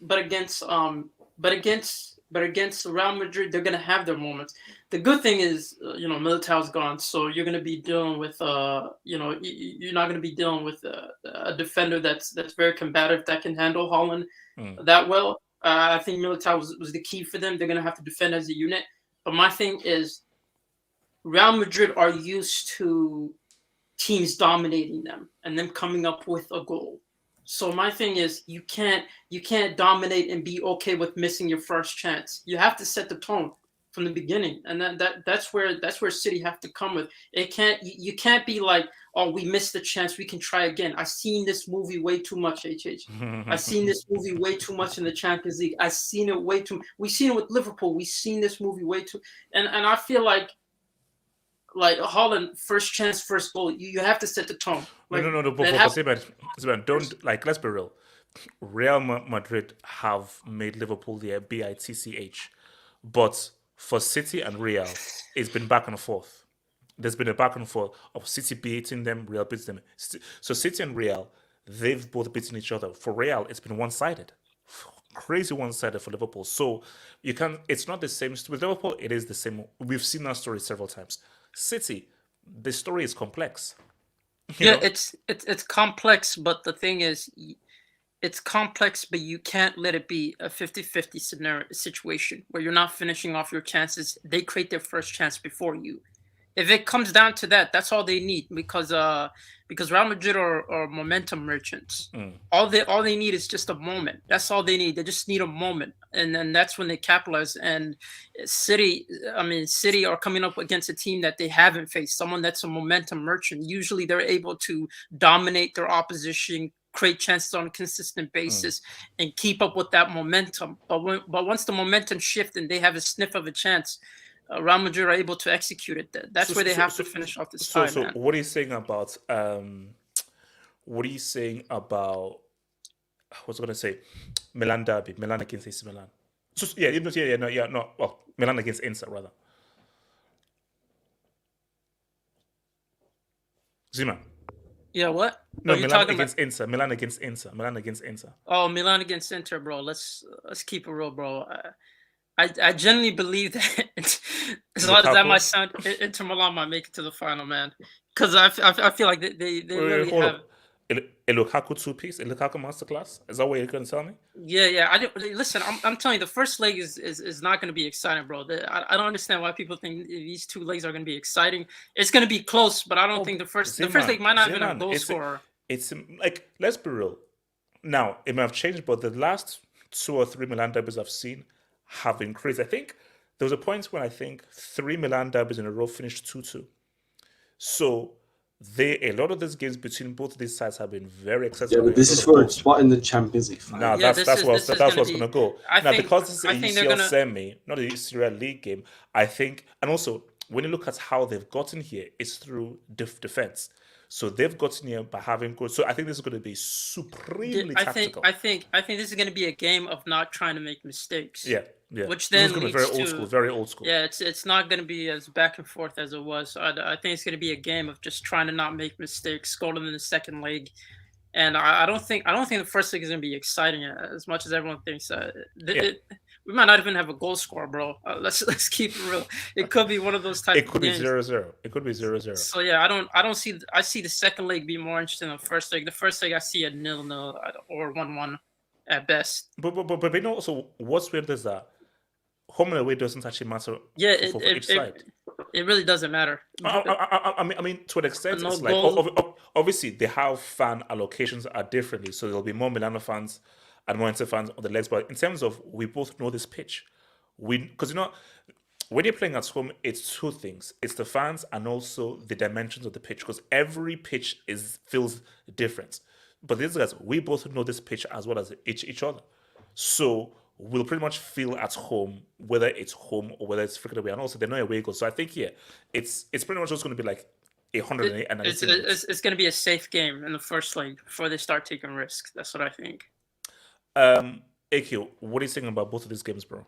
Real Madrid, they're gonna have their moments. The good thing is, Militao's gone, so you're gonna be dealing with, you're not gonna be dealing with a defender that's very combative that can handle Haaland that well. I think Militao was the key for them. They're gonna have to defend as a unit. But my thing is, Real Madrid are used to teams dominating them and them coming up with a goal. So my thing is, you can't dominate and be okay with missing your first chance. You have to set the tone from the beginning, and that's where City have to come with. You can't be like, oh, we missed the chance, we can try again. I've seen this movie way too much, HH. I've seen this movie way too much in the Champions League. I've seen it way too. We've seen it with Liverpool. We've seen this movie way too. And I feel like Holland, first chance, first goal. You have to set the tone. Like, no. But Sebastian, don't, like, let's be real. Real Madrid have made Liverpool their BITCH, but for City and Real, it's been back and forth. There's been a back and forth of City beating them, Real beats them. So City and Real, they've both beaten each other. For Real, it's been one-sided. Crazy one-sided for Liverpool. So you can. It's not the same with Liverpool. It is the same. We've seen that story several times. City, the story is complex. You know? it's complex, but the thing is, it's complex, but you can't let it be a 50-50 situation where you're not finishing off your chances. They create their first chance before you. If it comes down to that, that's all they need, because Real Madrid are momentum merchants. All they need is just a moment. That's all they need. They just need a moment, and then that's when they capitalize. And City are coming up against a team that they haven't faced, someone that's a momentum merchant. Usually, they're able to dominate their opposition, create chances on a consistent basis, and keep up with that momentum. But once the momentum shifts and they have a sniff of a chance, Real Madrid are able to execute it. That's where they have to finish off this time. So what are you saying about what's I gonna say? Milan derby, Milan against AC Milan. So well, Milan against Inter rather. Zima. Yeah, what? No, Milan against Inter. Milan against Inter. Milan against Inter. Oh, Milan against Inter, bro. Let's keep it real, bro. I genuinely believe that as loud as that might sound, Inter Milan might make it to the final, man. Because I feel like they really have. A Lukaku two-piece, a Lukaku masterclass. Is that what you're going to tell me? Yeah. Listen, I'm telling you, the first leg is not going to be exciting, bro. I don't understand why people think these two legs are going to be exciting. It's going to be close, but I don't think the first leg might not have been a goal scorer. It's like, let's be real. Now it may have changed, but the last 2 or 3 Milan derbies I've seen have been crazy. I think there was a point when I think 3 Milan derbies in a row finished 2-2. So a lot of these games between both these sides have been very accessible. Yeah, but this is for a spot in the Champions League final. Now that's what's going to go. Because this is a UCL semi, not a Serie League game. I think, and also when you look at how they've gotten here, it's through defense. So they've gotten here by having goals. So I think this is going to be supremely tactical. I think this is going to be a game of not trying to make mistakes. Yeah. Which then leads to very old school. Yeah, it's not going to be as back and forth as it was. So I think it's going to be a game of just trying to not make mistakes, scoring in the second leg. And I don't think the first leg is going to be exciting as much as everyone thinks. We might not even have a goal scorer, bro. Let's keep it real. It could be one of those types. It could be 0-0. It could be 0-0. So yeah, I see the second leg be more interesting than the first leg. The first leg I see a 0-0 or 1-1 at best. But you know, also what's weird is that home and away doesn't actually matter. Yeah, for each side. It really doesn't matter. I mean, to an extent, it's like obviously they have fan allocations are differently, so there'll be more Milano fans and more Inter fans on the legs. But in terms of, we both know this pitch, because when you're playing at home, it's two things: it's the fans and also the dimensions of the pitch, because every pitch feels different. But these guys, we both know this pitch as well as each other, so we'll pretty much feel at home, whether it's home or whether it's freaking away. And also, they know away goals. So I think, it's pretty much just going to be like 108 and it's going to be a safe game in the first leg before they start taking risks. That's what I think. AQ, what are you saying about both of these games, bro?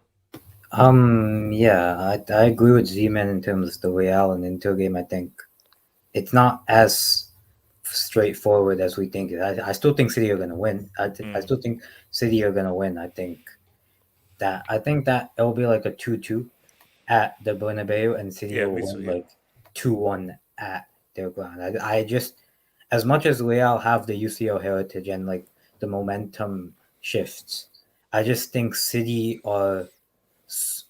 Yeah, I agree with Z-Man in terms of the Real and Inter game. I think it's not as straightforward as we think. I still think City are going to win. I still think City are going to win. I think that it'll be like a 2-2 at the Bernabeu, and City will win like 2-1 at their ground. I just, as much as Real have the UCL heritage and like the momentum shifts, I just think City this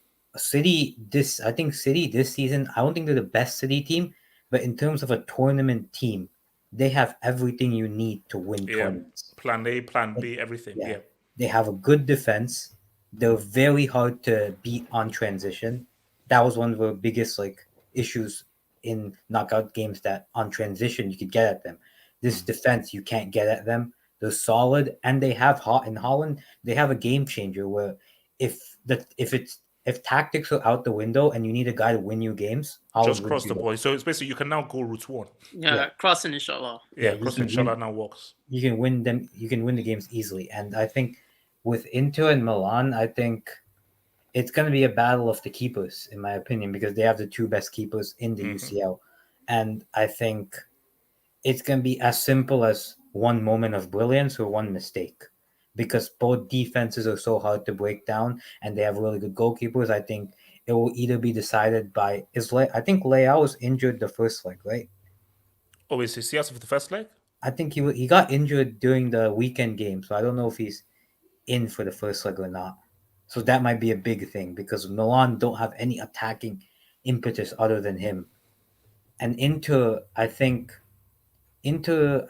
season, I don't think they're the best City team, but in terms of a tournament team, they have everything you need to win tournaments. Plan A, Plan B, everything. Yeah. They have a good defense. They're very hard to beat on transition. That was one of the biggest issues in knockout games that on transition you could get at them. This defense you can't get at them. They're solid, and they have in Holland. They have a game changer where if tactics are out the window and you need a guy to win you games, Holland just cross the ball. So it's basically you can now go route one. Yeah, crossing inshallah. Yeah, crossing inshallah now works. You can win them. You can win the games easily, and I think with Inter and Milan, I think it's going to be a battle of the keepers, in my opinion, because they have the two best keepers in the UCL, and I think it's going to be as simple as one moment of brilliance or one mistake, because both defenses are so hard to break down and they have really good goalkeepers. I think it will either be decided by I think Leao was injured the first leg, right? Oh, is he out for the first leg? I think he got injured during the weekend game, so I don't know if he's in for the first leg or not. So that might be a big thing because Milan don't have any attacking impetus other than him. And Inter, I think Inter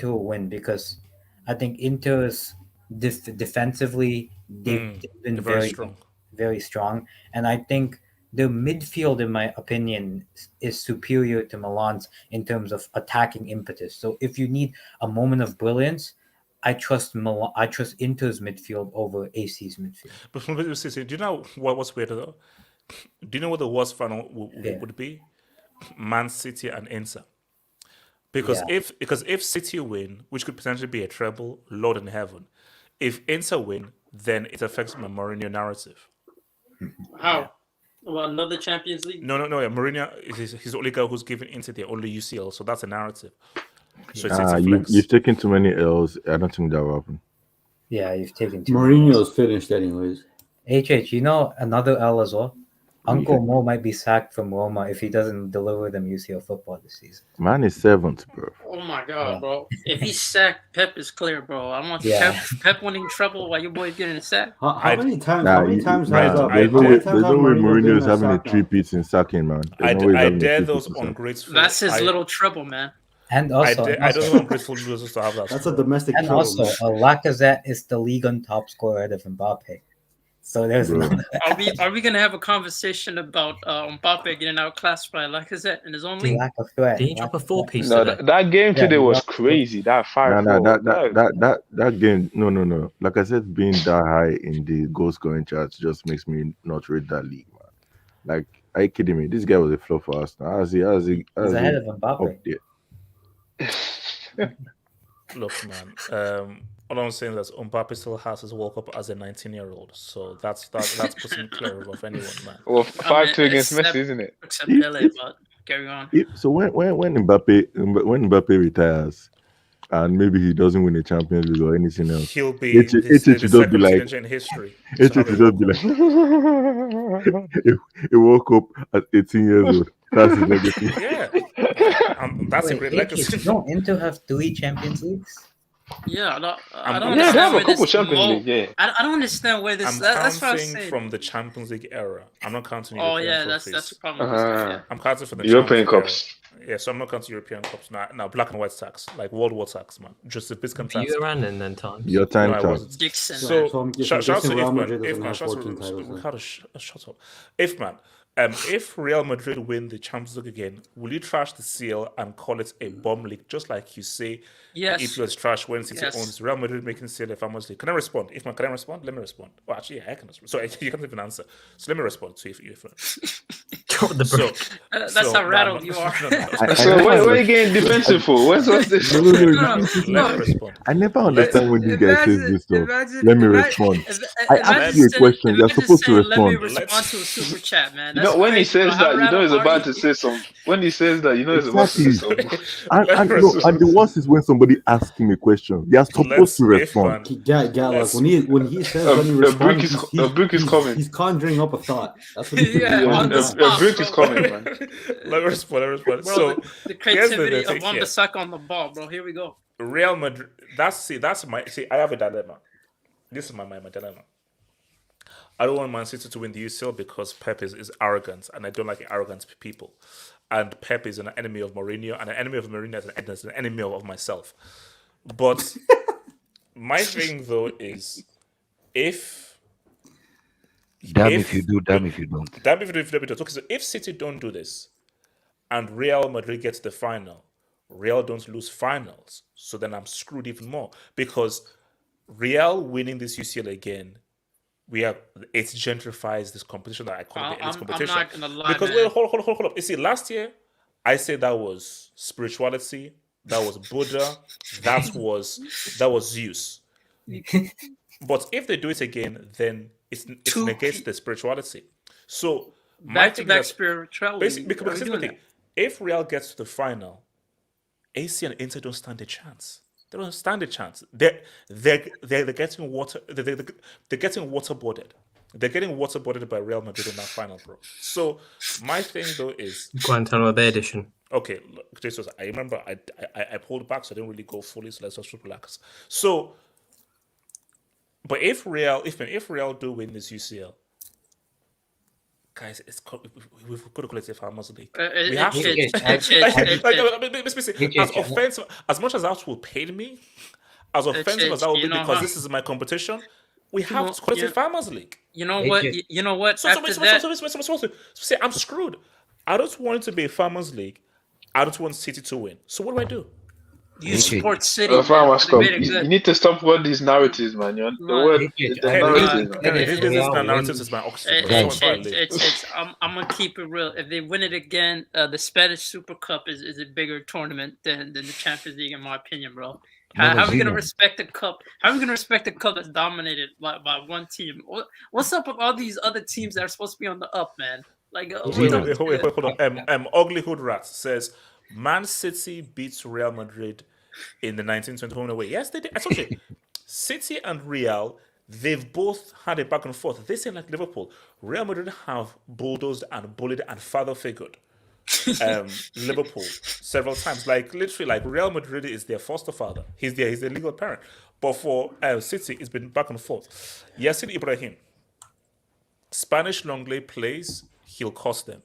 will win because I think Inter's defensively they've been very strong. Very strong, and I think the midfield, in my opinion, is superior to Milan's in terms of attacking impetus. So if you need a moment of brilliance, I trust Inter's midfield over AC's midfield. But do you know what's weird though? Do you know what the worst final would be? Man City and Inter. Because if City win, which could potentially be a treble, Lord in heaven, if Inter win, then it affects my Mourinho narrative. How? Well, another Champions League? No. Yeah, Mourinho is he's the only guy who's given Inter the only UCL, so that's a narrative. So you've taken too many L's. I don't think that will happen. Yeah, you've taken too Mourinho's finished anyways. HH, you know another L as well? Uncle Mo might be sacked from Roma if he doesn't deliver them UCL football this season. Man is 7th, bro. Oh my God, bro! If he's sacked, Pep is clear, bro. I want Pep winning trouble while your boy's getting sacked. How many times? There's no way Mourinho is having a three-peats in sacking, man. I dare those ungrateful. That's his little trouble, man. And also, I don't want ungrateful losers to have that. That's a domestic. And also, Lacazette is the league on top scorer ahead of Mbappe. So there's Are we gonna have a conversation about Mbappe getting outclassed by Lacazette in his own league? Did he drop a 4-piece? No, that game today was crazy. That 5-4. That game. No. Like I said, being that high in the goal scoring charts just makes me not rate that league, man. Like, are you kidding me? This guy was a flop for us. How's he ahead of Mbappe. Up there? Look, man. All I'm saying is that Mbappe still has his World Cup as a 19-year-old, so that's putting clear of anyone, man. Well, 5-2 against Messi, isn't it? Except Pele, but carry on. So when Mbappe retires, and maybe he doesn't win the Champions League or anything else, he'll be the second teenager in history. It will just be like he woke up at 18 years old. That's his legacy. Yeah, that's a great legacy. Don't Inter have 3 Champions Leagues? Yeah, I don't they understand have a where couple this. Champions League. Yeah, I don't understand where this. I'm That's what I'm counting saying. from the Champions League era. I'm not counting. Oh European yeah, that's trophies. the problem. I'm counting for the European Champions Cups. Era. Yeah, so I'm not counting European Cups now. Black and white tax, like World War tax, man. Just a biscuit tax. You ran in then times. Your time No, I tax. wasn't. Dixon. So I'm shout out to guessing Real Madrid Ifman. doesn't have Shout out 14 titles, to then. Ricardo. Shut up. Ifman. If Real Madrid win the Champions League again, will you trash the CL and call it a bomb league, just like you say Yes. EPL is trash when City Yes. owns Real Madrid making CL a famous league? Can I respond? Ifman, can I respond? Let me respond. Well, actually, yeah, I can respond. So you can't even answer. So let me respond to Ifman. That's how rattled you are. So why are you getting defensive for? What's this? No. Let me respond. I never understand when these guys say this stuff. imagine- Let me imagine- respond. Imagine I asked you a question. You're supposed to Let me respond. respond to a super chat, man. You know, when he says that, you know he's about to say some. When he says that, you know he's about to say something. And the worst is when somebody asks him a question. They are supposed to respond. Like when he says let me respond, a brick is coming. He's conjuring up a thought. That's what he's Yeah, doing. on the A spot, brick is bro. coming, man. Let me respond. Bro, So the here's the creativity thing of Wan here. Bissaka on the ball, bro. Here we go. Real Madrid. That's my. See, I have a dilemma. This is my dilemma. I don't want Man City to win the UCL because Pep is arrogant, and I don't like arrogant people. And Pep is an enemy of Mourinho, and an enemy of Mourinho is an enemy of myself. But my thing though is, if Damn if you do, damn if you don't. damn if you don't. Okay, so if City don't do this, and Real Madrid gets the final, Real don't lose finals. So then I'm screwed even more because Real winning this UCL again, it gentrifies this competition that I call the elite competition. I'm not gonna lie, because man. wait, hold up. You see, last year I said that was spirituality, that was Buddha, that was Zeus. But if they do it again, then it negates the spirituality. So back-to-back spirituality. Because here's the thing: if Real gets to the final, AC and Inter don't stand a chance. They don't stand a chance. They're getting they're getting waterboarded. They're getting waterboarded by Real Madrid in that final, bro. So my thing though is Guantanamo Bay edition. Okay, look, Jesus, I remember I pulled back, so I didn't really go fully. So let's just relax. So, but if Real do win this UCL, guys, we've got to call it a Farmers League. We have to. As much as that will pain me, as offensive as that will be, because this is my competition, we have to call it a Farmers League. You know what? You know what? So I'm screwed. I don't want it to be a Farmers League. I don't want City to win. So what do? You support City. You need to stop with these narratives, man. The word narratives is my oxygen. I'm gonna keep it real. If they win it again, the Spanish Super Cup is a bigger tournament than the Champions League, in my opinion, bro. How are we gonna respect the cup? How are we gonna respect the cup that's dominated by one team? What's up with all these other teams that are supposed to be on the up, man? Like, wait, hold on. Ugly Hood Rat says Man City beats Real Madrid in the 1920 home away. Yes, they did. I told you, City and Real, they've both had a back and forth. They say like Liverpool, Real Madrid have bulldozed and bullied and father figured Liverpool several times. Like literally, like Real Madrid is their foster father. He's their legal parent. But for City, it's been back and forth. Yassin Ibrahim, Spanish Longley plays. He'll cost them.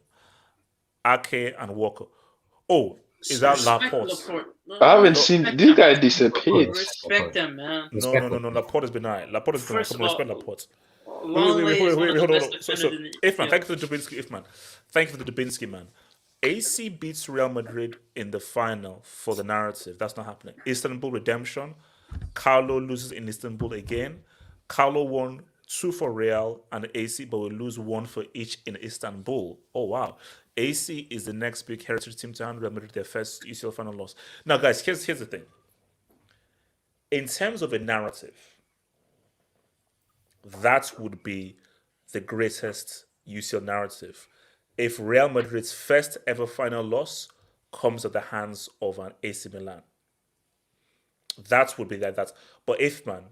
Ake and Walker. Oh, is that Laporte? I haven't seen this guy disappeared. Respect them, man. No. Laporte has been alright. Laporte has been alright. Come on, respect Laporte. Wait, hold on. So, Ifman, thank you for the Dubinsky, Ifman. Thank you for the Dubinsky, man. AC beats Real Madrid in the final for the narrative. That's not happening. Istanbul redemption. Carlo loses in Istanbul again. Carlo won 2 for Real and AC, but we lose 1 for each in Istanbul. Oh, wow. AC is the next big heritage team to hand Real Madrid their first UCL final loss. Now, guys, here's the thing. In terms of a narrative, that would be the greatest UCL narrative. If Real Madrid's first ever final loss comes at the hands of an AC Milan. That would be that. But if, man,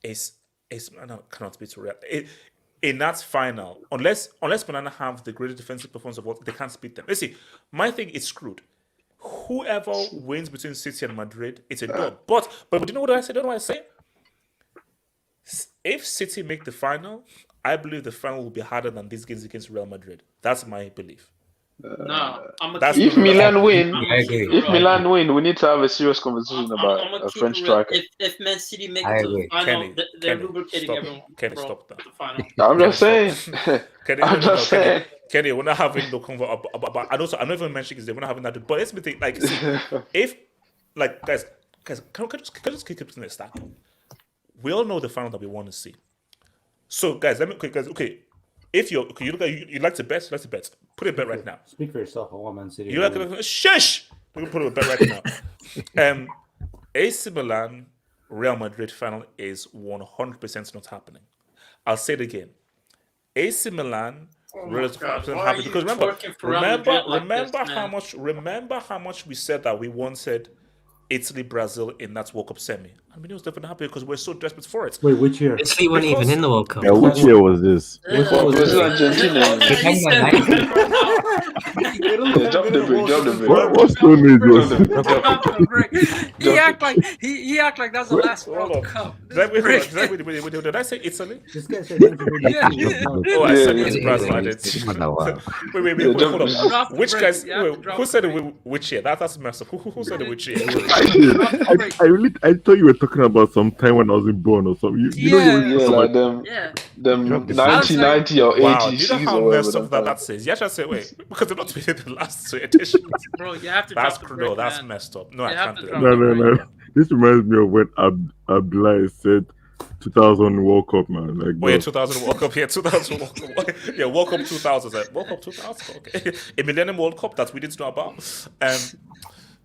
AC Milan cannot beat Real. In that final, unless Milan have the greatest defensive performance of all, they can't beat them. Let's see, my thing is screwed. Whoever wins between City and Madrid, it's a dub. But do you know what I say? Do you know what I say? If City make the final, I believe the final will be harder than these games against Real Madrid. That's my belief. If Milan win, we need to have a serious conversation about a French striker. If Man City make it to the final, they're lubricating everyone. Kenny, stop that. I'm just saying. Kenny, we're not having no convo about. I'm not even mentioning this. We're not having that. But let's be thinking, like, if, like, guys, can I just keep it in the stack? We all know the final that we want to see. So, guys, okay. If you like to bet, put a bet right now. Speak for yourself. I want Man City. You like to shush. We can put a bet right now. AC Milan Real Madrid final is 100% not happening. I'll say it again. AC Milan Real Madrid happy because remember how much we said that we wanted Italy, Brazil in that World Cup semi. I mean, it was definitely happy because we're so desperate for it. Wait, which year? Italy weren't even in the World Cup. Yeah, which year was this? Brazil, Argentina. What stone age was it? He act like that's the last World Cup. Did I say Italy? This guy said Oh, I said it's Brazil. I did. Wait, hold on. Which guys? Who said it? Which year? That's messed up. Who said it? Which year? I thought you were talking about some time when I wasn't born or something. You know, like them 1990 or 80. Wow, you know how messed up that says? Yeah, just say, wait. because they're not winning the last 2 editions. Bro, you have to That's drop the no, break, that's man. messed up. No, You I have can't to do drop that. the break. No. This reminds me of when Abdullah said 2000 World Cup, man. Like, Oh yeah, bro. 2000 World Cup. Yeah, 2000 World Cup. Yeah, World Cup 2000. World Cup 2000. Okay, a Millennium World Cup that we didn't know about.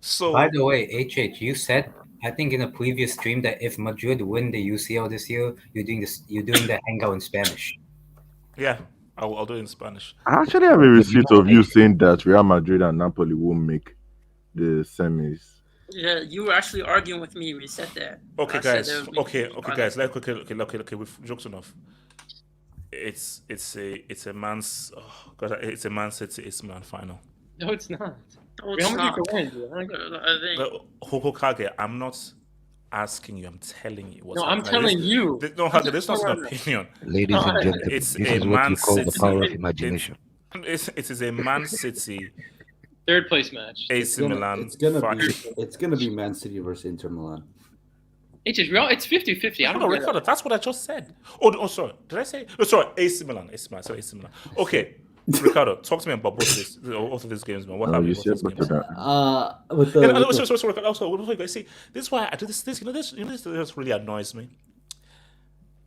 So by the way, HH, you said I think in a previous stream that if Madrid win the UCL this year, you're doing the hangout in Spanish. Yeah, I'll do it in Spanish. I actually have a receipt of you saying that Real Madrid and Napoli won't make the semis. Yeah, you were actually arguing with me when you said that. Okay, I said guys. there would be Okay, guys. finals. Okay. We've jokes enough. It's a man's. Oh God, it's a Man City AC Milan final. No, it's not. No, Real it's Madrid not. can win, dude. I think. Hokokage, I'm not asking you. I'm telling you. No, I'm telling you. No, Hage, this is not an opinion. Ladies and gentlemen, It's this a is what Man you call the City. power of imagination. It is a Man City. Third place match. AC Milan. It's gonna be Man City versus Inter Milan. It's 50-50. I don't know. Ricardo, that's what I just said. Oh, sorry. Did I say? Oh, sorry. AC Milan. Sorry, AC Milan. Okay, Ricardo, talk to me about both of these games, man. What happened? Sorry. Also, see, this is why I do this. This really annoys me.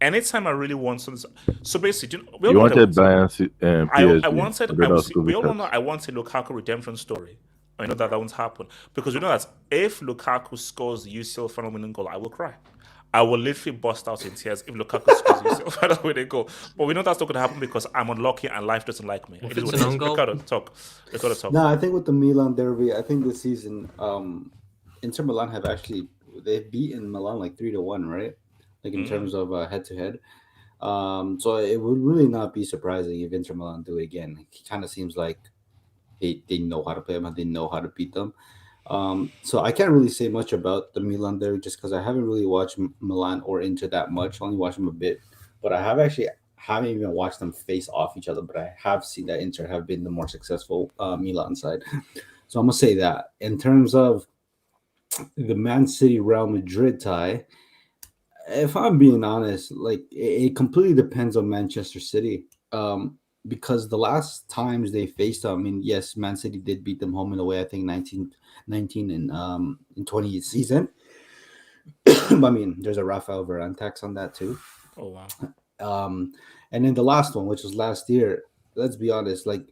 Anytime I really want something, so basically, You wanted Bayern PSG. I wanted. We all know I want a Lukaku redemption story. I know that won't happen because we know that if Lukaku scores the UCL final winning goal, I will cry. I will literally burst out in tears if Lukaku scores the UCL final winning goal. But we know that's not going to happen because I'm unlucky and life doesn't like me. If it's an own goal. Ricardo, talk. No, I think with the Milan derby, I think this season, Inter Milan they've beaten Milan like 3-1, right? Like in terms of head to head. So it would really not be surprising if Inter Milan do it again. It kind of seems like they know how to play them and they know how to beat them. So I can't really say much about the Milan there just because I haven't really watched Milan or Inter that much. Only watched them a bit, but I haven't even watched them face off each other. But I have seen that Inter have been the more successful Milan side. So I'm gonna say that in terms of the Man City Real Madrid tie. If I'm being honest, like it completely depends on Manchester City. Because the last times they faced them, I mean, yes, Man City did beat them home and away, I think 19 and in 20 season. But I mean, there's a Rafael Varane tax on that too. Oh wow. And then the last one, which was last year, let's be honest, like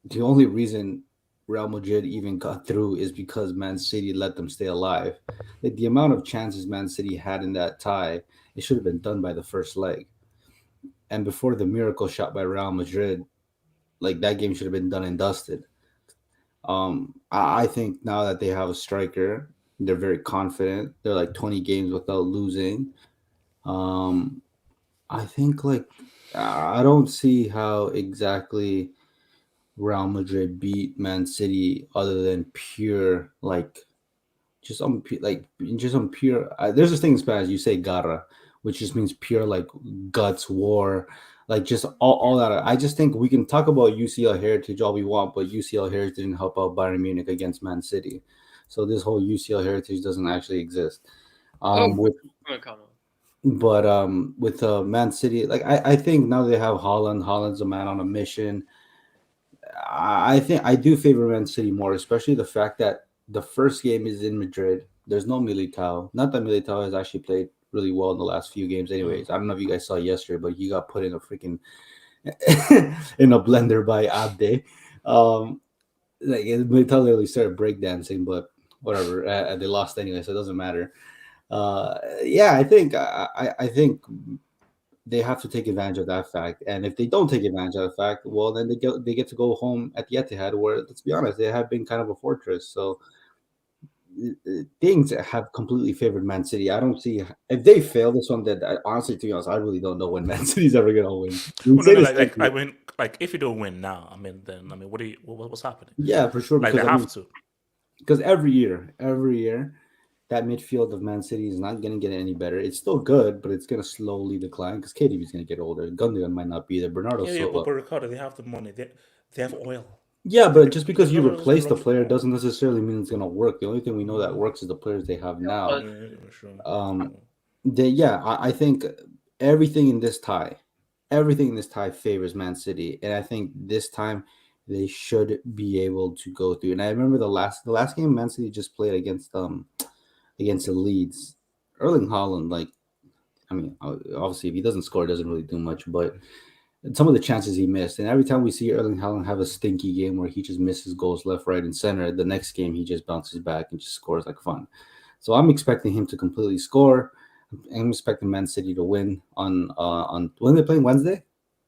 the only reason Real Madrid even got through is because Man City let them stay alive. Like the amount of chances Man City had in that tie, it should have been done by the first leg. And before the miracle shot by Real Madrid, like that game should have been done and dusted. I think now that they have a striker, they're very confident. They're like 20 games without losing. I think like I don't see how exactly Real Madrid beat Man City other than pure like just on pure. There's this thing in Spanish you say garra, which just means pure like guts, war, like just all that. I just think we can talk about UCL heritage all we want, but UCL heritage didn't help out Bayern Munich against Man City. So this whole UCL heritage doesn't actually exist. With Man City, like I think now they have Haaland. Haaland's a man on a mission. I think I do favor Man City more, especially the fact that the first game is in Madrid. There's no Militao. Not that Militao has actually played really well in the last few games anyways. I don't know if you guys saw yesterday, but he got put in a freaking in a blender by Abde. Like Militao literally started breakdancing, but whatever. They lost anyway, so it doesn't matter. Yeah, I think I think they have to take advantage of that fact. And if they don't take advantage of that fact, well, then they get to go home at the Etihad, where, let's be honest, they have been kind of a fortress. So things have completely favored Man City. I don't see if they fail this one. That honestly, to be honest, I really don't know when Man City's ever gonna win. I mean, like if you don't win now, what's happening? Yeah, for sure. Like they have to. Because every year, that midfield of Man City is not going to get any better. It's still good, but it's going to slowly decline because KDB is going to get older. Gundogan might not be there. Bernardo Silva. But Ricardo, they have the money. They have oil. Yeah, but just because you replace the player doesn't necessarily mean it's going to work. The only thing we know that works is the players they have now. I think everything in this tie favors Man City, and I think this time they should be able to go through. And I remember the last game Man City just played against the Leeds. Erling Haaland, like, I mean, obviously if he doesn't score, it doesn't really do much, but some of the chances he missed, and every time we see Erling Haaland have a stinky game where he just misses goals left, right, and center, the next game he just bounces back and just scores like fun. So I'm expecting him to completely score. I'm expecting Man City to win on when they're playing, Wednesday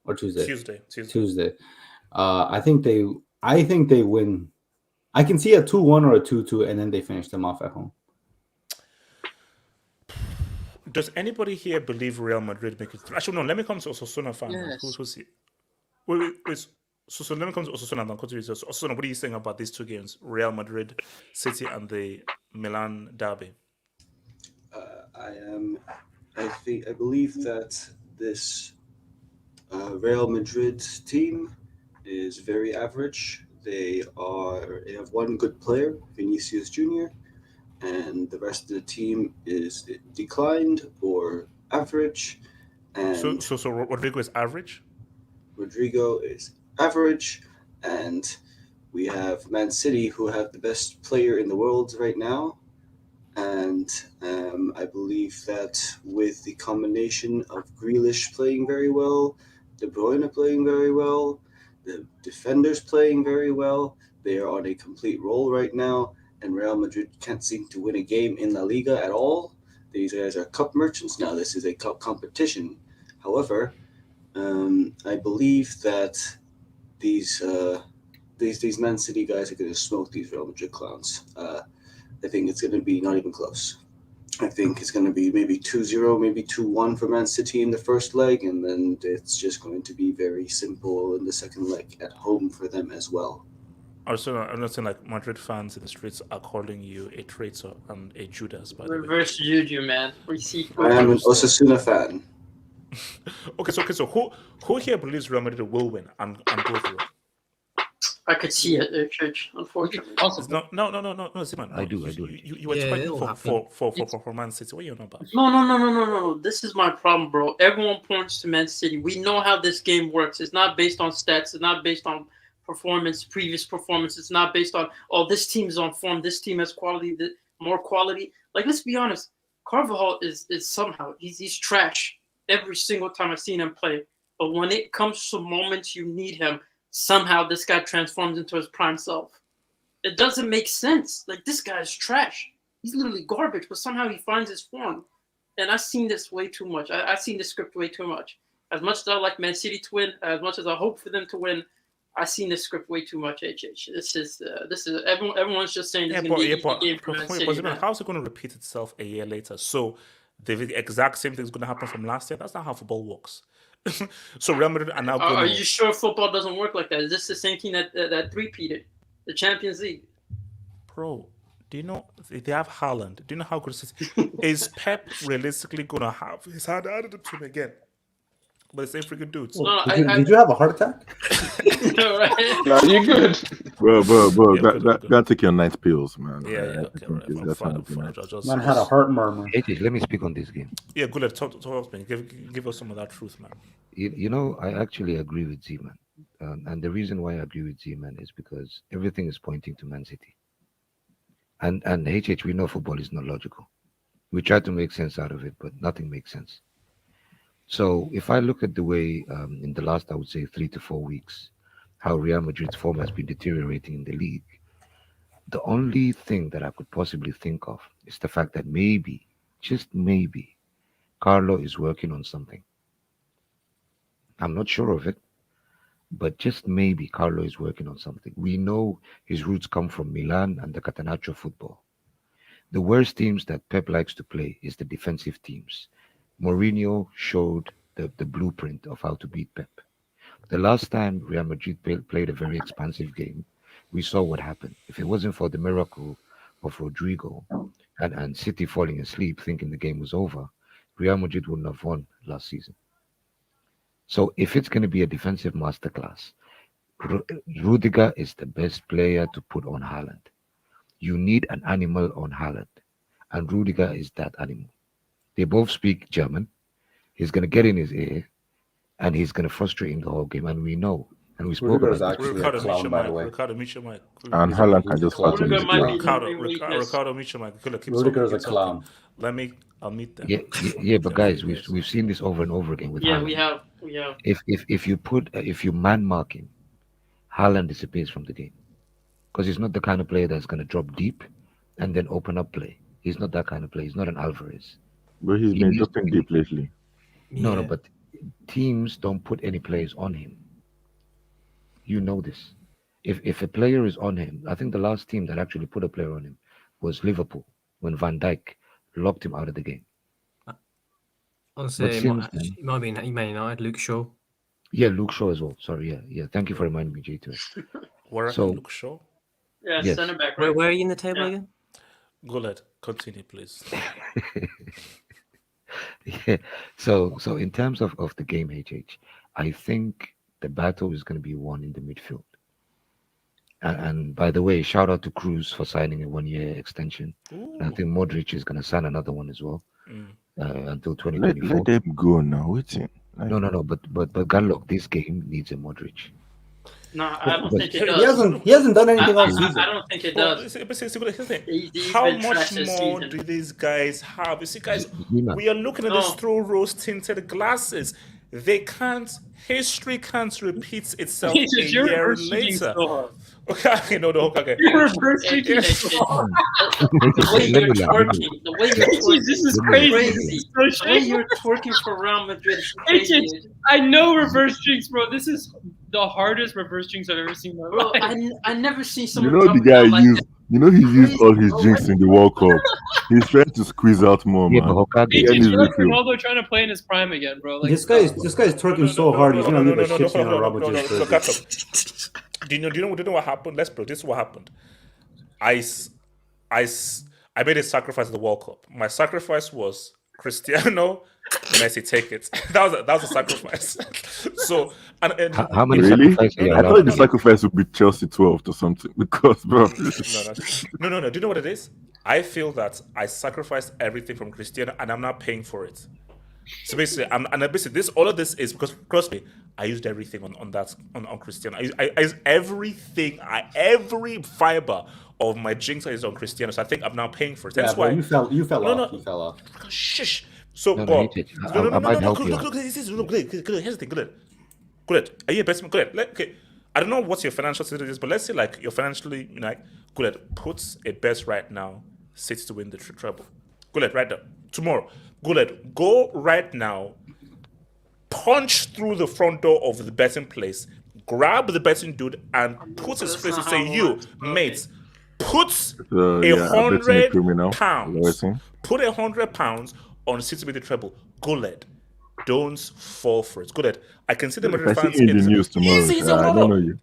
or Tuesday. Tuesday. I think they win. I can see a 2-1 or a 2-2, and then they finish them off at home. Does anybody here believe Real Madrid make it through? Actually, no. Let me come to Osasuna fan. Yes. Who's here? Wait. So let me come to Osasuna and then continue. So Osasuna, what are you saying about these two games? Real Madrid, City, and the Milan derby. I believe that this Real Madrid team is very average. They have one good player, Vinicius Jr., and the rest of the team is declined or average. And so Rodrigo is average? Rodrigo is average, and we have Man City, who have the best player in the world right now. And I believe that with the combination of Grealish playing very well, De Bruyne playing very well, the defenders playing very well, they are on a complete roll right now. And Real Madrid can't seem to win a game in La Liga at all. These guys are cup merchants. Now this is a cup competition. However, I believe that these Man City guys are going to smoke these Real Madrid clowns. I think it's going to be not even close. I think it's going to be maybe 2-0, maybe 2-1 for Man City in the first leg, and then it's just going to be very simple in the second leg at home for them as well. Also, I'm not saying like Madrid fans in the streets are calling you a traitor and a Judas, by the way. Reverse Juju, man. I am an Osasuna fan. Okay, so who here believes Real Madrid will win and go through? I could see it, Church, unfortunately. No, Simon. I do. You were expecting for Man City. What are you on about? No. This is my problem, bro. Everyone points to Man City. We know how this game works. It's not based on stats. It's not based on previous performance. It's not based on, this team is on form. This team has quality, more quality. Like, let's be honest. Carvajal is somehow, he's trash every single time I've seen him play. But when it comes to moments you need him, somehow this guy transforms into his prime self. It doesn't make sense. Like, this guy's trash. He's literally garbage, but somehow he finds his form. And I've seen this way too much. I've seen this script way too much. As much as I like Man City to win, as much as I hope for them to win, I've seen this script way too much, HH. This is everyone's just saying this is going to be a game for Man City. How's it going to repeat itself a year later? So the exact same thing is going to happen from last year? That's not how football works. So Real Madrid are now going. Are you sure football doesn't work like that? Is this the same team that three-peated the Champions League? Bro, do you know they have Haaland? Do you know how good it is? Pep realistically going to have his hand added to him again? But the same freaking dudes. Did you have a heart attack? No, right? No, you're good. Bro, Yeah, gotta take your night pills, man. Yeah, okay, right. Fine. Man had a heart murmur. Let me speak on this game. Yeah, good. Talk to me. Give us some of that truth, man. You know, I actually agree with Z-Man. And the reason why I agree with Z-Man is because everything is pointing to Man City. And HH, we know football is not logical. We try to make sense out of it, but nothing makes sense. So if I look at the way in the last, I would say 3 to 4 weeks, how Real Madrid's form has been deteriorating in the league, the only thing that I could possibly think of is the fact that maybe, just maybe, Carlo is working on something. I'm not sure of it, but just maybe Carlo is working on something. We know his roots come from Milan and the Catenaccio football. The worst teams that Pep likes to play is the defensive teams. Mourinho showed the blueprint of how to beat Pep. The last time Real Madrid played a very expansive game, we saw what happened. If it wasn't for the miracle of Rodrigo and City falling asleep thinking the game was over, Real Madrid wouldn't have won last season. So if it's going to be a defensive masterclass, Rudiger is the best player to put on Haaland. You need an animal on Haaland, and Rudiger is that animal. They both speak German. He's going to get in his ear, and he's going to frustrate him the whole game. And we know And we spoke Rudiger about is this. actually a Ricardo, mute clown, your by the mic. way. Ricardo, mute your mic. And He's a Haaland complete can just clown. fart on Rudiger his might be clown. Ricardo, weakness. Ricardo, mute your mic. Good, keep Rudiger talking, is a keep talking. clown. Let me, I'll meet them. Yeah, but guys, we've seen this over and over again with Yeah, Haaland. we have. If you man mark him, Haaland disappears from the game because he's not the kind of player that's going to drop deep and then open up play. He's not that kind of player. He's not an Alvarez. But he's He been needs dropping deep lately. No, Yeah. but teams don't put any players on him. You know this. If a player is on him, I think the last team that actually put a player on him was Liverpool when Van Dijk locked him out of the game. I'll say since then- it might be Man United, Luke Shaw. Yeah, Luke Shaw as well. Sorry, yeah. Thank you for reminding me, J2. Where So- Luke Shaw? Yeah, Yes. center back. Where, Right? where are you in the table Yeah. again? Go ahead. Continue, please. Yeah. So in terms of the game, HH, I think the battle is going to be won in the midfield. And by the way, shout out to Cruz for signing a 1-year extension. And I think Modric is going to sign another one as well until Let 2024. them go now. Waiting. No. But Gunlock, this game needs a Modric. No, I don't But- think it He does. hasn't done anything all season. I don't think it Well, does. here's the thing. He's How been much trash this more season. do these guys have? You see, guys, Zima. we are looking at this No. through rose-tinted glasses. They can't. History can't repeat itself It's a just you're year reverse cheating later. so hard. Okay, no, okay. You're reverse cheating so hard. The way Let you're me laugh. twerking, the way you're twerking, This is Let me crazy. laugh. This is the so way shit. you're twerking for Real Madrid is It's crazy. just- I know reverse drinks, bro. This is the hardest reverse drinks I've ever seen in my Bro, life. I never seen You someone know the jump guy down like used. that. You know he used all his drinks in the World Cup. He's trying to squeeze out more, Yeah, man. but Hokage. Get It's his like refill. Ronaldo trying to play in his prime again, bro. Like, This guy's twerking so hard. He's gonna leave a shit stain on Real Madrid's Look, jersey. do you know what happened? Let's bro. This is what happened. I made a sacrifice at the World Cup. My sacrifice was Cristiano, Messi, take it. that was a sacrifice. So and How many Really? sacrifices are you I allowed thought to the make? sacrifice would be Chelsea 12 or something. Because, bro, no. Do you know what it is? I feel that I sacrificed everything from Cristiano, and I'm not paying for it. So basically, all of this is because, trust me, I used everything on Cristiano. I used everything, every fiber of my jinx I used on Cristiano. So I think I'm now paying for it. Yeah, That's but why you fell No. off. You fell off. Shush. So, No, Bob, hate it. I might help you. Good. Here's the thing. Good. Are you a best man? Good. Okay. I don't know what your financial situation is, but let's say like you're financially, good. Put a bet right now, City to win the treble. Good. Right now. Tomorrow. Good. Go right now. Punch through the front door of the betting place. Grab the betting dude and put his face and say, "You, mate, put yeah, betting £100 criminal. pounds. Listen. Put £100 on City to win the treble. Go led. Don't fall for it. Go led. I can see the Madrid If I fans see you in the news tomorrow, Easy, I don't know you.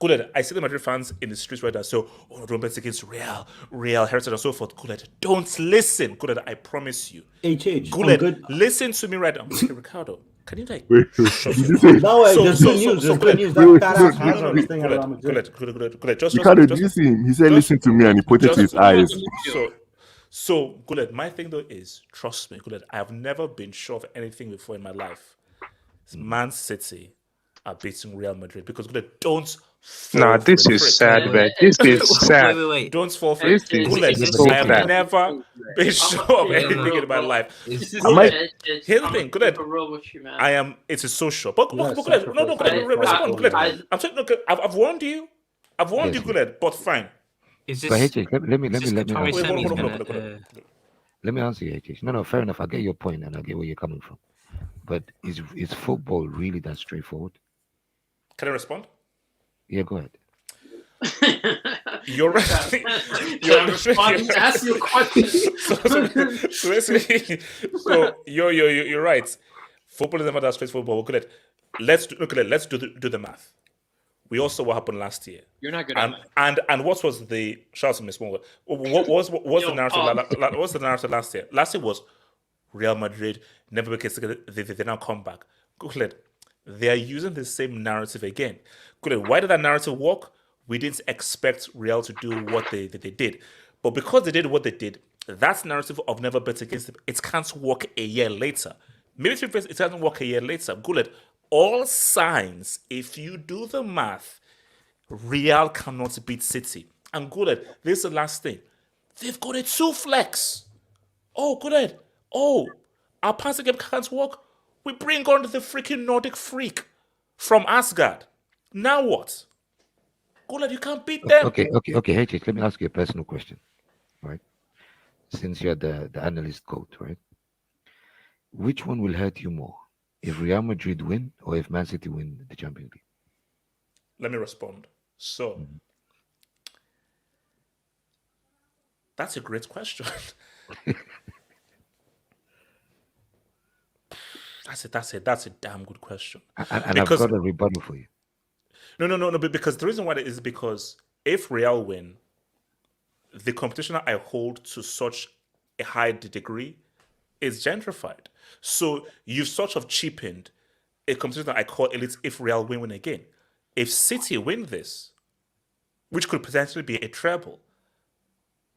Go led. I see the Madrid fans in the streets right now. So, don't bet against Real Heritage and so forth. Go led. Don't listen. Go led. I promise you. HH. Go I'm led. good. Listen to me right now. Okay, Ricardo. Can you like? Wait, shut did your you say- mouth? No, there's good news. There's good news. That fat ass Hazard is staying at Real Madrid. Good. Just Ricardo, did you see him? He said, listen to me, and he pointed to his eyes. So, Guled, my thing though is, trust me, Guled, I have never been sure of anything before in my life. Man City are beating Real Madrid because Guled, don't fall Nah, for this it. is sad, man. This is sad. Wait. Don't fall for This it. is Guled, so I have bad. never been sure of anything in my life. This is Guled, it. here's the thing, Guled, For real with you, man. I am. It's a social. But Yeah, look, Guled, no, sacrifice. respond, Guled. I- I'm saying, look, I've warned you. I've warned Yes. you, Guled. But fine. Is But this? HH, let me is this answer. Qatari Wait, semis hold on, gonna, Let me answer you, HH. No, fair enough. I get your point and I get where you're coming from. But is football really that straightforward? Can I respond? Yeah, go ahead. You're right. Can I respond? Ask you a question. So basically, you're right. Football is never that straightforward. But let's do the math. We all saw what happened last year. You're not good at And what was the shout out to Miss Moore? What was the narrative? What was the narrative last year? Last year was Real Madrid never became together. They now come back. Good. They are using the same narrative again. Good. Why did that narrative work? We didn't expect Real to do what they did, but because they did what they did, that narrative of never bet against them, it can't work a year later. Maybe it doesn't work a year later. Good. all signs, if you do the math, Real cannot beat City. And good, this is the last thing. They've got a 2 flex. Oh, good. Oh, our passing game can't work. We bring on the freaking Nordic freak from Asgard. Now what? Good, you can't beat them. Okay. HH, let me ask you a personal question, right? Since you're the analyst coach, right? Which one will hurt you more? If Real Madrid win or if Man City win the Champions League? Let me respond. So, that's a great question. That's a damn good question. And I've got a rebuttal for you. No. Because the reason why is because if Real win, the competition I hold to such a high degree is gentrified. So you've sort of cheapened a competition that I call elite if Real win again. If City win this, which could potentially be a treble,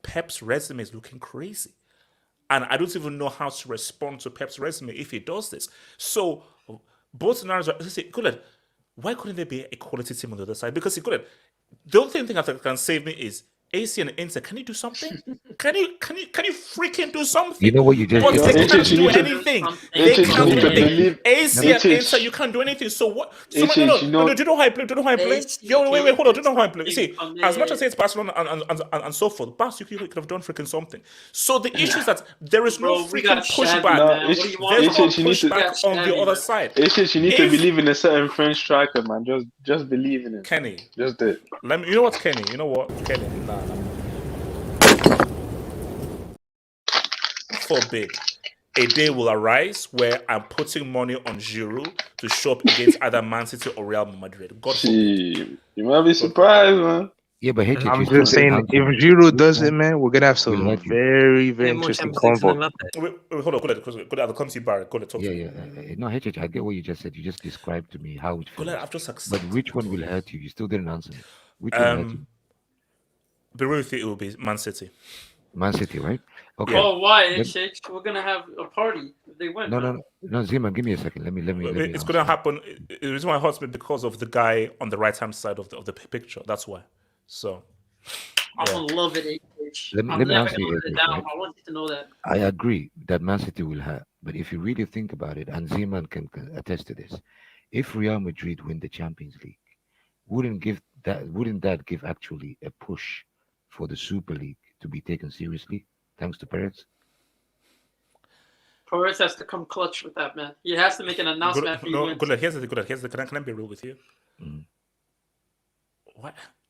Pep's resume is looking crazy. And I don't even know how to respond to Pep's resume if he does this. So both scenarios are, good. Why couldn't there be a quality team on the other side? Because good. The only thing that can save me is AC and Inter. Can you do something? Can you freaking do something? You know what you just But did? they can't do anything. They can't do anything. AC and Inter, you can't do anything. So what? No. Do you know how I play? Yo, wait, hold on. Do you know how I play? See, as much as it's Barcelona and so forth, you could have done freaking something. So the issue is that there is no freaking pushback. There's no pushback on the other side. You need to believe in a certain French striker, man. Just believe in it. Kenny. Just do it. You know what, Kenny? You know what, Kenny? Nah. Forbid. A day will arise where I'm putting money on Giroud to show up against either Man City or Real Madrid. God forbid. You might be surprised, man. Yeah, but I'm just saying, if Giroud does it, man, we're gonna have some very, very interesting convo. Wait, hold on. Go ahead. I'll come to you, Barry. Go ahead, talk to me. No, HH, I get what you just said. You just described to me how it feels. I've just But accepted. which one will hurt you? You still didn't answer me. Which one will hurt you? Be real with you, it will be Man City. Man City, right? Okay. Oh, why? Let- HH? We're gonna have a party if they win. No, Zima, give me a second. Let me It's going to happen. The reason why it hurts me because of the guy on the right hand side of the picture. That's why. So, I'm gonna love it, HH. Let me I'm never answer gonna you let it this, down. right? I want you to know that. I agree that Man City will hurt, but if you really think about it, and Zeman can attest to this, if Real Madrid win the Champions League, wouldn't that give actually a push for the Super League to be taken seriously, thanks to Perez? Perez has to come clutch with that, man. He has to make an announcement after he wins. Here's the can I be real with you?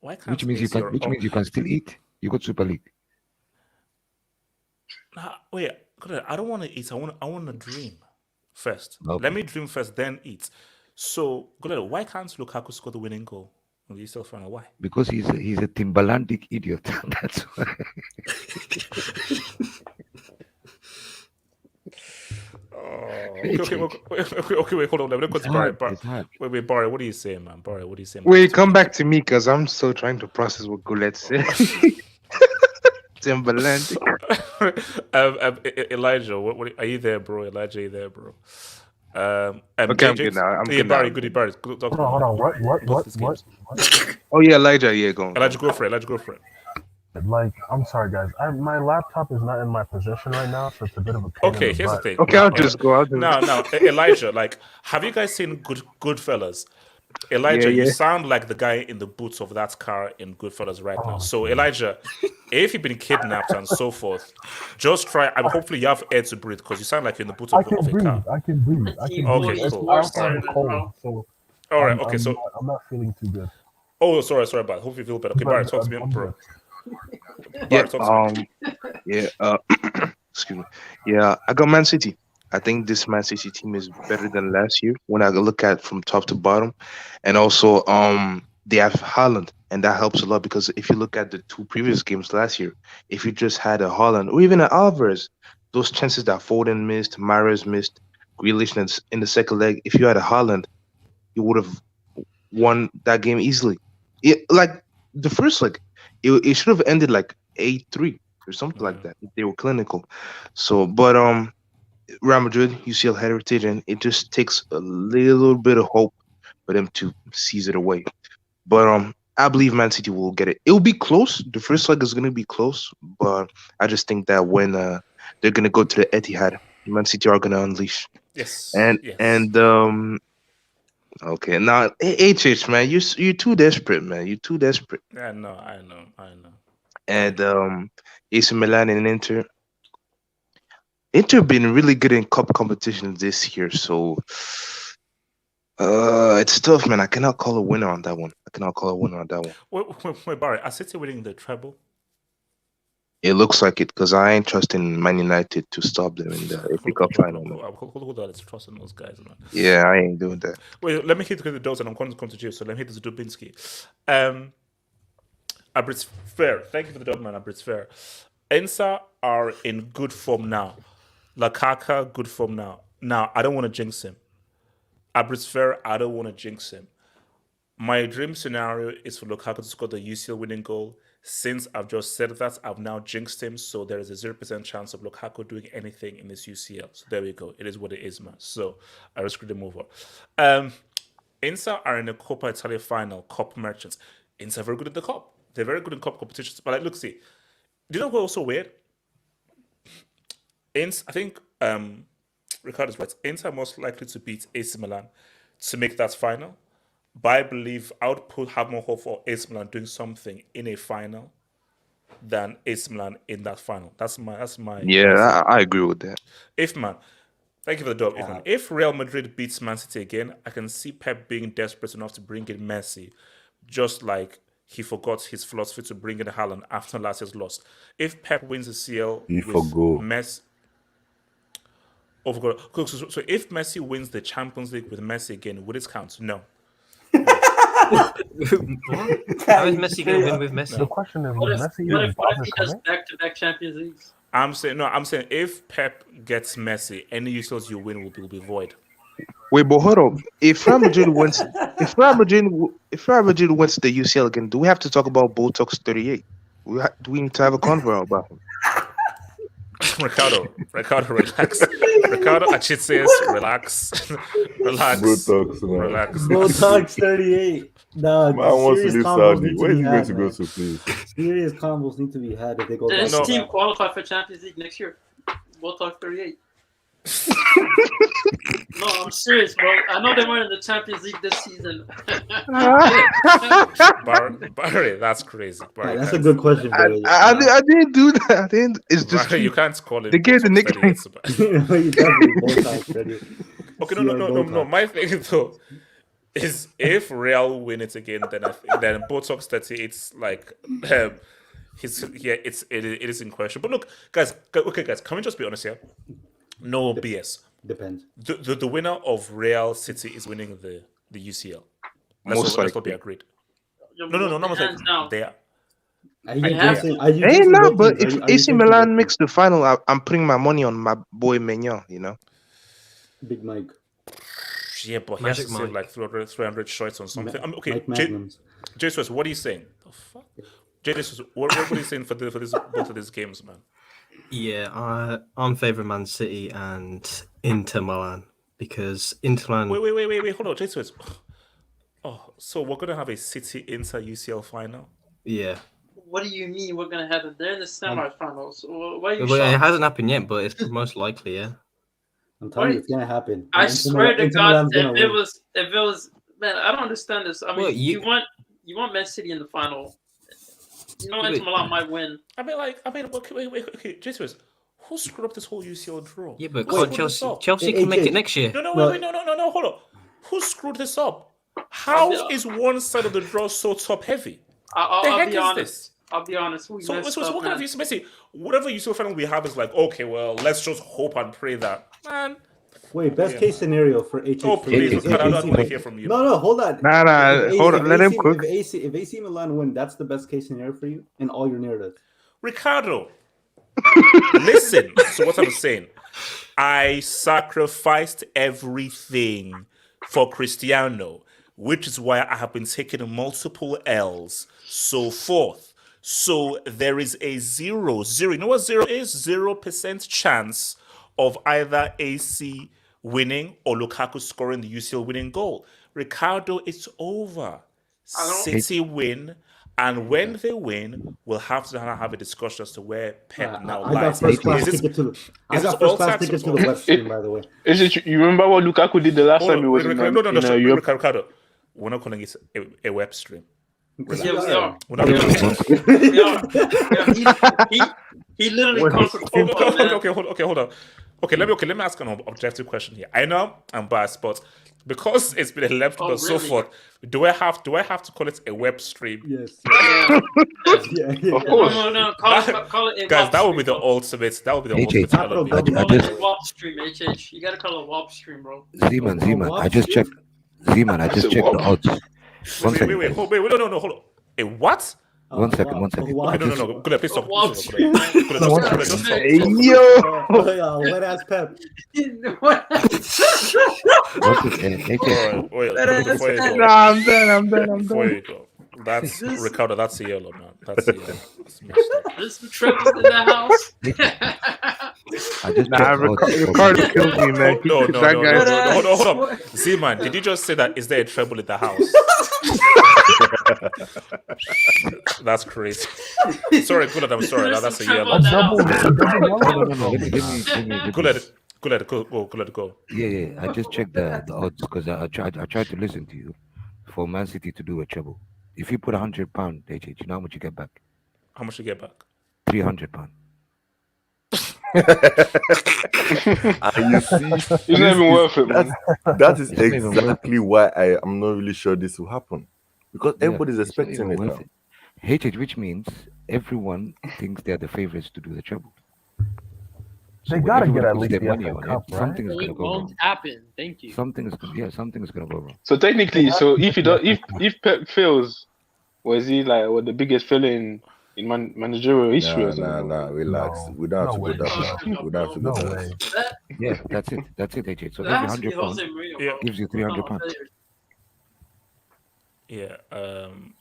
Why can't Which means you can still eat. You got Super League. Wait, I don't want to eat. I want to dream first. Okay. Let me dream first, then eat. So, why can't Lukaku score the winning goal? Are you still finding why? Because he's a Timbalandic idiot. That's why. Okay, wait, hold on. Let me go to Barry. Wait, Barry, what are you saying, man? Barry, what are you saying? Wait, come back to me because I'm still trying to process what Goulet said. Timbaland. Elijah, what are you there, bro? Elijah, are you there, bro? Okay, I'm good now. I'm good Barry, now. goody, Barry. Hold on. What? Oh yeah, Elijah. Yeah, go on. Elijah, go for it. Like, I'm sorry, guys. My laptop is not in my possession right now, so it's a bit of a pain. Okay, here's the thing. Okay, I'll just go. No, Elijah. Like, have you guys seen Goodfellas? Elijah, Yeah. you sound like the guy in the boots of that car in Goodfellas right now. So, Elijah, if you've been kidnapped and so forth, just try. Hopefully, you have air to breathe because you sound like you're in the boots of a car. I can breathe. Okay, It's cool. outside cold, so All right, okay, so I'm not feeling too good. oh, sorry, about. Hope you feel better. Okay, Barry, talk to me, bro. Yeah. Barry, talk to me. Yeah. Excuse me. Yeah, I got Man City. I think this Man City team is better than last year when I look at from top to bottom, and also they have Haaland, and that helps a lot because if you look at the two previous games last year, if you just had a Haaland or even an Alvarez, those chances that Foden missed, Mahrez missed, Grealish in the second leg, if you had a Haaland, you would have won that game easily. Like the first leg, it should have ended like 8-3 or something like that if they were clinical. So, but Real Madrid, UCL heritage, and it just takes a little bit of hope for them to seize it away. But I believe Man City will get it. It will be close. The first leg is going to be close, but I just think that when they're going to go to the Etihad, Man City are going to unleash. Yes. And okay, now HH man, you're too desperate, man. You're too desperate. Yeah, no, I know. And AC Milan and Inter. Inter been really good in cup competitions this year, so it's tough, man. I cannot call a winner on that one. Wait, Barry, are City winning the treble? It looks like it because I ain't trusting Man United to stop them in the FA Cup final. Man. Hold on, let's trust in those guys, man. Yeah, I ain't doing that. Wait, let me hit the dose, and I'm going to come to Jay. So let me hit this Dubinsky. Abrit's fair. Thank you for the dog, man. Abrit's fair. Ensa are in good form now. Lakaka, good form now. Now, I don't want to jinx him. Abrit's fair. I don't want to jinx him. My dream scenario is for Lukaku to score the UCL winning goal. Since I've just said that, I've now jinxed him, so there is a 0% chance of Lukaku doing anything in this UCL. So there we go. It is what it is, man. So I will screw them over. Inter are in the Coppa Italia final, Cup merchants. Inter are very good at the Cup. They're very good in Cup competitions. But look, see, do you know what's also weird? I think Ricardo's right. Inter are most likely to beat AC Milan to make that final. But I believe I would have more hope for AC Milan doing something in a final than AC Milan in that final. That's my. Yeah, I agree with that. Thank you for the dog. If Real Madrid beats Man City again, I can see Pep being desperate enough to bring in Messi, just like he forgot his philosophy to bring in Haaland after last year's loss. If Pep wins the CL with Messi. So if Messi wins the Champions League with Messi again, would it count? No. How is Messi going to win with Messi? The question is, What Messi if he does back-to-back Champions Leagues? I'm saying if Pep gets Messi, any UCLs you win will be void. Wait, but hold on. If Real Madrid wins the UCL again, do we have to talk about Botox 38? Do we need to have a convo about him? Ricardo, relax. Ricardo Achitzes, relax. Botox, man. Relax. Botox 38. No, man wants to serious leave combos Saudi. need Where to is be he going had, to man. go to, please? Serious combos need to be had if they go This back. team qualify for Champions League next year. We'll talk 38. No, I'm serious, bro. I know they weren't in the Champions League this season. Barry, that's crazy. Barry, That's a good question, Barry. I didn't do that. It's just Barry, you can't call it. They gave the nickname. Okay, no. My thing though is if Real win it again, then Botox 30, it's like it is in question. But look, guys, can we just be honest here? No BS. Depends. The winner of Real City is winning the UCL. Let's all be agreed. No, not like they are. But if AC Milan makes the final, I'm putting my money on my boy Maignan, you know. Big Mike. Yeah, but he has to save like 300 shots on something. Okay, Jesus, what are you saying? The fuck? Jesus, what are you saying for both of these games, man? Yeah, I'm favouring Man City and Inter Milan because Inter Milan. Wait, hold on, Jesus. Oh, so we're gonna have a City Inter UCL final? Yeah. What do you mean we're gonna have it? They're in the semi-finals. Why are you Well, it shocked? hasn't happened yet, but it's most likely, yeah. I'm telling you, it's gonna happen. I swear to God, if it was, man, I don't understand this. I mean, Well, you want Man City in the final. You know, Inter Milan might win. Okay, Jesus, who screwed up this whole UCL draw? Yeah, but Chelsea can make it next year. No, hold on. Who screwed this up? How is one side of the draw so top heavy? I'll be honest. I'll be honest. So what kind of UCL? Basically, whatever UCL final we have is like, okay, well, let's just hope and pray that, man. Wait, best case scenario for HH. Oh, please, I don't want to hear from you. No, hold on. Nah, hold on. Let him cook. If AC Milan win, that's the best case scenario for you in all your narratives. Ricardo, listen. So what I'm saying, I sacrificed everything for Cristiano, which is why I have been taking multiple L's, so forth. So there is a zero. You know what zero is? 0% chance of either AC winning or Lukaku scoring the UCL winning goal. Ricardo, it's over. City win, and when they win, we'll have to have a discussion as to where Pep now I got lies. first class tickets to the. I got first class tickets to the web stream, by the way. Is it? You remember what Lukaku did the last time he was in Europe? Ricardo, we're not calling it a web stream. Yeah, we are. We're not He literally conquered football, man. Okay, hold on. Okay, let me ask an objective question here. I know I'm biased, but because it's been 11 and so forth, do I have to call it a web stream? Yes. Of course. No. Call it a guys, WAP that would be stream, the ultimate. That would be the HH. ultimate. Call it a WAP stream, HH. You gotta call it a WAP stream, bro. Zeman, I just checked. Zeman, I just checked the odds. One second. Wait, hold on. A what? One second. Okay, no. Good, please stop. Hey, yo! Wet ass Pep. I'm done. Before you go. That's Ricardo. That's a yellow, man. That's a yellow. That's messed up. There's some trippers in the house. Ricardo killed me, man. No. Hold on. Z-Man, did you just say that? Is there a treble in the house? That's crazy. Sorry, Guled, I'm sorry. That's a yellow. Guled, go. Yeah. I just checked the odds because I tried to listen to you for Man City to do a treble. If you put £100, HH, you know how much you get back? How much you get back? £300. You see, it's not even worth it, man. That is exactly why I am not really sure this will happen. Because everybody's expecting it now. HH, which means everyone thinks they're the favorites to do the treble. They gotta get at least the money FA on Cup, it. right? Something is gonna It go wrong. won't happen. Thank you. Something is gonna go wrong. So technically, if Pep fails, was he like the biggest failure in managerial history? Nah, relax. We don't have to go that far. We don't have to go that far. Yeah, that's it, HH. So every £100 gives you £300. Yeah.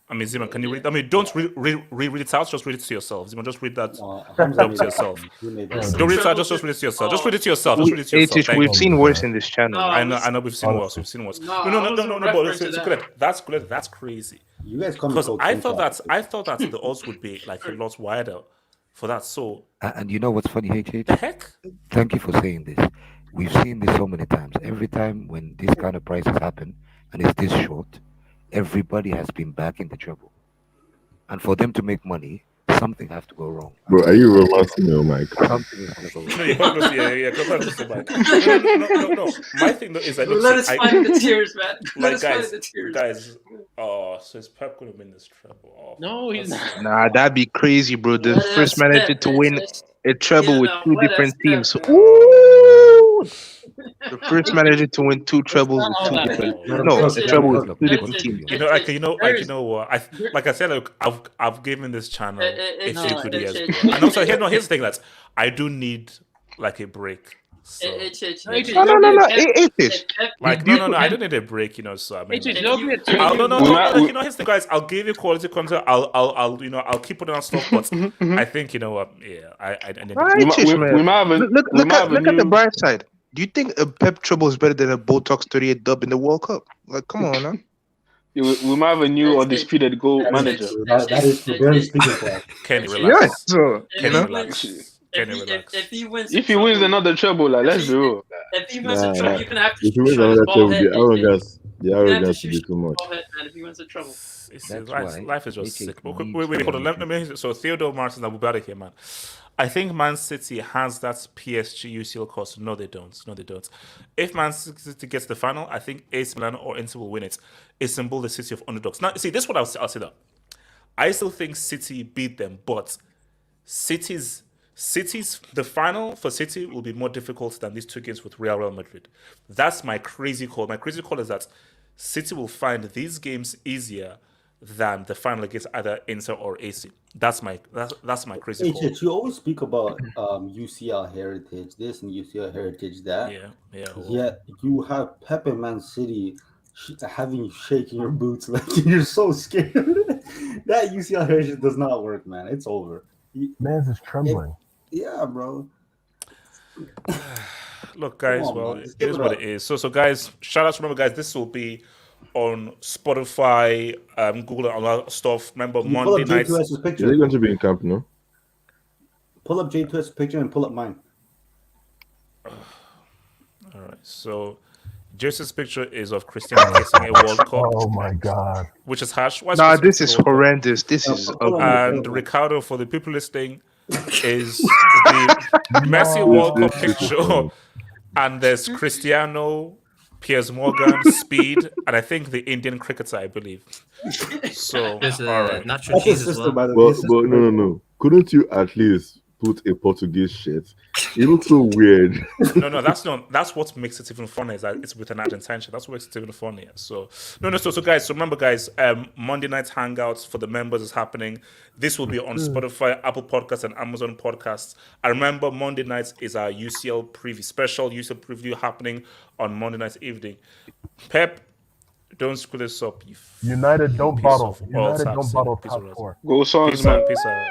I mean, Zeman, can you read? I mean, don't read it out. Just read it to yourself. Zeman, just read that to yourself. Don't read it out. Just read it to yourself. Just read it to yourself. Just read it to yourself. We've seen worse in this channel. I know. We've seen worse. No. But it's good. That's crazy. You guys come because I thought that the odds would be like a lot wider for that. So and you know what's funny, HH? The heck? Thank you for saying this. We've seen this so many times. Every time when this kind of prices happen and it's this short, everybody has been backing the treble. And for them to make money, something has to go wrong. Bro, are you romancing your mic? Something is going to go wrong. No. My thing though is that let us find the tears, man. Let us find the tears. Guys, so is Pep going to win this treble? No, he's not. Nah, that'd be crazy, bro. The first manager to win a treble with two different teams. The first manager to win two trebles with two different a treble with two different teams. You know what? Like I said, look, I've given this channel a few good years. And also, here's the thing that I do need like a break. So. No. Like no, I don't need a break, So I mean, no. Here's the guys. I'll give you quality content. I'll keep putting on stuff, but I think I need. We might have look at the bright side. Do you think a Pep treble is better than a Botox 38 dub in the World Cup? Like, come on, man. We might have a new undisputed goal manager. That is very speaking for. Can you relax? Can you relax? If he wins another treble, like let's do it. If he wins a treble, you can have to if he wins another treble, the arrogance will be too much. If he wins a treble. Life is just sick. Wait, hold on. Let me. So Theodore Martin, I'll be out of here, man. I think Man City has that PSG UCL cost. No, they don't. If Man City gets the final, I think AC Milan or Inter will win it. Istanbul, the city of underdogs. Now, see, this is what I'll say that. I still think City beat them, but City's the final for City will be more difficult than these two games with Real Madrid. That's my crazy call. My crazy call is that City will find these games easier than the final against either Inter or AC. That's my crazy call. You always speak about UCL heritage this and UCL heritage that. Yeah. Yet you have Pep and Man City having you shaking your boots like you're so scared. That UCL heritage does not work, man. It's over. Man's is trembling. Yeah, bro. Look, guys, on, well, man. Just it give is it what up. it is. So, guys, shout out to remember, guys, this will be on Spotify, Google, and all that stuff. Remember, Can you pull Monday up nights. J2S's Is picture? he going to be in camp? No. Pull up J2S's picture and pull up mine. All right, so Joseph's picture is of Cristiano kissing a World Cup. Oh my god. Which is harsh. Why Nah, Cristiano this kissing is a World Cup? horrendous. This is ugly. And Ricardo, for the people listening, is the Messi World Cup picture. And there's Cristiano, Piers Morgan, Speed, and I think the Indian cricketer, I believe. So, There's all right. nacho cheese as well. But no. Couldn't you at least put a Portuguese shirt? It looks so weird. No, that's not. That's what makes it even funnier. Is that it's with an Argentine shirt. That's what makes it even funnier. So So guys, so remember, guys, Monday night's hangouts for the members is happening. This will be on Spotify, Apple Podcasts, and Amazon Podcasts. I remember Monday nights is our UCL preview, special UCL preview happening on Monday night evening. Pep, don't screw this up. United don't piece bottle. of all United time. don't bottle Peace top out. four. Go Suns, Peace man. out. Peace out.